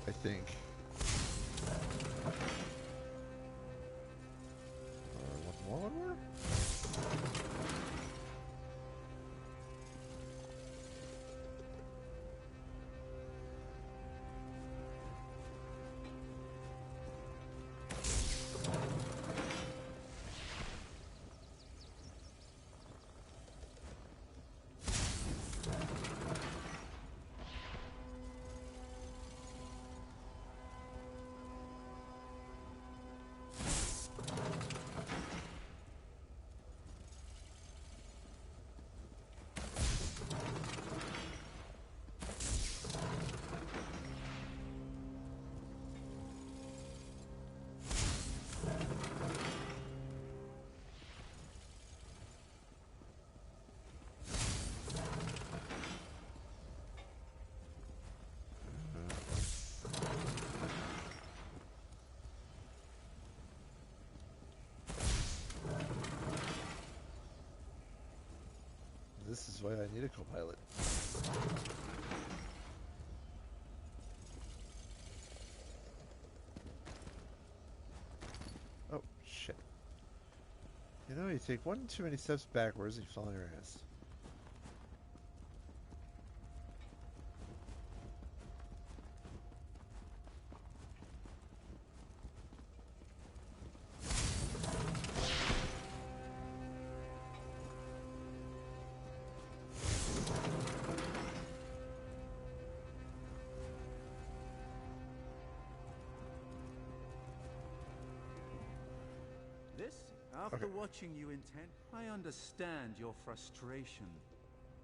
I think. One more? This is why I need a co-pilot. Oh, shit. You know, you take one too many steps backwards and you fall on your ass. After watching you intent, I understand your frustration.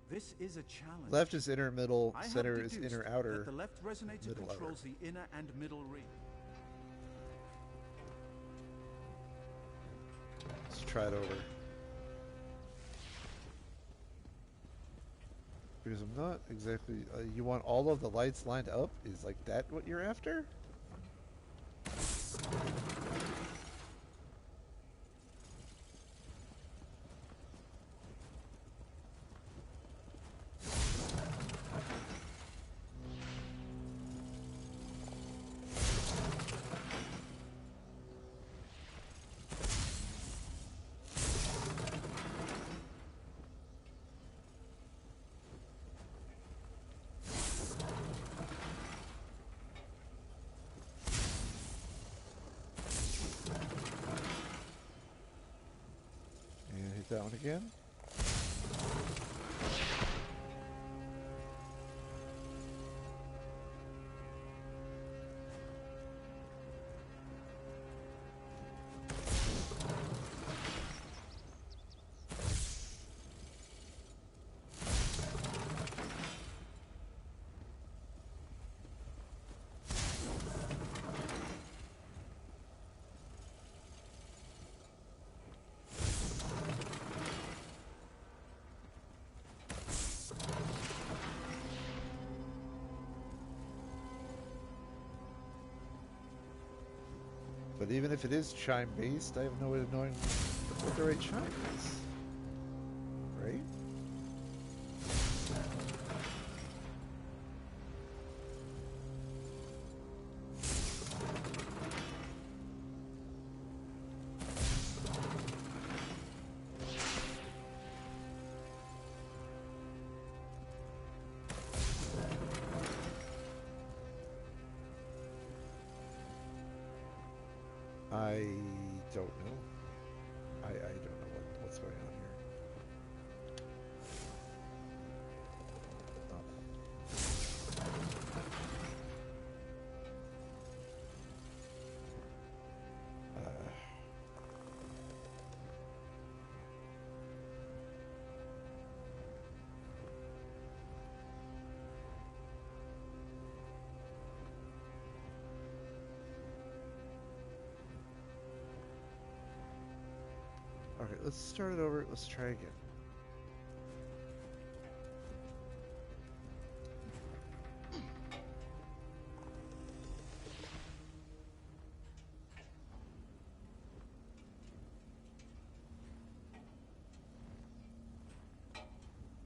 This is a challenge. Left is inner, middle, I have center is deduced inner, outer. that the left resonator middle, controls outer. the inner and middle ring. Let's try it over. Because I'm not exactly... you want all of the lights lined up? Is like that what you're after? That one again. But even if it is chime based, I have no way of knowing what the right chime is. Right? I don't know. I don't know what's going on here. Okay, let's start it over. Let's try again.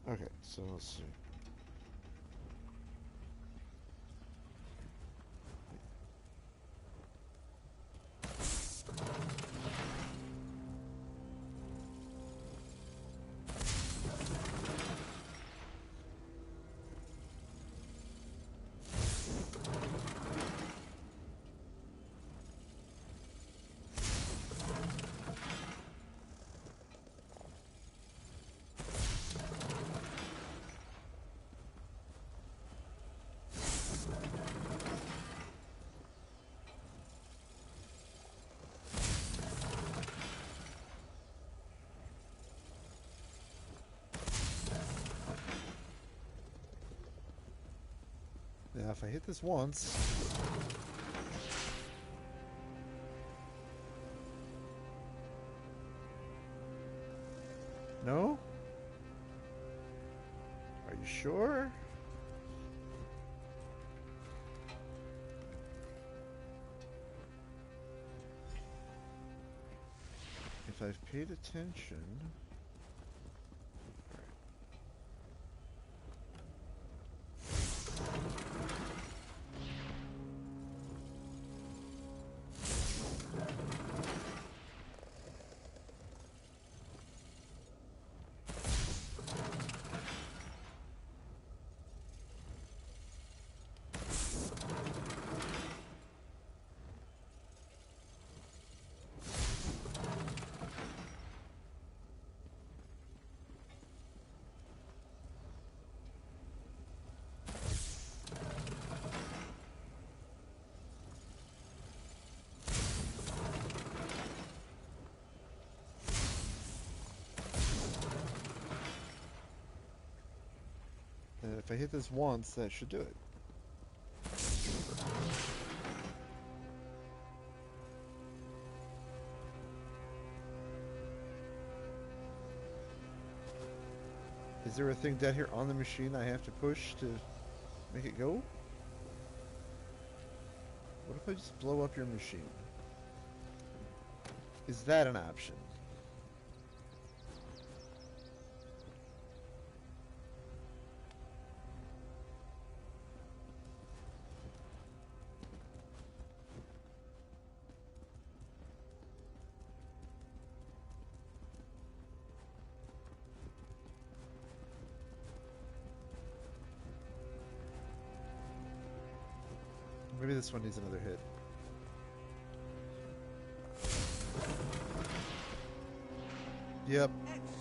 Okay, so let's see. Now, if I hit this once... No? Are you sure? If I've paid attention... And if I hit this once, that should do it. Is there a thing down here on the machine I have to push to make it go? What if I just blow up your machine? Is that an option? Maybe this one needs another hit. Yep. Excellent.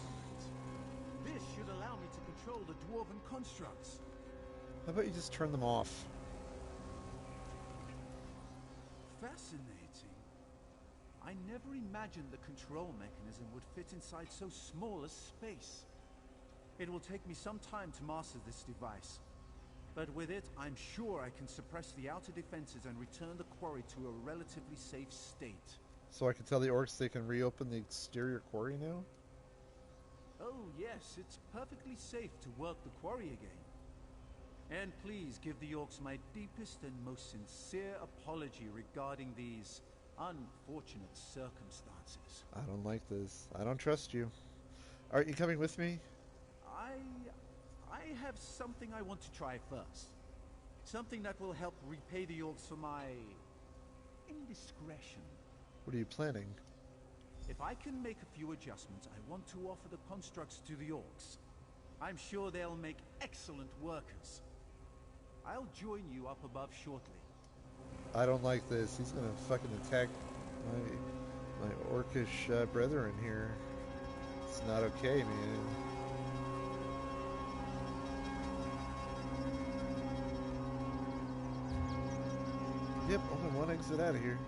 This should allow me to control the dwarven constructs. How about you just turn them off? Fascinating. I never imagined the control mechanism would fit inside so small a space. It will take me some time to master this device. But with it, I'm sure I can suppress the outer defenses and return the quarry to a relatively safe state. So I can tell the orcs they can reopen the exterior quarry now? Oh yes, it's perfectly safe to work the quarry again. And please give the orcs my deepest and most sincere apology regarding these unfortunate circumstances. I don't like this. I don't trust you. Aren't you coming with me? I have something I want to try first. Something that will help repay the orcs for my indiscretion. What are you planning? If I can make a few adjustments, I want to offer the constructs to the orcs. I'm sure they'll make excellent workers. I'll join you up above shortly. I don't like this. He's gonna fucking attack my orcish brethren here. It's not okay, man. Yep, only one exit out of here.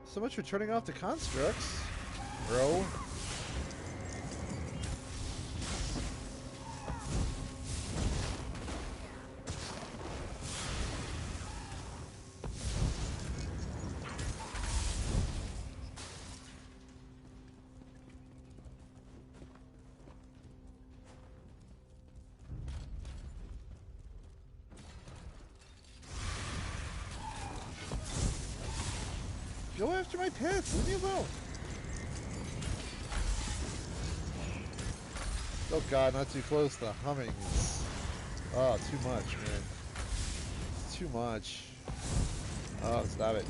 So much for turning off the constructs, bro. Go after my pets, leave me alone. Oh god, not too close. The humming is... Oh, too much, man. It's too much. Oh, stop it.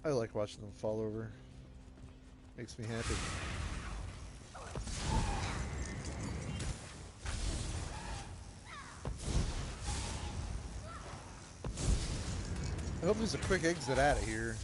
I like watching them fall over. Makes me happy. I hope there's a quick exit out of here.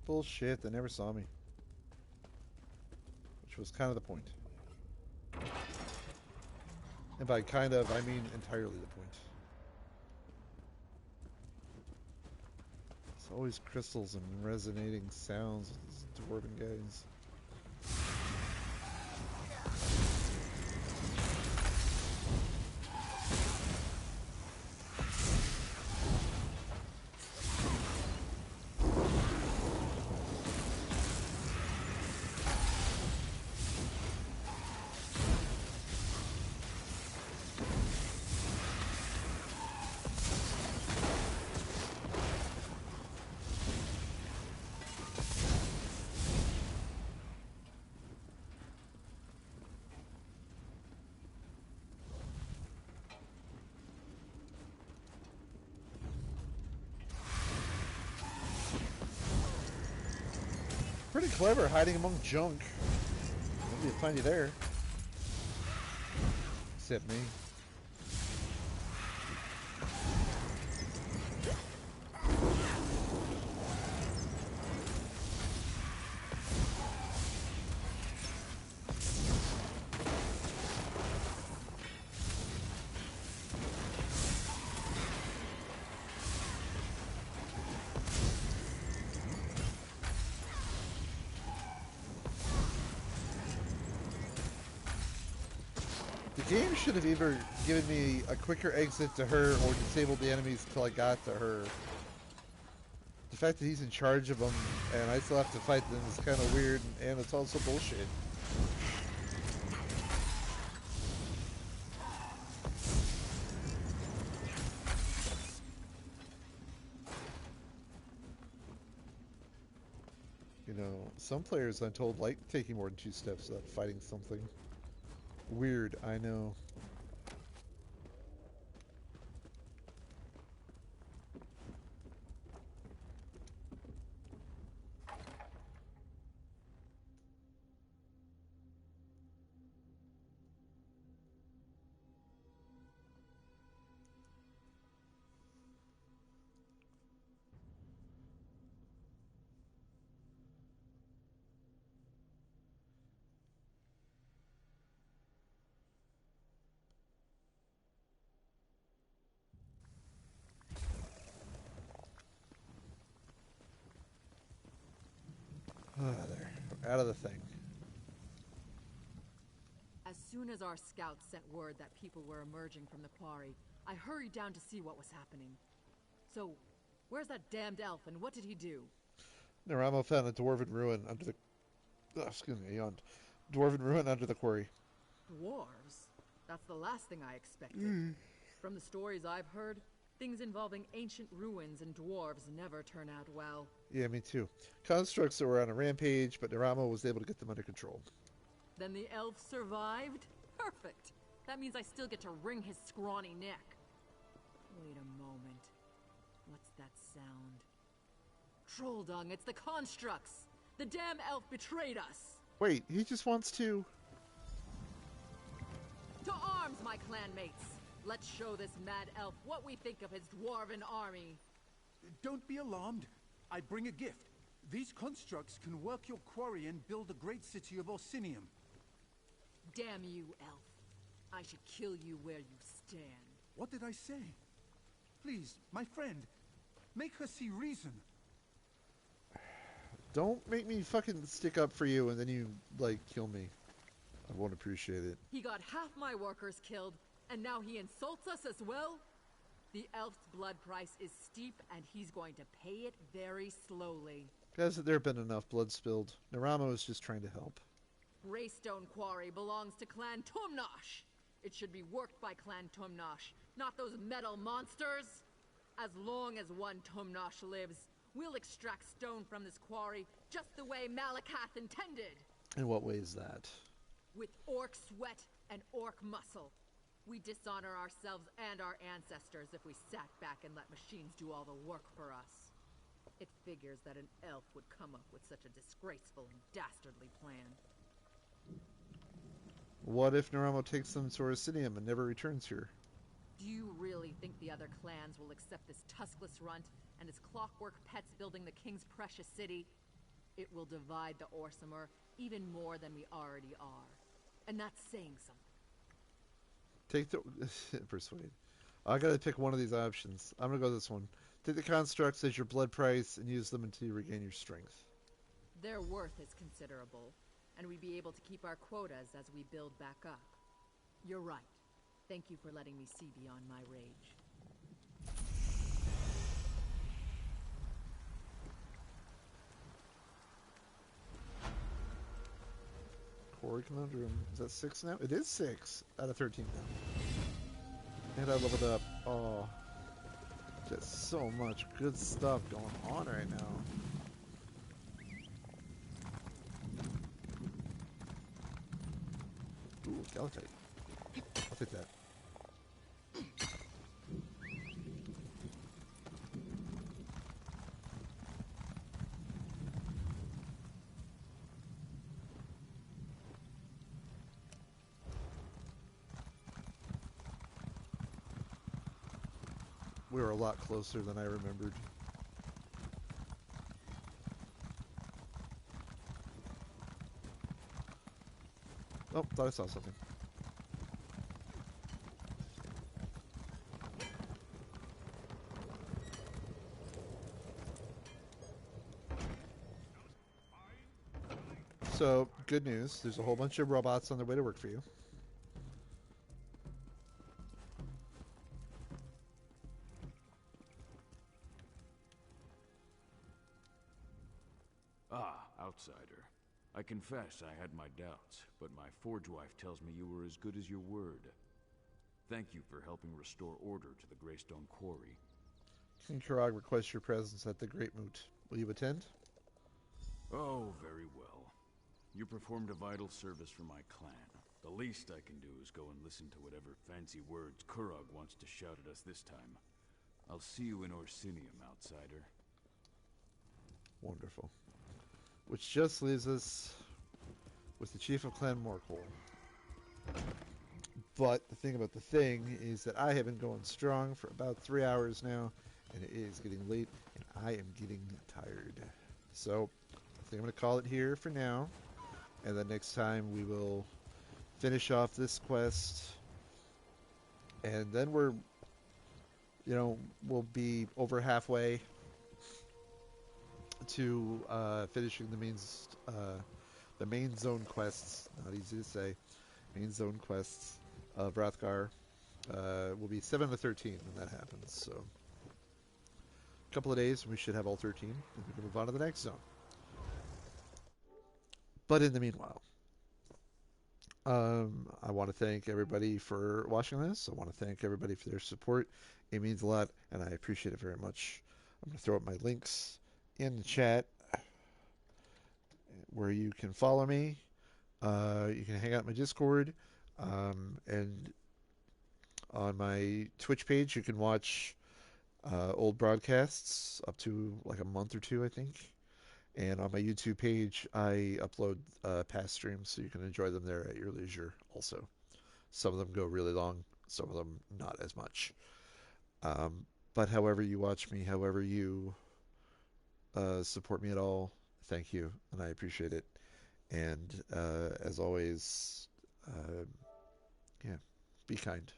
Bullshit, they never saw me. Which was kind of the point. And by kind of, I mean entirely the point. It's always crystals and resonating sounds with these dwarven guys. pretty clever hiding among junk. Nobody will find you there. Except me. The game should have either given me a quicker exit to her or disabled the enemies until I got to her. The fact that he's in charge of them and I still have to fight them is kind of weird, and it's also bullshit. You know, some players I'm told like taking more than 2 steps without fighting something. Weird, I know. There. Out of the thing. As soon as our scouts sent word that people were emerging from the quarry, I hurried down to see what was happening. So, where's that damned elf, and what did he do? Naramo found a dwarven ruin under the... excuse me, yawned. Dwarven ruin under the quarry. Dwarves? That's the last thing I expected. From the stories I've heard, things involving ancient ruins and dwarves never turn out well. Yeah, me too. Constructs that were on a rampage, but Naramo was able to get them under control. Then the elf survived? Perfect! That means I still get to wring his scrawny neck. Wait a moment. What's that sound? Troll dung, it's the constructs! The damn elf betrayed us! Wait, he just wants to... To arms, my clanmates! Let's show this mad elf what we think of his dwarven army. Don't be alarmed. I bring a gift. These constructs can work your quarry and build a great city of Orsinium. Damn you, elf. I should kill you where you stand. What did I say? Please, my friend, make her see reason. Don't make me fucking stick up for you and then you, like, kill me. I won't appreciate it. He got half my workers killed, and now he insults us as well? The elf's blood price is steep, and he's going to pay it very slowly. Hasn't there been enough blood spilled? Naramo is just trying to help. Greystone Quarry belongs to Clan Tumnosh. It should be worked by Clan Tumnosh, not those metal monsters. As long as one Tumnosh lives, we'll extract stone from this quarry just the way Malakath intended. In what way is that? With orc sweat and orc muscle. We dishonor ourselves and our ancestors if we sat back and let machines do all the work for us. It figures that an elf would come up with such a disgraceful and dastardly plan. What if Naramo takes them to Orsinium and never returns here? Do you really think the other clans will accept this tuskless runt and his clockwork pets building the king's precious city? It will divide the Orsimer even more than we already are. And that's saying something. Take the... Persuade. I gotta pick one of these options. I'm gonna go this one. Take the constructs as your blood price and use them until you regain your strength. Their worth is considerable, and we'd be able to keep our quotas as we build back up. You're right. Thank you for letting me see beyond my rage. Quarry Conundrum. Is that 6 now? It is 6 out of 13 now. And I leveled up. Oh. Just so much good stuff going on right now. Ooh, Galatite. I'll take that. we were a lot closer than I remembered. Oh, thought I saw something. So, good news. There's a whole bunch of robots on their way to work for you. Ah, outsider. I confess I had my doubts, but my forge wife tells me you were as good as your word. Thank you for helping restore order to the Greystone Quarry. King Karag requests your presence at the Great Moot. Will you attend? Oh, very well. You performed a vital service for my clan. The least I can do is go and listen to whatever fancy words Kurog wants to shout at us this time. I'll see you in Orsinium, outsider. Wonderful. Which just leaves us with the Chief of Clan Morkle. But the thing about the thing is that I have been going strong for about 3 hours now, and it is getting late, and I am getting tired. So, I think I'm going to call it here for now, and then next time we will finish off this quest, and then we'll be over halfway to finishing the main zone quests. Not easy to say. Main zone quests of Wrathgar will be 7 to 13 when that happens. So, a couple of days, we should have all 13, and we can move on to the next zone. But in the meanwhile, I want to thank everybody for watching this. I want to thank everybody for their support. It means a lot, and I appreciate it very much. I'm going to throw up my links in the chat where you can follow me. You can hang out in my Discord, and on my Twitch page, you can watch old broadcasts up to like a month or two, I think. And on my YouTube page, I upload past streams, so you can enjoy them there at your leisure also. Some of them go really long, some of them not as much. But however you watch me, however you support me at all, thank you, and I appreciate it. And as always, yeah, be kind.